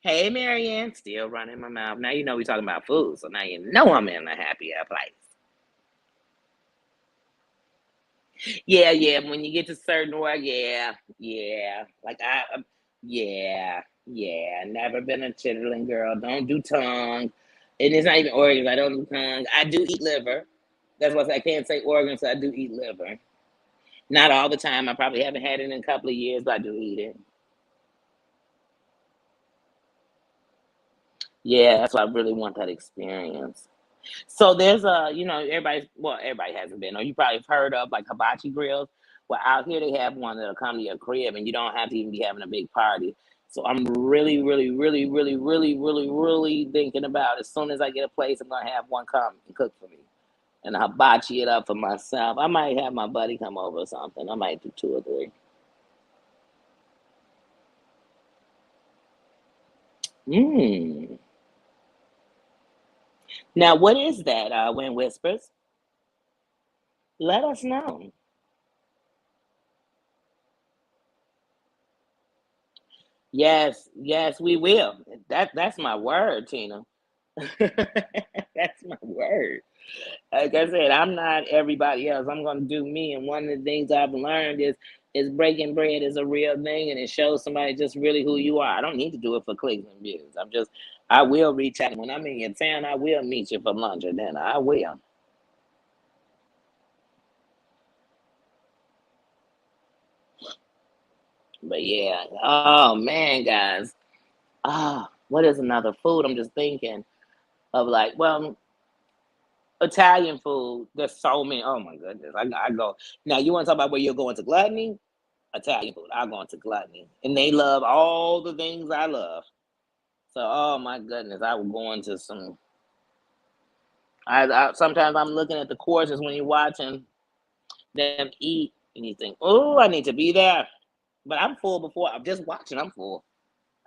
Hey, Marianne, still running my mouth. Now you know we talking about food, so now you know I'm in a happier place. Yeah, yeah. When you get to certain work, yeah, yeah. Yeah, yeah. Never been a chitlin girl. Don't do tongue, and it's not even organs. I don't do tongue. I do eat liver. That's why I can't say organs. So I do eat liver. Not all the time. I probably haven't had it in a couple of years, but I do eat it. Yeah, that's why I really want that experience. So there's everybody hasn't been, or you probably have heard of like hibachi grills. Well, out here they have one that'll come to your crib and you don't have to even be having a big party. So I'm really, really, really, really, really, really, really thinking about as soon as I get a place, I'm gonna have one come and cook for me. And hibachi it up for myself. I might have my buddy come over or something. I might do two or three. Mm. Now what is that, Wind Whispers? Let us know. Yes, yes, we will. That's my word, Tina. That's my word. Like I said, I'm not everybody else. I'm gonna do me. And one of the things I've learned is breaking bread is a real thing, and it shows somebody just really who you are. I don't need to do it for clicks and views. I will reach out when I'm in your town. I will meet you for lunch or dinner. I will. But yeah. Oh man, guys. What is another food? I'm just thinking of like, well, Italian food. There's so many. Oh my goodness. I go now. You want to talk about where you're going to gluttony? Italian food. I go into gluttony, and they love all the things I love. So, oh my goodness, I will go into some. I sometimes I'm looking at the courses when you're watching them eat, and you think, oh, I need to be there, but I'm full before I'm just watching. I'm full.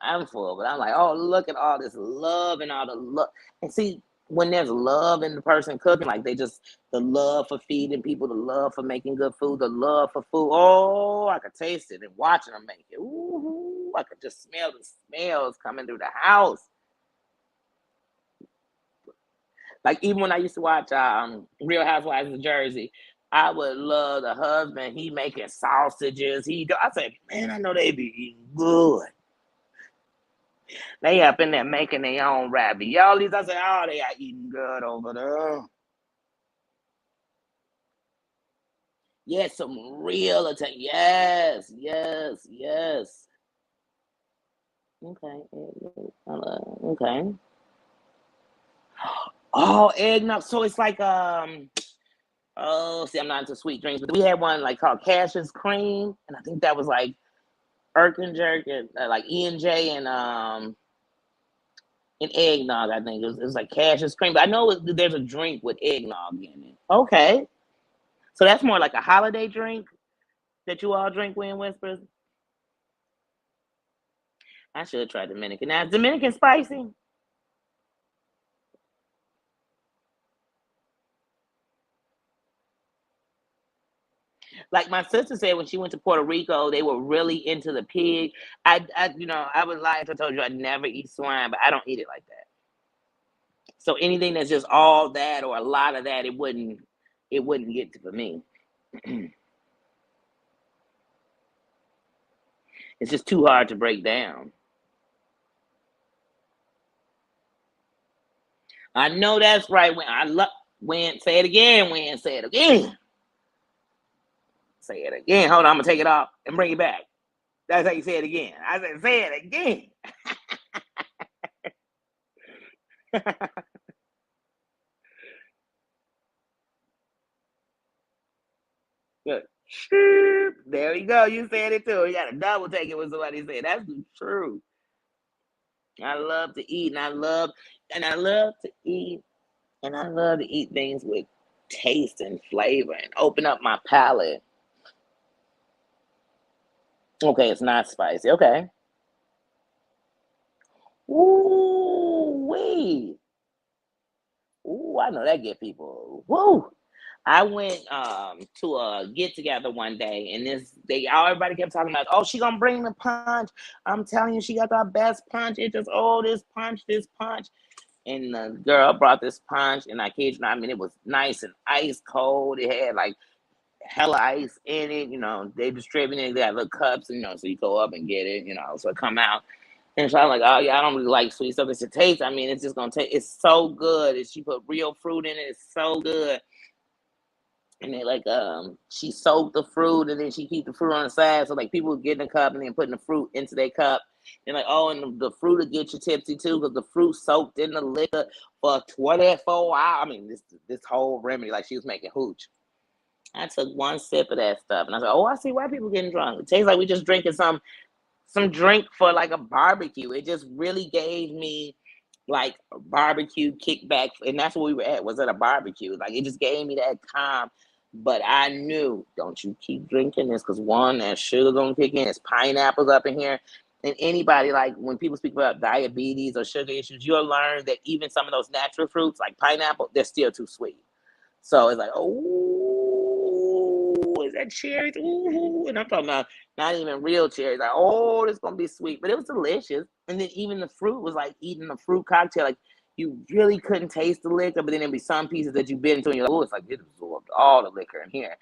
I'm full, but I'm like, oh, look at all this love and all the love. And see, when there's love in the person cooking, like they just the love for feeding people, the love for making good food, the love for food. Oh, I could taste it and watching them make it. Ooh, I could just smell the smells coming through the house. Like even when I used to watch Real Housewives of Jersey, I would love the husband. He making sausages. I said, man, I know they be eating good. They up in there making their own raviolis. I said, oh, they are eating good over there. Yes, some real Italian. Yes, yes, yes. Okay, okay. Oh, eggnog. So it's like oh, see, I'm not into sweet drinks, but we had one like called Cash's Cream, and I think that was like Erkenjerk and like E&J and eggnog. I think it was like Cash's Cream, but I know there's a drink with eggnog in it. Okay, so that's more like a holiday drink that you all drink when Whispers. I should try Dominican. Now, is Dominican spicy? Like my sister said when she went to Puerto Rico, they were really into the pig. I was lying if I told you I never eat swine, but I don't eat it like that. So anything that's just all that or a lot of that, it wouldn't get to for me. It's just too hard to break down. I know that's right. When I love when say it again, when say it again, say it again. Hold on, I'm gonna take it off and bring it back. That's how you say it again. I said say it again. Good. There you go. You said it too. You got to double take it with somebody said. That's the truth. I love to eat, and I love to eat, and I love to eat things with taste and flavor and open up my palate. Okay, it's not spicy. Okay. Ooh, wee. Ooh, I know that get people. Woo. I went to a get together one day, and everybody kept talking about, oh, she gonna bring the punch. I'm telling you, she got the best punch. It just this punch. And the girl brought this punch, and I kid you not, I mean, it was nice and ice cold. It had like hella ice in it. They distributed it. They got little cups, so you go up and get it. So it come out. And so I'm like, oh yeah, I don't really like sweet stuff. It's a taste. I mean, it's just gonna taste. It's so good. And she put real fruit in it. It's so good. And they like she soaked the fruit and then she keep the fruit on the side. So like people would get in the cup and then putting the fruit into their cup. And like, oh, and the fruit will get you tipsy too, because the fruit soaked in the liquor for 24 hours. I mean, this whole remedy, like she was making hooch. I took one sip of that stuff and I said, oh, I see why people getting drunk. It tastes like we just drinking some drink for like a barbecue. It just really gave me like a barbecue kickback, and that's what we were at. Was at a barbecue. Like it just gave me that calm. But I knew, don't you keep drinking this, because one, that sugar gonna kick in. It's pineapples up in here. And anybody, like when people speak about diabetes or sugar issues, you'll learn that even some of those natural fruits, like pineapple, they're still too sweet. So it's like, oh, is that cherries? Ooh, and I'm talking about not even real cherries. Like, oh, this gonna be sweet, but it was delicious. And then even the fruit was like eating a fruit cocktail. Like you really couldn't taste the liquor, but then there'd be some pieces that you bit into, and you're like, oh, it's like it absorbed all the liquor in here.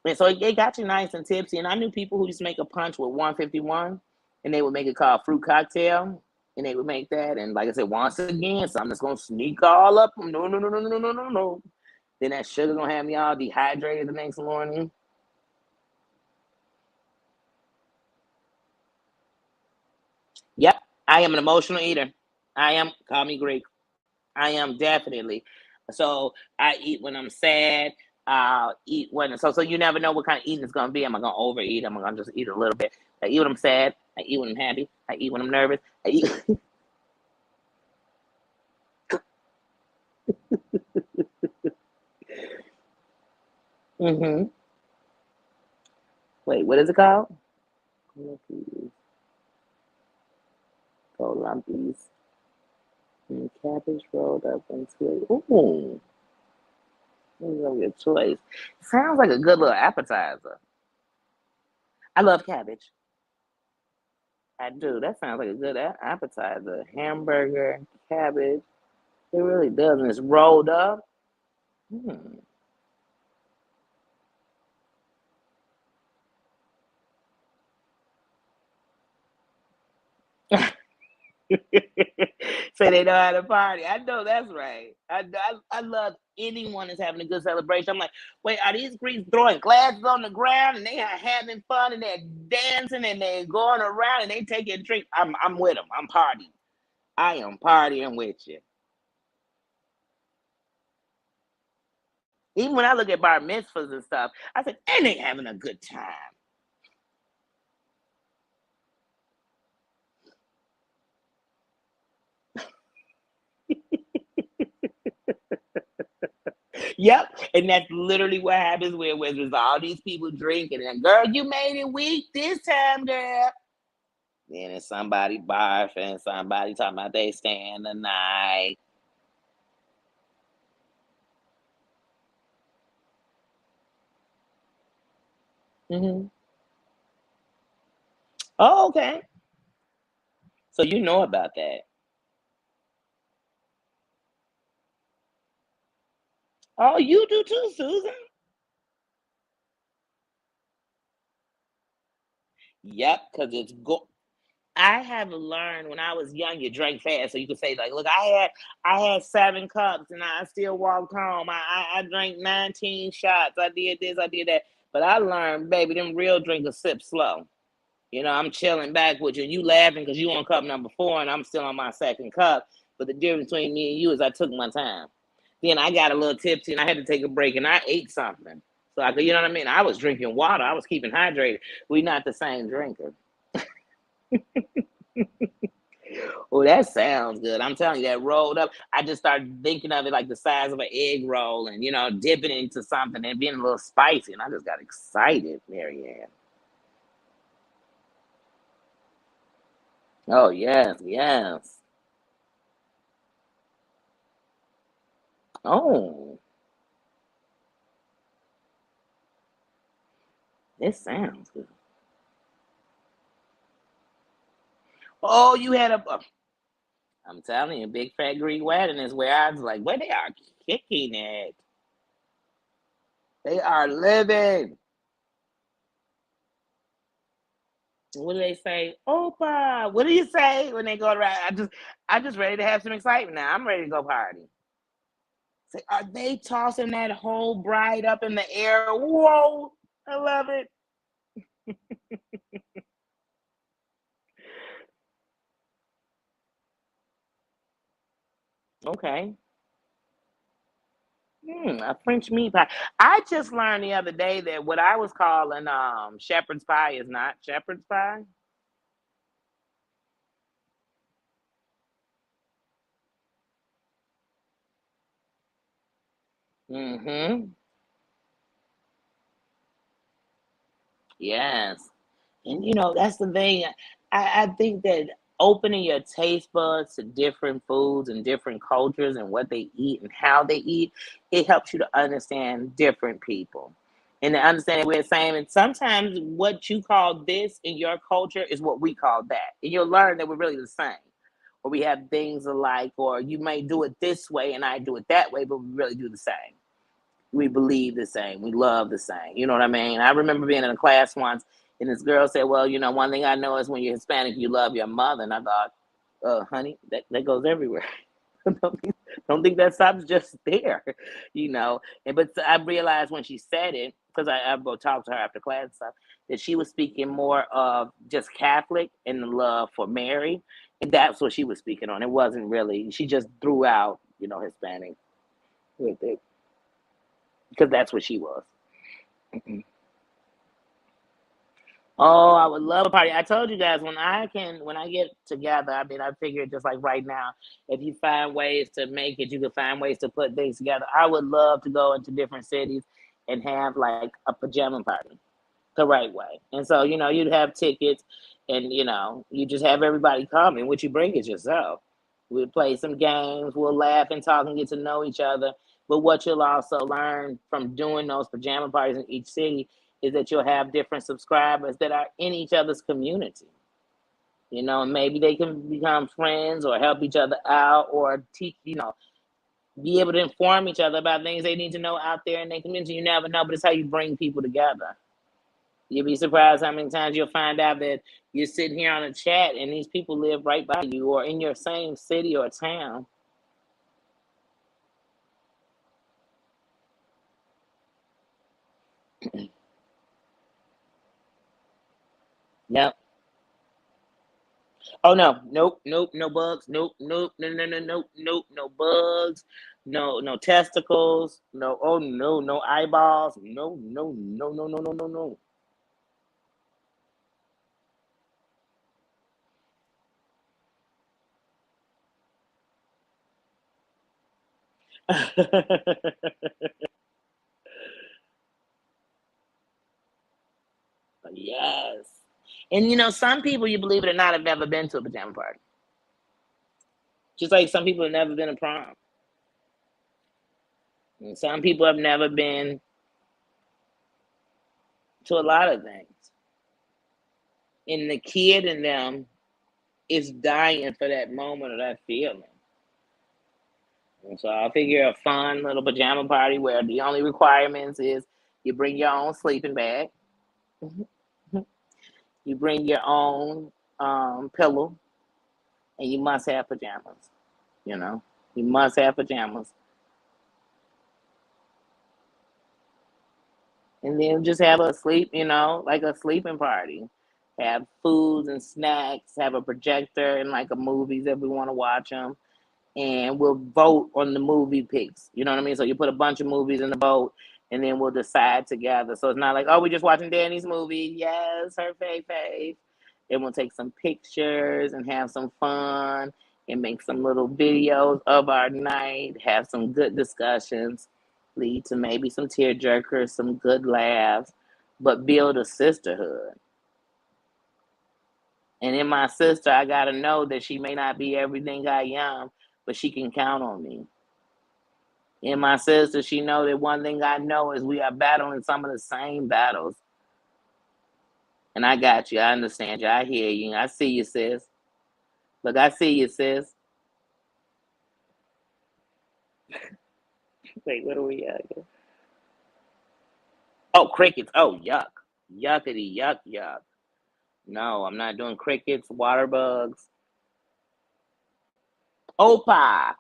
And so it got you nice and tipsy. And I knew people who used to make a punch with 151, and they would make it called fruit cocktail. And they would make that, and like I said, once again, so I'm just gonna sneak all up. No, no, no, no, no, no, no, no. Then that sugar gonna have me all dehydrated the next morning. Yep, I am an emotional eater. I am. Call me Greek. I am definitely. So I eat when I'm sad. I'll eat when so you never know what kind of eating it's gonna be. Am I gonna overeat? Am I gonna just eat a little bit? I eat when I'm sad. I eat when I'm happy. I eat when I'm nervous. I eat. hmm Wait, what is it called? Cookies, Columbies, and cabbage rolled up into it. Ooh. This is your choice. Sounds like a good little appetizer. I love cabbage. I do. That sounds like a good appetizer. Hamburger, cabbage. It really does. And it's rolled up. Hmm. So they know how to party. I know that's right. I love anyone that's having a good celebration. I'm like, wait, are these Greeks throwing glasses on the ground and they are having fun and they're dancing and they're going around and they taking a drink? I'm with them. I'm partying. I am partying with you. Even when I look at bar mitzvahs and stuff, I said, and they having a good time. Yep, and that's literally what happens where there's all these people drinking and girl, you made it weak this time, girl. Then it's somebody barfing, somebody talking about they staying the night. Hmm. Oh, okay. So you know about that. Oh, you do too, Susan. Yep, because it's go. I have learned when I was young, you drank fast, so you could say like, "Look, I had 7 cups and I still walked home. I drank 19 shots. I did this, I did that." But I learned, baby, them real drinkers sip slow. I'm chilling back with you, and you laughing because you on cup number 4, and I'm still on my second cup. But the difference between me and you is I took my time. Then I got a little tipsy, and I had to take a break, and I ate something. So I could, you know what I mean? I was drinking water. I was keeping hydrated. We not the same drinker. Oh, that sounds good. I'm telling you, that rolled up. I just started thinking of it like the size of an egg roll and, dipping it into something and being a little spicy. And I just got excited, Marianne. Oh, yes, yes. Oh, this sounds good. Oh, you had I'm telling you, Big Fat Greek Wedding is where I was like, where they are kicking it. They are living. What do they say? Opa. What do you say when they go around? I just ready to have some excitement now. I'm ready to go party. Say, are they tossing that whole bride up in the air? Whoa. I love it. Okay. A French meat pie. I just learned the other day that what I was calling shepherd's pie is not shepherd's pie. Mm-hmm. Yes. And that's the thing. I think that opening your taste buds to different foods and different cultures and what they eat and how they eat, it helps you to understand different people. And to understand that we're the same. And sometimes what you call this in your culture is what we call that. And you'll learn that we're really the same. Or we have things alike, or you may do it this way and I do it that way, but we really do the same. We believe the same. We love the same. You know what I mean? I remember being in a class once, and this girl said, "Well, one thing I know is when you're Hispanic, you love your mother." And I thought, honey, that goes everywhere. don't think that stops just there, you know. And but I realized when she said it, because I go talk to her after class and stuff, that she was speaking more of just Catholic and the love for Mary, and that's what she was speaking on. It wasn't really. She just threw out, Hispanic with it because that's what she was. Oh, I would love a party. I told you guys when I get together, I mean, I figured just like right now, if you find ways to make it, you can find ways to put things together. I would love to go into different cities and have like a pajama party the right way. And so, you'd have tickets and, you just have everybody come and what you bring is yourself. We'll play some games, we'll laugh and talk and get to know each other. But what you'll also learn from doing those pajama parties in each city is that you'll have different subscribers that are in each other's community. And maybe they can become friends or help each other out or teach, be able to inform each other about things they need to know out there in their community. You never know, but it's how you bring people together. You'll be surprised how many times you'll find out that you're sitting here on a chat and these people live right by you or in your same city or town. Yep. Oh no, nope, nope, no bugs, nope, nope, no, no, no, nope, nope, no bugs, no testicles, no, oh no, no eyeballs, no, no, no, no, no, no, no, no. Yes. And some people, you believe it or not, have never been to a pajama party. Just like some people have never been to prom. And some people have never been to a lot of things. And the kid in them is dying for that moment or that feeling. And so I figure a fun little pajama party where the only requirements is you bring your own sleeping bag, you bring your own pillow, and you must have pajamas. You know, you must have pajamas. And then just have a sleep, like a sleeping party. Have foods and snacks, have a projector and like a movies if we want to watch them. And we'll vote on the movie picks. You know what I mean? So you put a bunch of movies in the vote and then we'll decide together. So it's not like, oh, we're just watching Danny's movie. Yes, her fave. And we'll take some pictures and have some fun and make some little videos of our night, have some good discussions, lead to maybe some tear jerkers, some good laughs, but build a sisterhood. And in my sister, I got to know that she may not be everything I am, but she can count on me. In my sister, she know that one thing I know is we are battling some of the same battles. And I got you. I understand you. I hear you. I see you, sis. Look, I see you, sis. Wait, what are we at? Oh, crickets. Oh, yuck. Yuckity, yuck, yuck. No, I'm not doing crickets, water bugs. Opa.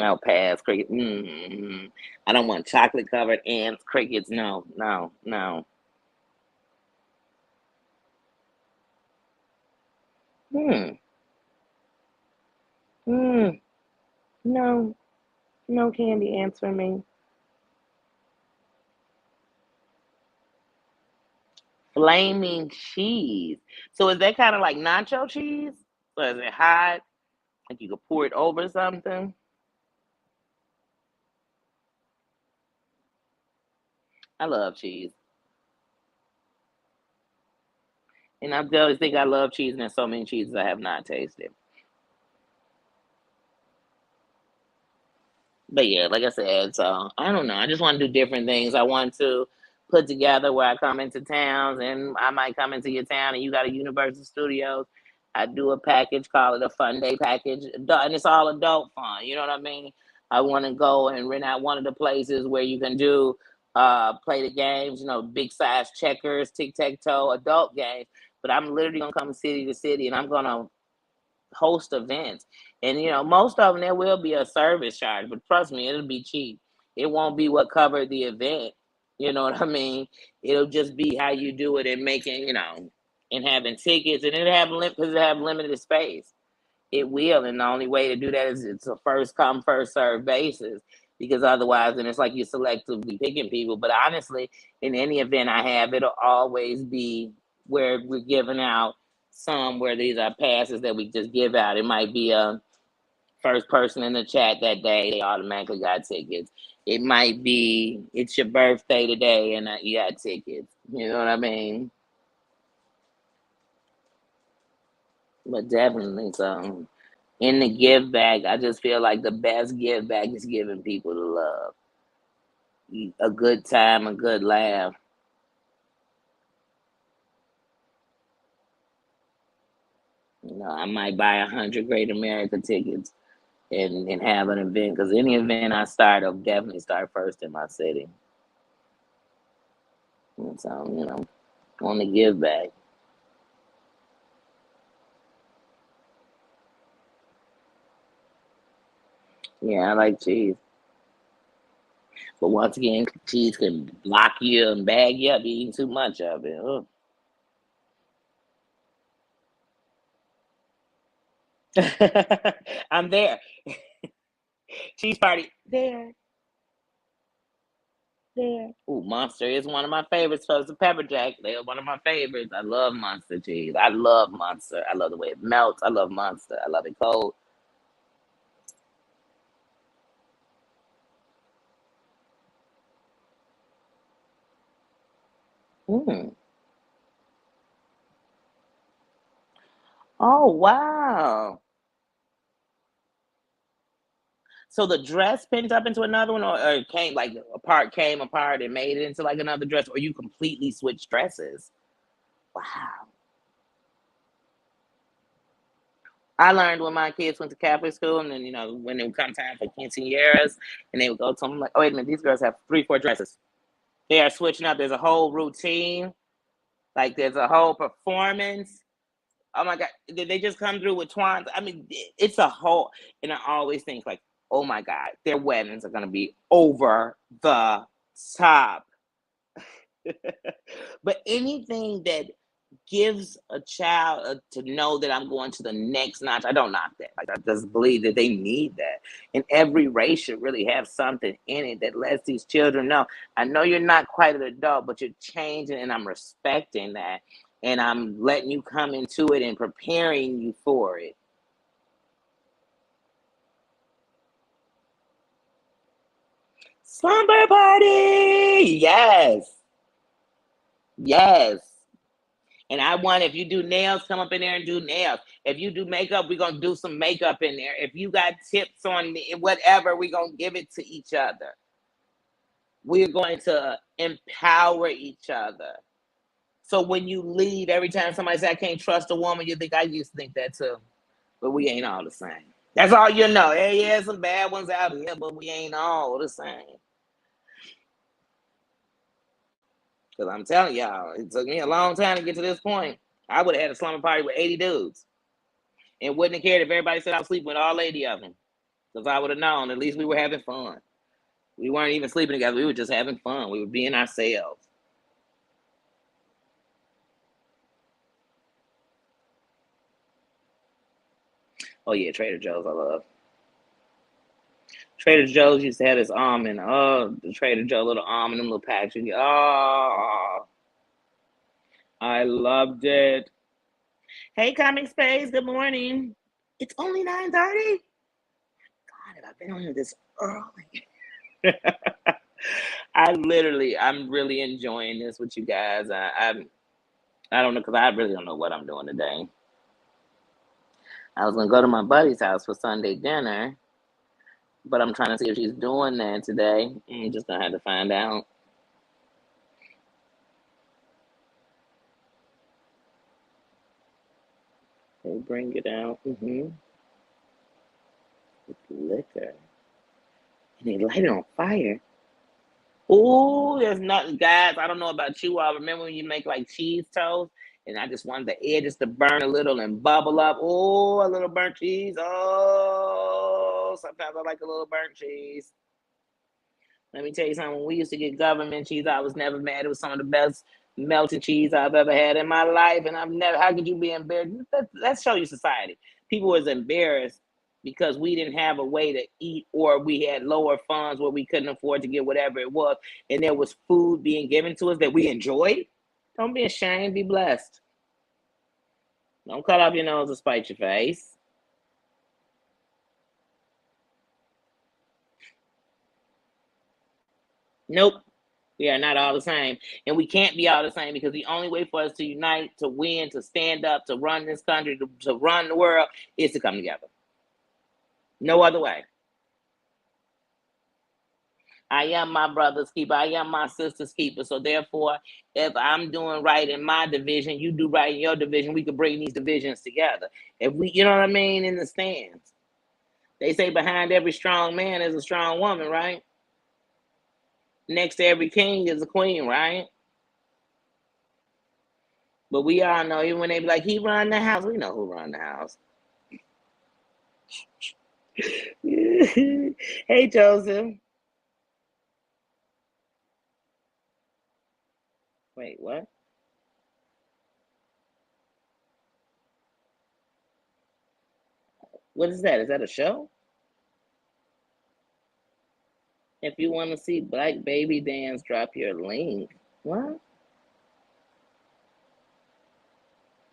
I'll pass. Cricket. I don't want chocolate covered ants, crickets. No, no, no. Hmm. Hmm. No, no candy ants for me. Flaming cheese. So is that kind of like nacho cheese? Or is it hot? Like you could pour it over something? I love cheese. And I always think I love cheese, and there's so many cheeses I have not tasted. But yeah, like I said, so I don't know. I just want to do different things. I want to put together where I come into towns, and I might come into your town, and you got a Universal Studios. I do a package, call it a fun day package, and it's all adult fun. You know what I mean? I want to go and rent out one of the places where you can do play the games. Big size checkers, tic tac toe, adult games. But I'm literally gonna come city to city, and I'm gonna host events. And most of them there will be a service charge, but trust me, it'll be cheap. It won't be what covered the event. You know what I mean? It'll just be how you do it and making, and having tickets, and because it have limited space. It will, and the only way to do that is it's a first come first serve basis. Because otherwise, then it's like you're selectively picking people. But honestly, in any event I have, it'll always be where we're giving out some where these are passes that we just give out. It might be a first person in the chat that day, they automatically got tickets. It might be it's your birthday today and you got tickets. You know what I mean? But definitely, so in the give back, I just feel like the best give back is giving people the love, a good time, a good laugh. I might buy 100 Great America tickets and have an event, because any event I start, I'll definitely start first in my city. And so, want to give back. Yeah, I like cheese. But once again, cheese can block you and bag you up eating too much of it. Ugh. I'm there. Cheese party. There. There. Ooh, Monster is one of my favorites. So is the Pepper Jack. They're one of my favorites. I love Monster cheese. I love Monster. I love the way it melts. I love Monster. I love it cold. Mm. Oh, wow. So the dress pinned up into another one, or it came apart and made it into like another dress, or you completely switched dresses. Wow. I learned when my kids went to Catholic school, and then when it would come time for quinceañeras, and they would go to them, I'm like, oh wait a minute, these girls have 3, 4 dresses. They are switching up. There's a whole routine, like there's a whole performance. Oh my God, did they just come through with twins? I mean, it's a whole, and I always think like, oh my God, their weddings are gonna be over the top. But anything that gives a child to know that I'm going to the next notch, I don't knock that. Like, I just believe that they need that. And every race should really have something in it that lets these children know, I know you're not quite an adult, but you're changing, and I'm respecting that. And I'm letting you come into it and preparing you for it. Slumber party! Yes. Yes. And I want, if you do nails, come up in there and do nails. If you do makeup, we're going to do some makeup in there. If you got tips on whatever, we're going to give it to each other. We're going to empower each other. So when you leave, every time somebody says, I can't trust a woman, you think, I used to think that too. But we ain't all the same. That's all you know. Hey, yeah, some bad ones out here, but we ain't all the same. Because I'm telling y'all, it took me a long time to get to this point. I would have had a slumber party with 80 dudes and wouldn't have cared if everybody said I was sleeping with all 80 of them. Because I would have known at least we were having fun. We weren't even sleeping together. We were just having fun. We were being ourselves. Oh, yeah, Trader Joe's I love. Trader Joe's used to have this almond. Oh, the Trader Joe little almond, them little packs. Oh, I loved it. Hey, Comic Space, good morning. It's only 9:30. God, have I been on here this early? I'm really enjoying this with you guys. I don't know, because I really don't know what I'm doing today. I was gonna go to my buddy's house for Sunday dinner, but I'm trying to see if she's doing that today. I'm just gonna have to find out. They bring it out. With liquor. And they light it on fire. Ooh, there's nothing, guys. I don't know about you all. Remember when you make like cheese toast? And I just wanted the edges to burn a little and bubble up. Oh, a little burnt cheese. Oh, sometimes I like a little burnt cheese. Let me tell you something. When we used to get government cheese, I was never mad. It was some of the best melted cheese I've ever had in my life. And I've never, how could you be embarrassed? Let's show you society. People was embarrassed because we didn't have a way to eat, or we had lower funds where we couldn't afford to get whatever it was. And there was food being given to us that we enjoyed. Don't be ashamed, be blessed. Don't cut off your nose to spite your face. Nope. We are not all the same. And we can't be all the same, because the only way for us to unite, to win, to stand up, to run this country, to run the world is to come together. No other way. I am my brother's keeper. I am my sister's keeper. So therefore, if I'm doing right in my division, you do right in your division, we could bring these divisions together. If we, you know what I mean, in the stands. They say behind every strong man is a strong woman, right? Next to every king is a queen, right? But we all know, even when they be like, he run the house, we know who run the house. Hey, Joseph. Wait, what? What is that? Is that a show? If you want to see Black Baby Dance, drop your link. What?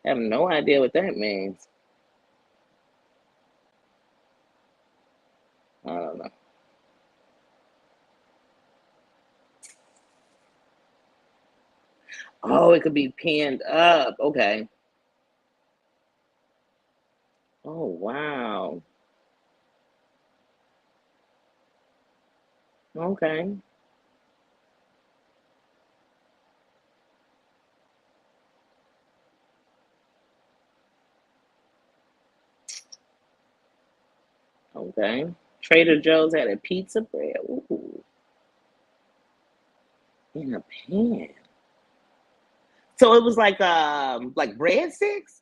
I have no idea what that means. I don't know. Oh, it could be pinned up. Okay. Oh, wow. Okay. Okay. Trader Joe's had a pizza bread. Ooh, in a pan. So it was like breadsticks?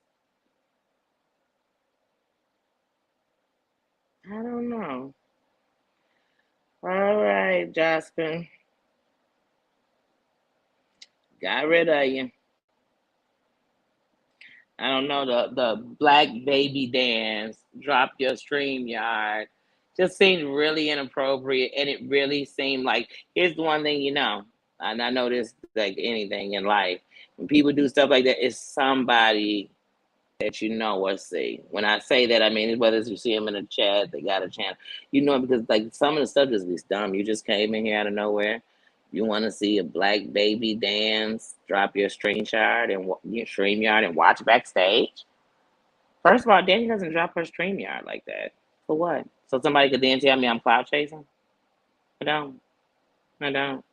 I don't know. All right, Jasper. Got rid of you. I don't know, the Black Baby Dance, drop your stream yard, just seemed really inappropriate, and it really seemed like, here's the one thing, and I know this like anything in life, when people do stuff like that, it's somebody that you know or see. When I say that, I mean whether it's you see them in a chat, they got a channel, because like some of the stuff just be dumb. You just came in here out of nowhere. You want to see a Black Baby Dance? Drop your stream yard and watch backstage. First of all, Danny doesn't drop her stream yard like that. For what? So somebody could then tell me I'm cloud chasing? I don't. I don't.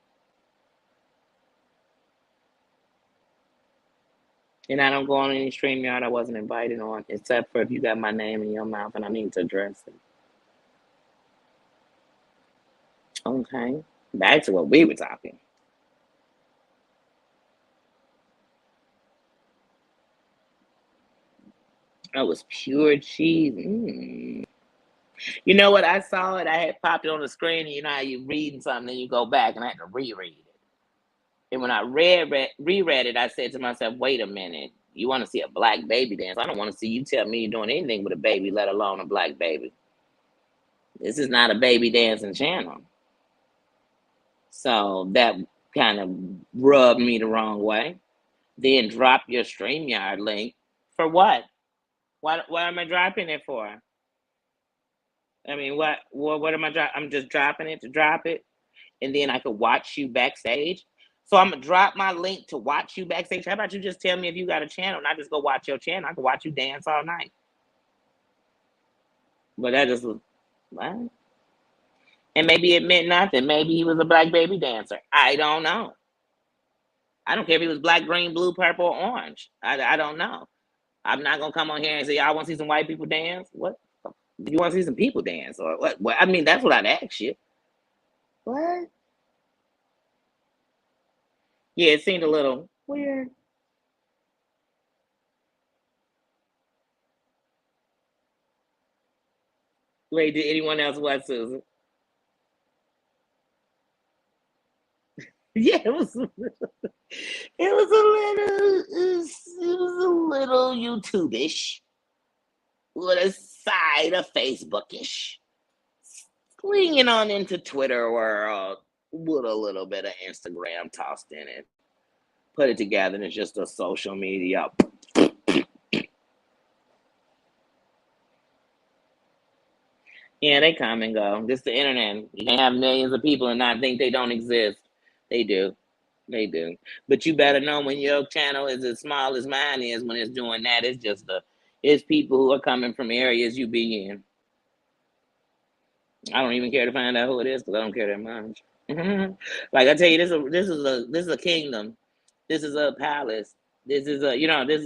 And I don't go on any stream yard I wasn't invited on, except for if you got my name in your mouth and I need to address it. Okay. Back to what we were talking. That was pure cheese. You know what? I saw it. I had popped it on the screen, and you know how you reading something, and you go back, and I had to reread it. And when I reread it, I said to myself, "Wait a minute. You want to see a Black Baby Dance? I don't want to see you tell me you're doing anything with a baby, let alone a black baby. This is not a baby dancing channel." So that kind of rubbed me the wrong way. Then drop your StreamYard link for what? What am I dropping it for? I mean, what am I dropping? I'm just dropping it to drop it, and then I could watch you backstage. So I'm gonna drop my link to watch you backstage. How about you just tell me if you got a channel, and I just go watch your channel? I can watch you dance all night. But that just was, what? And maybe it meant nothing. Maybe he was a Black Baby Dancer. I don't know. I don't care if he was black, green, blue, purple, or orange. I don't know. I'm not gonna come on here and say, "I want to see some white people dance." What? You want to see some people dance or what? Well, I mean, that's what I'd ask you. What? Yeah, it seemed a little weird. Wait, did anyone else watch Susan? Yeah, it was. It was a little YouTube-ish with a side of Facebook-ish, swinging on into Twitter world with a little bit of Instagram tossed in it. Put it together, and it's just a social media. Yeah, they come and go. This the internet. You can have millions of people and not think they don't exist. They do. They do. But you better know when your channel is as small as mine is, when it's doing that, it's people who are coming from areas you be in. I don't even care to find out who it is because I don't care that much. Like I tell you, this is a kingdom. This is a palace. This is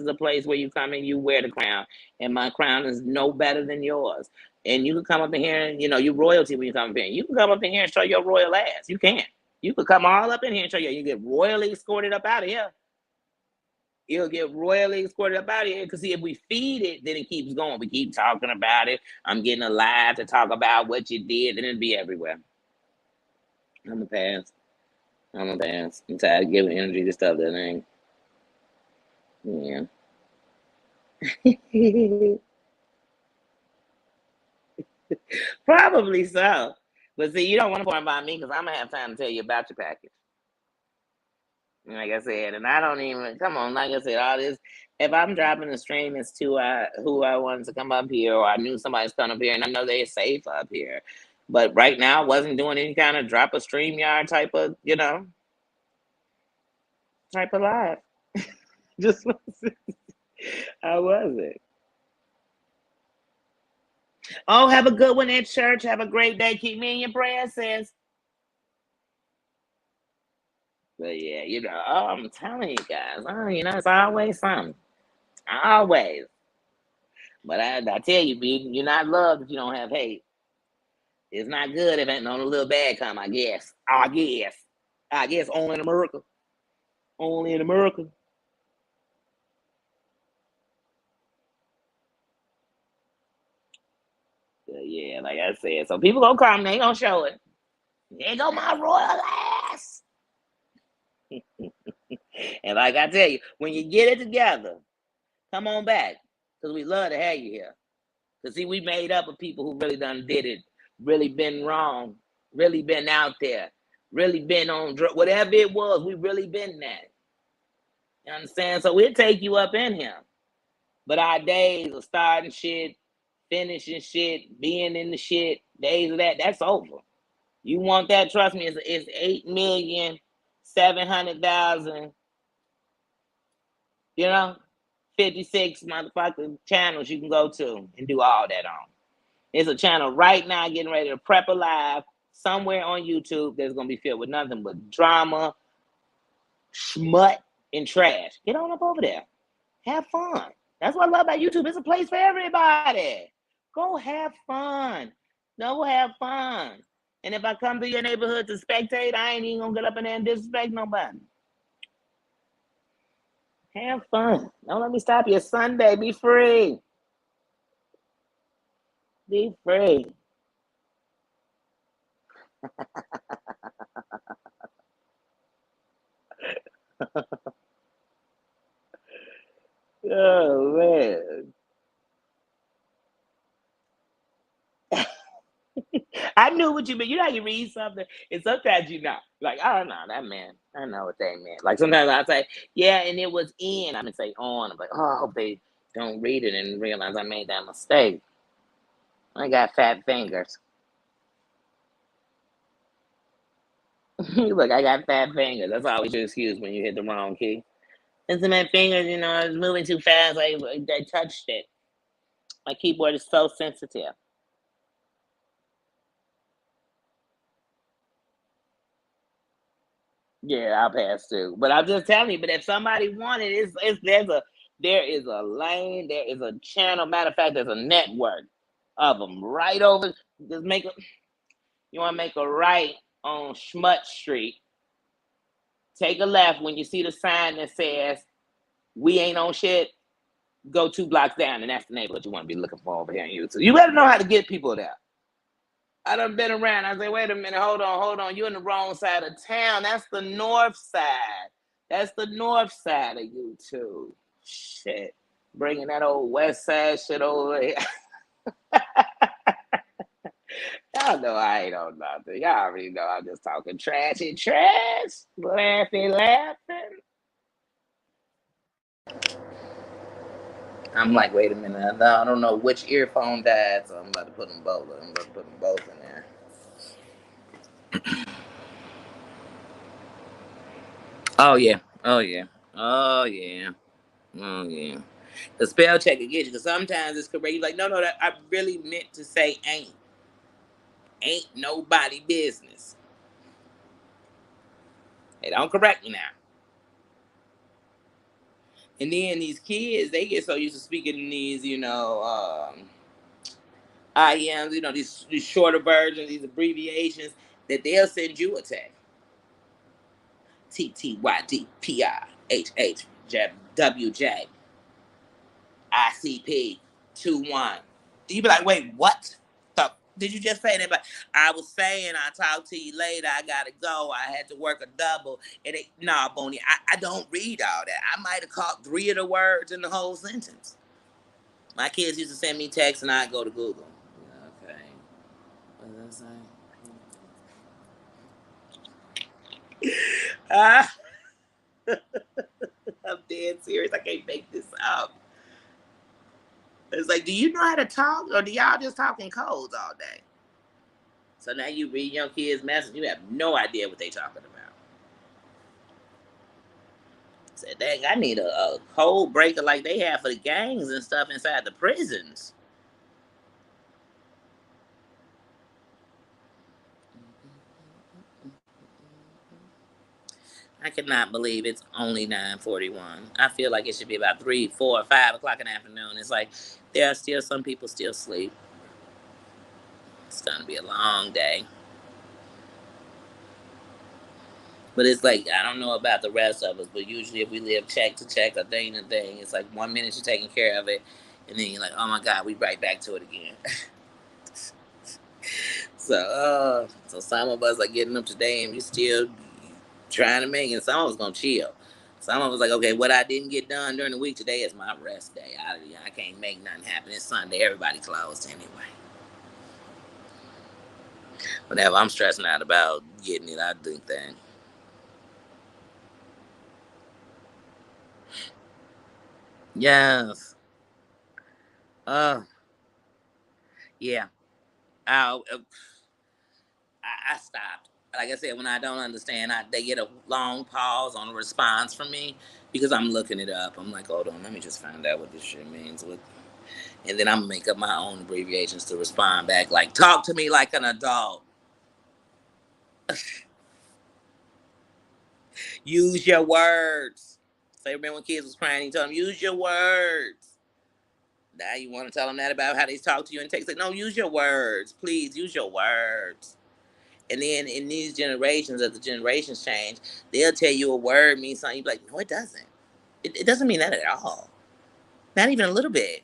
a place where you come and you wear the crown, and my crown is no better than yours. And you can come up in here and, you royalty when you come up in here. You can come up in here and show your royal ass. You can. You could come all up in here and show you get royally escorted up out of here. You'll get royally escorted up out of here. Because, see, if we feed it, then it keeps going. We keep talking about it. I'm getting alive to talk about what you did, and it'll be everywhere. I'm going to pass. I'm tired of giving energy to stuff that ain't. Yeah. Probably so. But see, you don't want to point about me because I'm going to have time to tell you about your package. Like I said, and I don't even, come on, like I said, all this, if I'm dropping a stream, it's to who I wanted to come up here, or I knew somebody's coming up here, and I know they're safe up here. But right now, I wasn't doing any kind of drop a StreamYard type of, type of live. Just wasn't. I wasn't. Oh, have a good one at church. Have a great day. Keep me in your prayers, sis. But yeah, I'm telling you guys, it's always something. Always. But I tell you, you're not loved if you don't have hate. It's not good if ain't no little bad come, I guess. I guess only in America. Only in America. Yeah, like I said. So people gonna come, they gonna show it. There go my royal ass. And like I tell you, when you get it together, come on back. Because we love to have you here. Because see, we made up of people who really done did it, really been wrong, really been out there, really been on whatever it was, we really been that. You understand? So we'll take you up in here. But our days of starting shit, finishing shit, being in the shit, days of that's over. You want that, trust me, it's 8,700,000, 56 motherfucking channels you can go to and do all that on. There's a channel right now getting ready to prep a live somewhere on YouTube that's going to be filled with nothing but drama, schmut, and trash. Get on up over there. Have fun. That's what I love about YouTube. It's a place for everybody. Go have fun. Go have fun. And if I come to your neighborhood to spectate, I ain't even going to get up in there and disrespect nobody. Have fun. Don't let me stop you. Sunday. Be free. Be free. Oh, man. I knew what you meant. You know how you read something, and sometimes like, I don't know, that man, I know what they meant. Like sometimes I say, yeah, and it was in. I'm gonna say on. I'm like, oh, I hope they don't read it and realize I made that mistake. I got fat fingers. Look, I got fat fingers. That's always your excuse when you hit the wrong key. It's my fingers, I was moving too fast. I touched it. My keyboard is so sensitive. Yeah, I'll pass too. But I'm just telling you, but if somebody wanted there is a lane, there is a channel. Matter of fact, there's a network of them right over. Just you want to make a right on Schmut Street. Take a left when you see the sign that says "We ain't on shit." Go 2 blocks down, and that's the neighborhood you want to be looking for over here on YouTube. You better know how to get people there. I done been around. I say, wait a minute, hold on. You're in the wrong side of town. That's the north side. That's the north side of YouTube. Shit. Bringing that old west side shit over here. Y'all know I ain't on nothing. Y'all already know I'm just talking trashy trash. Laughing. I'm like, wait a minute. I don't know which earphone died, so I'm about to put them both. I'm about to put them both in there. Oh yeah. The spell check will get you because sometimes it's correct. You're like, no, that I really meant to say ain't. Ain't nobody business. Hey, don't correct me now. And then these kids, they get so used to speaking in these, IMs, these shorter versions, these abbreviations, that they'll send you a text. TTYDPIHHWJ ICP 21. You be like, wait, what? Did you just say that? But I was saying I'll talk to you later. I gotta go. I had to work a double. Nah, Boney, I don't read all that. I might have caught 3 of the words in the whole sentence. My kids used to send me texts and I'd go to Google. Okay. What does that say? Ah, I'm dead serious. I can't make this up. It's like, do you know how to talk, or do y'all just talking codes all day? So now you read your kids' message, you have no idea what they talking about. Said, dang, I need a code breaker like they have for the gangs and stuff inside the prisons. I cannot believe it's only 9:41. I feel like it should be about 3, 4, 5 o'clock in the afternoon. It's like there are still some people still asleep. It's gonna be a long day. But it's like, I don't know about the rest of us, but usually if we live check to check or thing to thing, it's like 1 minute you're taking care of it, and then you're like, oh my God, we right back to it again. So some of us are getting up today and we still trying to make it. Some of us gonna chill. Some of us like, okay, what I didn't get done during the week today is my rest day. I can't make nothing happen. It's Sunday. Everybody closed anyway. Whenever I'm stressing out about getting it, I do that. Yes. Uh, yeah. I, I stopped. Like I said, when I don't understand, they get a long pause on a response from me because I'm looking it up. I'm like, hold on, let me just find out what this shit means. And then I'm gonna make up my own abbreviations to respond back. Like, talk to me like an adult. Use your words. So remember when kids was crying, you told them, use your words. Now you want to tell them that about how they talk to you and text. Like, no, use your words. Please use your words. And then in these generations, as the generations change, they'll tell you a word means something. You be like, no, it doesn't. It doesn't mean that at all. Not even a little bit.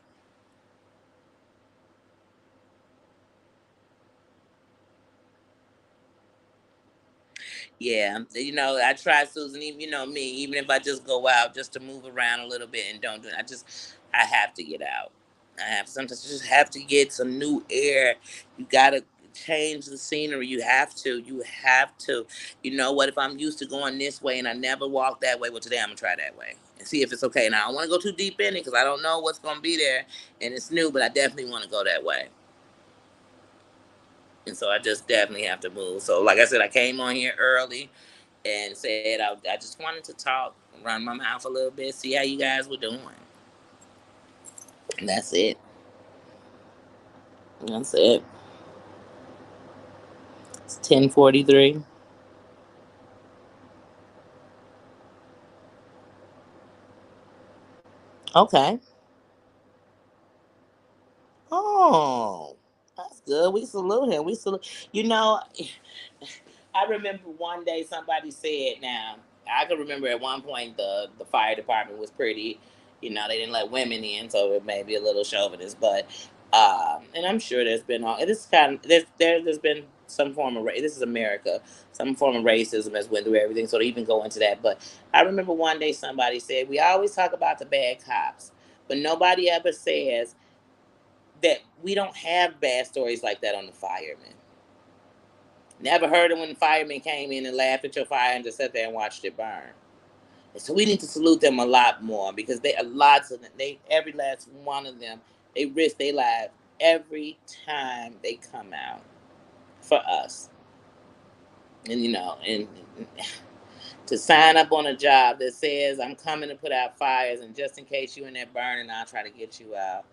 Yeah, I try, Susan. Even me, even if I just go out just to move around a little bit and don't do it, I have to get out. Sometimes you just have to get some new air. You gotta change the scenery. You have to. You have to. You know what? If I'm used to going this way and I never walk that way, well, today I'm gonna try that way and see if it's okay. Now I don't want to go too deep in it because I don't know what's gonna be there and it's new, but I definitely want to go that way. And so I just definitely have to move. So, like I said, I came on here early and said I just wanted to talk, run my mouth a little bit, see how you guys were doing. And that's it. That's it. It's 10:43. Okay. Oh, that's good. We salute him. We salute. You know, I remember one day somebody said, now, I can remember at one point the fire department was pretty, they didn't let women in, so it may be a little chauvinist, but, and I'm sure there's been all, this kind of, there's been some form of, this is America, some form of racism has went through everything, so to even go into that, but I remember one day somebody said, we always talk about the bad cops, but nobody ever says that we don't have bad stories like that on the firemen. Never heard of when the firemen came in and laughed at your fire and just sat there and watched it burn. And so we need to salute them a lot more because they are lots of them. Every last one of them, they risk their lives every time they come out for us. And and to sign up on a job that says I'm coming to put out fires and just in case you're in there burning, I'll try to get you out.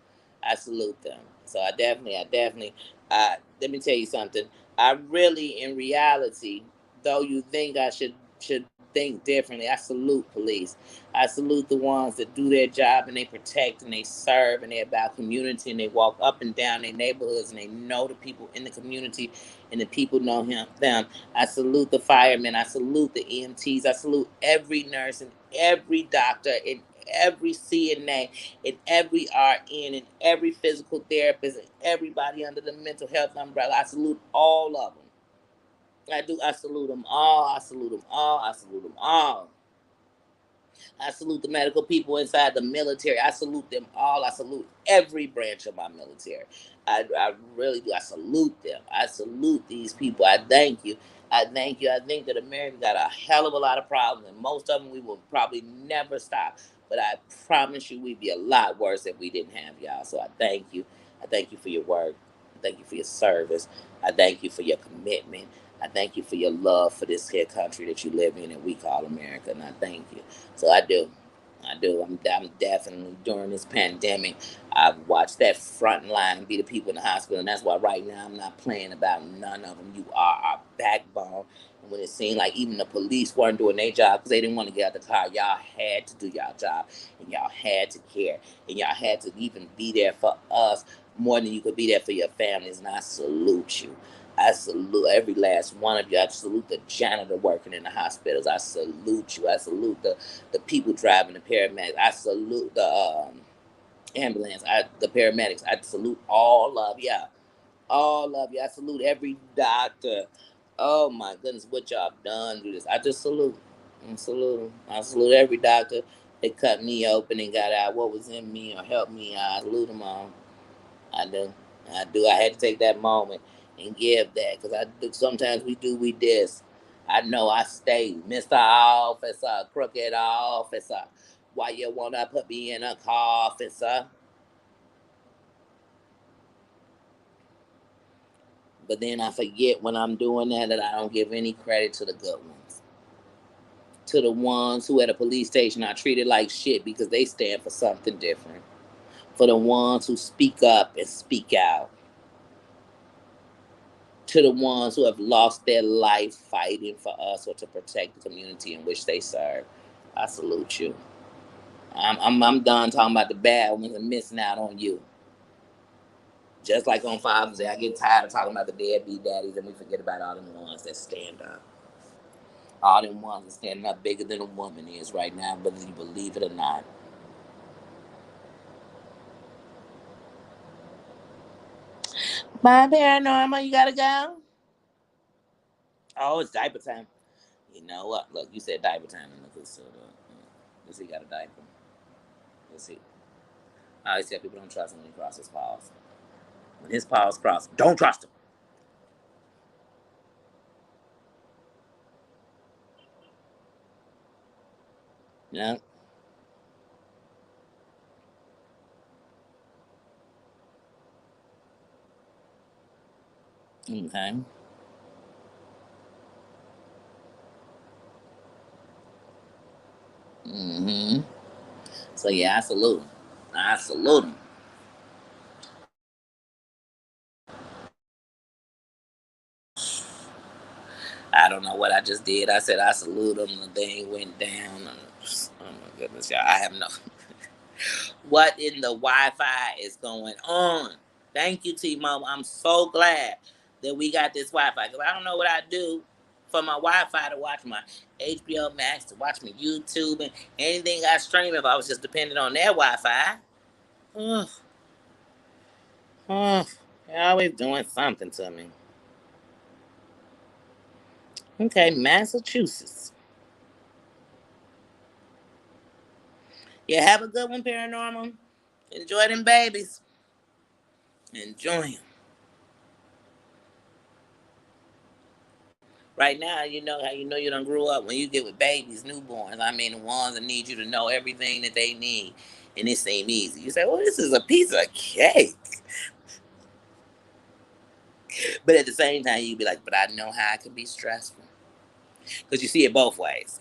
I salute them. So I definitely, let me tell you something. I really, in reality, though you think I should should think differently. I salute police. I salute the ones that do their job and they protect and they serve and they're about community and they walk up and down their neighborhoods and they know the people in the community and the people know them. I salute the firemen. I salute the EMTs. I salute every nurse and every doctor and every CNA and every RN and every physical therapist and everybody under the mental health umbrella. I salute all of them. I do. I salute them all. I salute them all. I salute them all. I salute the medical people inside the military. I salute them all. I salute every branch of my military. I really do. I salute them. I salute these people. I thank you. I thank you. I think that America got a hell of a lot of problems, and most of them we will probably never stop. But I promise you, we'd be a lot worse if we didn't have y'all. So I thank you. I thank you for your work. I thank you for your service. I thank you for your commitment. I thank you for your love for this here country that you live in and we call America. And I thank you. So I do. I do. I'm definitely during this pandemic. I've watched that front line be the people in the hospital, and that's why right now I'm not playing about none of them. You are our backbone. And when it seemed like even the police weren't doing their job because they didn't want to get out the car, y'all had to do y'all job, and y'all had to care, and y'all had to even be there for us more than you could be there for your families. And I salute you. I salute every last one of you. I salute the janitor working in the hospitals. I salute you. I salute the people driving the paramedics. I salute the ambulance. The paramedics. I salute all of y'all. All of you. I salute every doctor. Oh my goodness, what y'all done through this. I just salute. I salute them. I salute every doctor that cut me open and got out what was in me or helped me out. I salute them all. I do. I do. I had to take that moment and give that because I do. Sometimes we this. I know I stay, Mr. Officer, crooked officer. Why you wanna put me in a car, officer? But then I forget when I'm doing that I don't give any credit to the good ones. To the ones who at a police station are treated like shit because they stand for something different. For the ones who speak up and speak out. To the ones who have lost their life fighting for us or to protect the community in which they serve. I salute you. I'm done talking about the bad ones and missing out on you. Just like on Father's Day, I get tired of talking about the deadbeat daddies and we forget about all them ones that stand up. All them ones that standing up bigger than a woman is right now, whether you believe it or not. My paranormal, you gotta go? Oh, it's diaper time. You know what? Look, you said diaper time in the good soda. Let's see, got a diaper. Let's see. I always tell people don't trust him when he crosses his paws. When his paws cross, don't trust him. Yeah. Okay. Mm-hmm. So yeah, I salute him. I salute him. I don't know what I just did. I said I salute him. The thing went down. Oh my goodness, y'all. I have no. What in the Wi-Fi is going on? Thank you, T-Mobile. I'm so glad that we got this Wi-Fi because I don't know what I do for my Wi-Fi to watch my HBO Max, to watch my YouTube, and anything I stream if I was just dependent on their Wi-Fi. Ugh, ugh, they're always doing something to me. Okay, Massachusetts. Yeah, have a good one, Paranormal. Enjoy them babies. Enjoy them. Right now, you know how you know you done grew up when you get with babies, newborns. I mean, the ones that need you to know everything that they need, and it seem easy. You say, "Well, this is a piece of cake," but at the same time, you be like, "But I know how it can be stressful," because you see it both ways.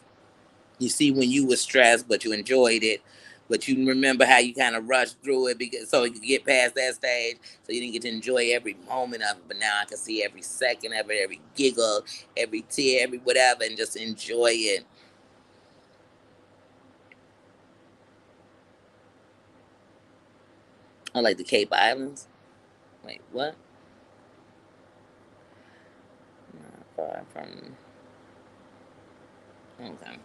You see when you were stressed, but you enjoyed it, But you remember how you kind of rushed through it because so you could get past that stage, so you didn't get to enjoy every moment of it. But now I can see every second of it, every giggle, every tear, every whatever, and just enjoy it. I like the Cape Islands. Wait, what? Not far from. Okay.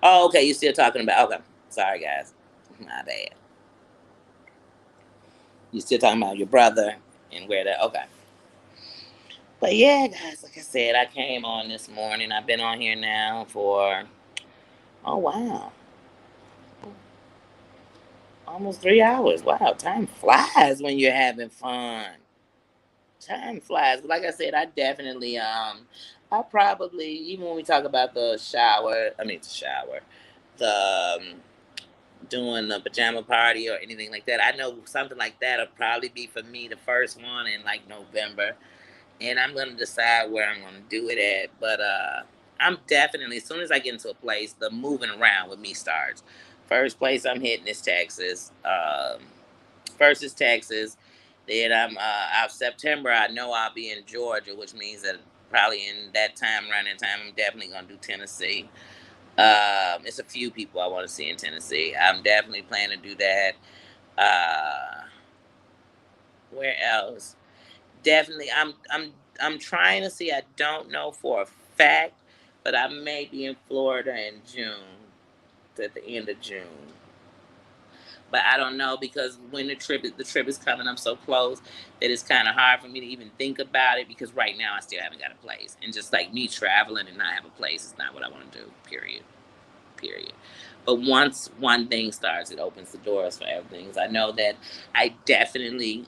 Oh, okay. You're still talking about. Okay. Sorry, guys. My bad. You still talking about your brother and where that? Okay. But yeah, guys, like I said, I came on this morning. I've been on here now for, oh wow, almost 3 hours. Wow, time flies when you're having fun. Time flies. But like I said, I definitely I probably, even when we talk about the shower, I mean the shower, the doing the pajama party or anything like that. I know something like that'll probably be for me the first one in like November, and I'm gonna decide where I'm gonna do it at. But I'm definitely, as soon as I get into a place, the moving around with me starts. First place I'm hitting is Texas. First is Texas. Then I'm out September. I know I'll be in Georgia, which means that probably in that time running time, I'm definitely gonna do Tennessee. It's a few people I want to see in Tennessee. I'm definitely planning to do that. Uh, where else? Definitely, I'm trying to see. I don't know for a fact, but I may be in Florida in June, at the end of June. But I don't know because when the trip is coming up so close that it's kind of hard for me to even think about it because right now I still haven't got a place, and just like me traveling and not have a place is not what I want to do. Period. Period. But once one thing starts, it opens the doors for everything. 'Cause I know that I definitely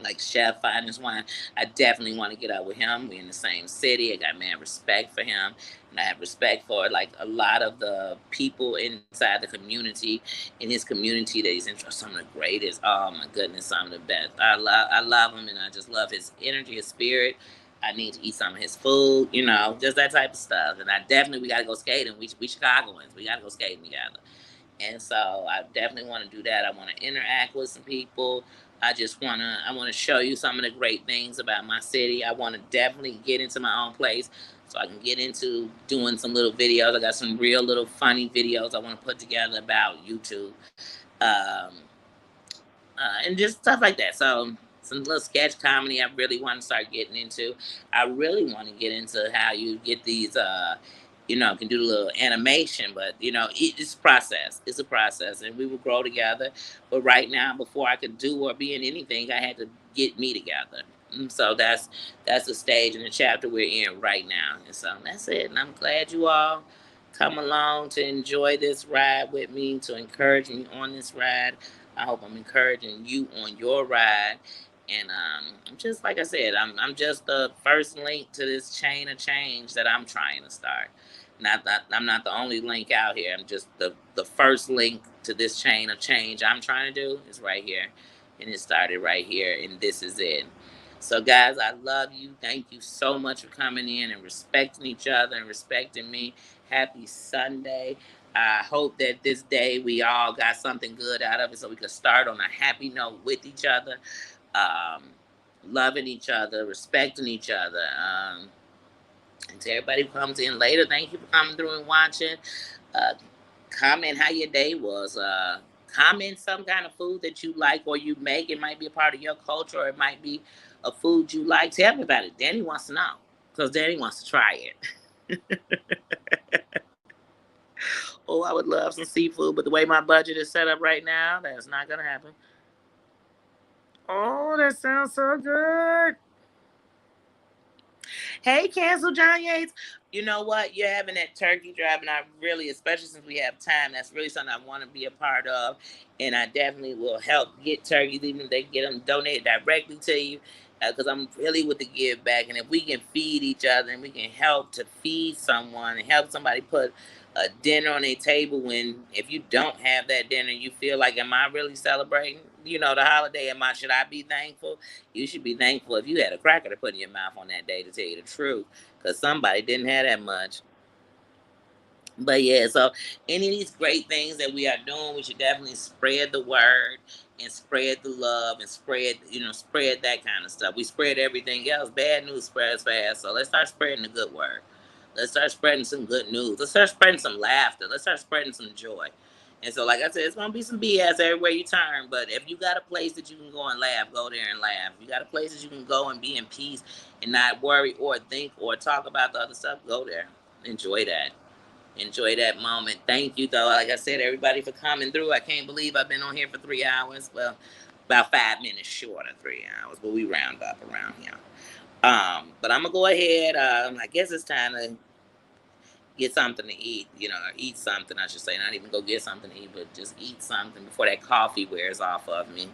like Chef Finest Wine. I definitely want to get out with him. We're in the same city. I got mad respect for him, and I have respect for like a lot of the people inside the community, in his community that he's in. Some of the greatest. Oh my goodness, some of the best. I love him, and I just love his energy, his spirit. I need to eat some of his food, just that type of stuff. And I definitely we gotta go skating. We Chicagoans. We gotta go skating together. And so I definitely want to do that. I want to interact with some people. I want to show you some of the great things about my city. I want to definitely get into my own place so I can get into doing some little videos. I got some real little funny videos I want to put together about YouTube. Um, and just stuff like that. So some little sketch comedy I really want to start getting into. I really want to get into how you get these can do the little animation, but it's a process. It's a process, and we will grow together. But right now, before I could do or be in anything, I had to get me together. So that's the stage and the chapter we're in right now, and so that's it. And I'm glad you all come along to enjoy this ride with me, to encourage me on this ride. I hope I'm encouraging you on your ride. And just like I said, I'm just the first link to this chain of change that I'm trying to start. Not that I'm not the only link out here. I'm just the first link to this chain of change I'm trying to do is right here. And it started right here, and this is it. So, guys, I love you. Thank you so much for coming in and respecting each other and respecting me. Happy Sunday. I hope that this day we all got something good out of it so we could start on a happy note with each other, um, loving each other, respecting each other. And to everybody who comes in later, thank you for coming through and watching. Uh, Comment how your day was. Comment some kind of food that you like or you make. It might be a part of your culture or it might be a food you like. Tell me about it. Danny wants to know because Danny wants to try it. Oh, I would love some seafood, but the way my budget is set up right now, that's not going to happen. Oh, that sounds so good. Hey, Cancel John Yates. You know what? You're having that turkey drive, and I really, especially since we have time, that's really something I want to be a part of. And I definitely will help get turkeys, even if they get them donated directly to you, because I'm really with the give back. And if we can feed each other and we can help to feed someone and help somebody put a dinner on their table when if you don't have that dinner, you feel like, am I really celebrating? The holiday. Should I be thankful? You should be thankful if you had a cracker to put in your mouth on that day, to tell you the truth, because somebody didn't have that much. But yeah, so any of these great things that we are doing, we should definitely spread the word and spread the love and spread, spread that kind of stuff. We spread everything else. Bad news spreads fast. So let's start spreading the good word. Let's start spreading some good news. Let's start spreading some laughter. Let's start spreading some joy. And so, like I said, it's gonna be some BS everywhere you turn. But if you got a place that you can go and laugh, go there and laugh. If you got a place that you can go and be in peace and not worry or think or talk about the other stuff, go there. Enjoy that. Enjoy that moment. Thank you, though. Like I said, everybody for coming through. I can't believe I've been on here for 3 hours. Well, about 5 minutes short of 3 hours, but we round up around here. But I'm gonna go ahead. I guess it's time to get something to eat. Or eat something. I should say, not even go get something to eat, but just eat something before that coffee wears off of me.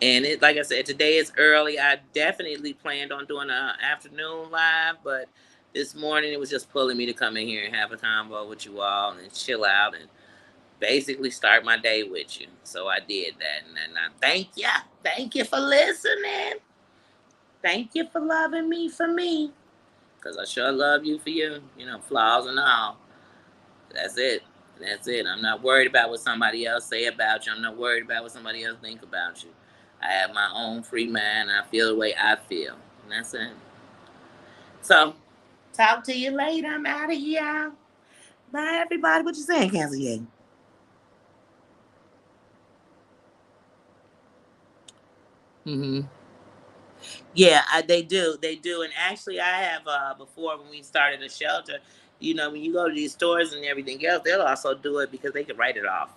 And like I said, today is early. I definitely planned on doing an afternoon live, but this morning it was just pulling me to come in here and have a convo with you all and chill out and basically start my day with you. So I did that, and I thank you. Thank you for listening. Thank you for loving me for me, because I sure love you for you. Flaws and all. That's it. That's it. I'm not worried about what somebody else say about you. I'm not worried about what somebody else think about you. I have my own free mind. I feel the way I feel. And that's it. So, talk to you later. I'm out of here. Bye, everybody. What you saying, Cancer Yay? Mm-hmm. Yeah, they do. They do. And actually, I have, before when we started the shelter, when you go to these stores and everything else, they'll also do it because they can write it off.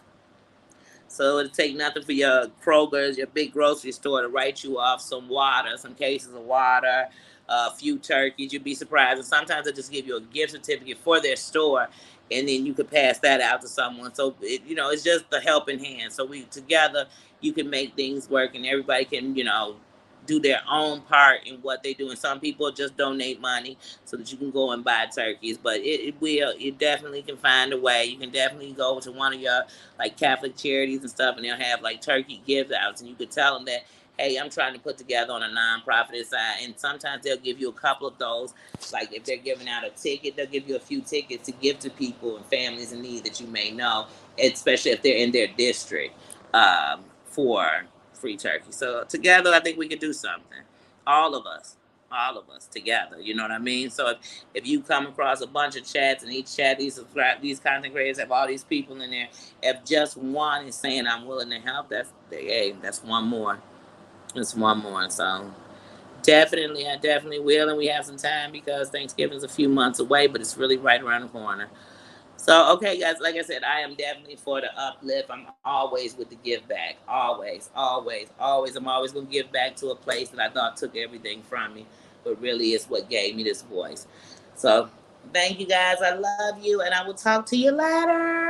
So it'll take nothing for your Kroger's, your big grocery store to write you off some water, some cases of water, a few turkeys. You'd be surprised. And sometimes they just give you a gift certificate for their store, and then you could pass that out to someone. So it's just the helping hand. So we together, you can make things work, and everybody can do their own part in what they do. And some people just donate money so that you can go and buy turkeys. But it definitely can find a way. You can definitely go to one of your like Catholic charities and stuff, and they'll have like turkey gift outs, and you could tell them that, hey, I'm trying to put together on a nonprofit side, and sometimes they'll give you a couple of those. Like if they're giving out a ticket, they'll give you a few tickets to give to people and families in need that you may know, especially if they're in their district, for free turkey. So together, I think we could do something. All of us together. You know what I mean? So if you come across a bunch of chats, and each chat, these content creators have all these people in there, if just one is saying I'm willing to help, that's one more. It's one more. So I definitely will, and we have some time because Thanksgiving's a few months away, but it's really right around the corner. So, okay, guys, like I said, I am definitely for the uplift. I'm always with the give back. Always, always, always. I'm always going to give back to a place that I thought took everything from me, but really is what gave me this voice. So, thank you guys. I love you, and I will talk to you later.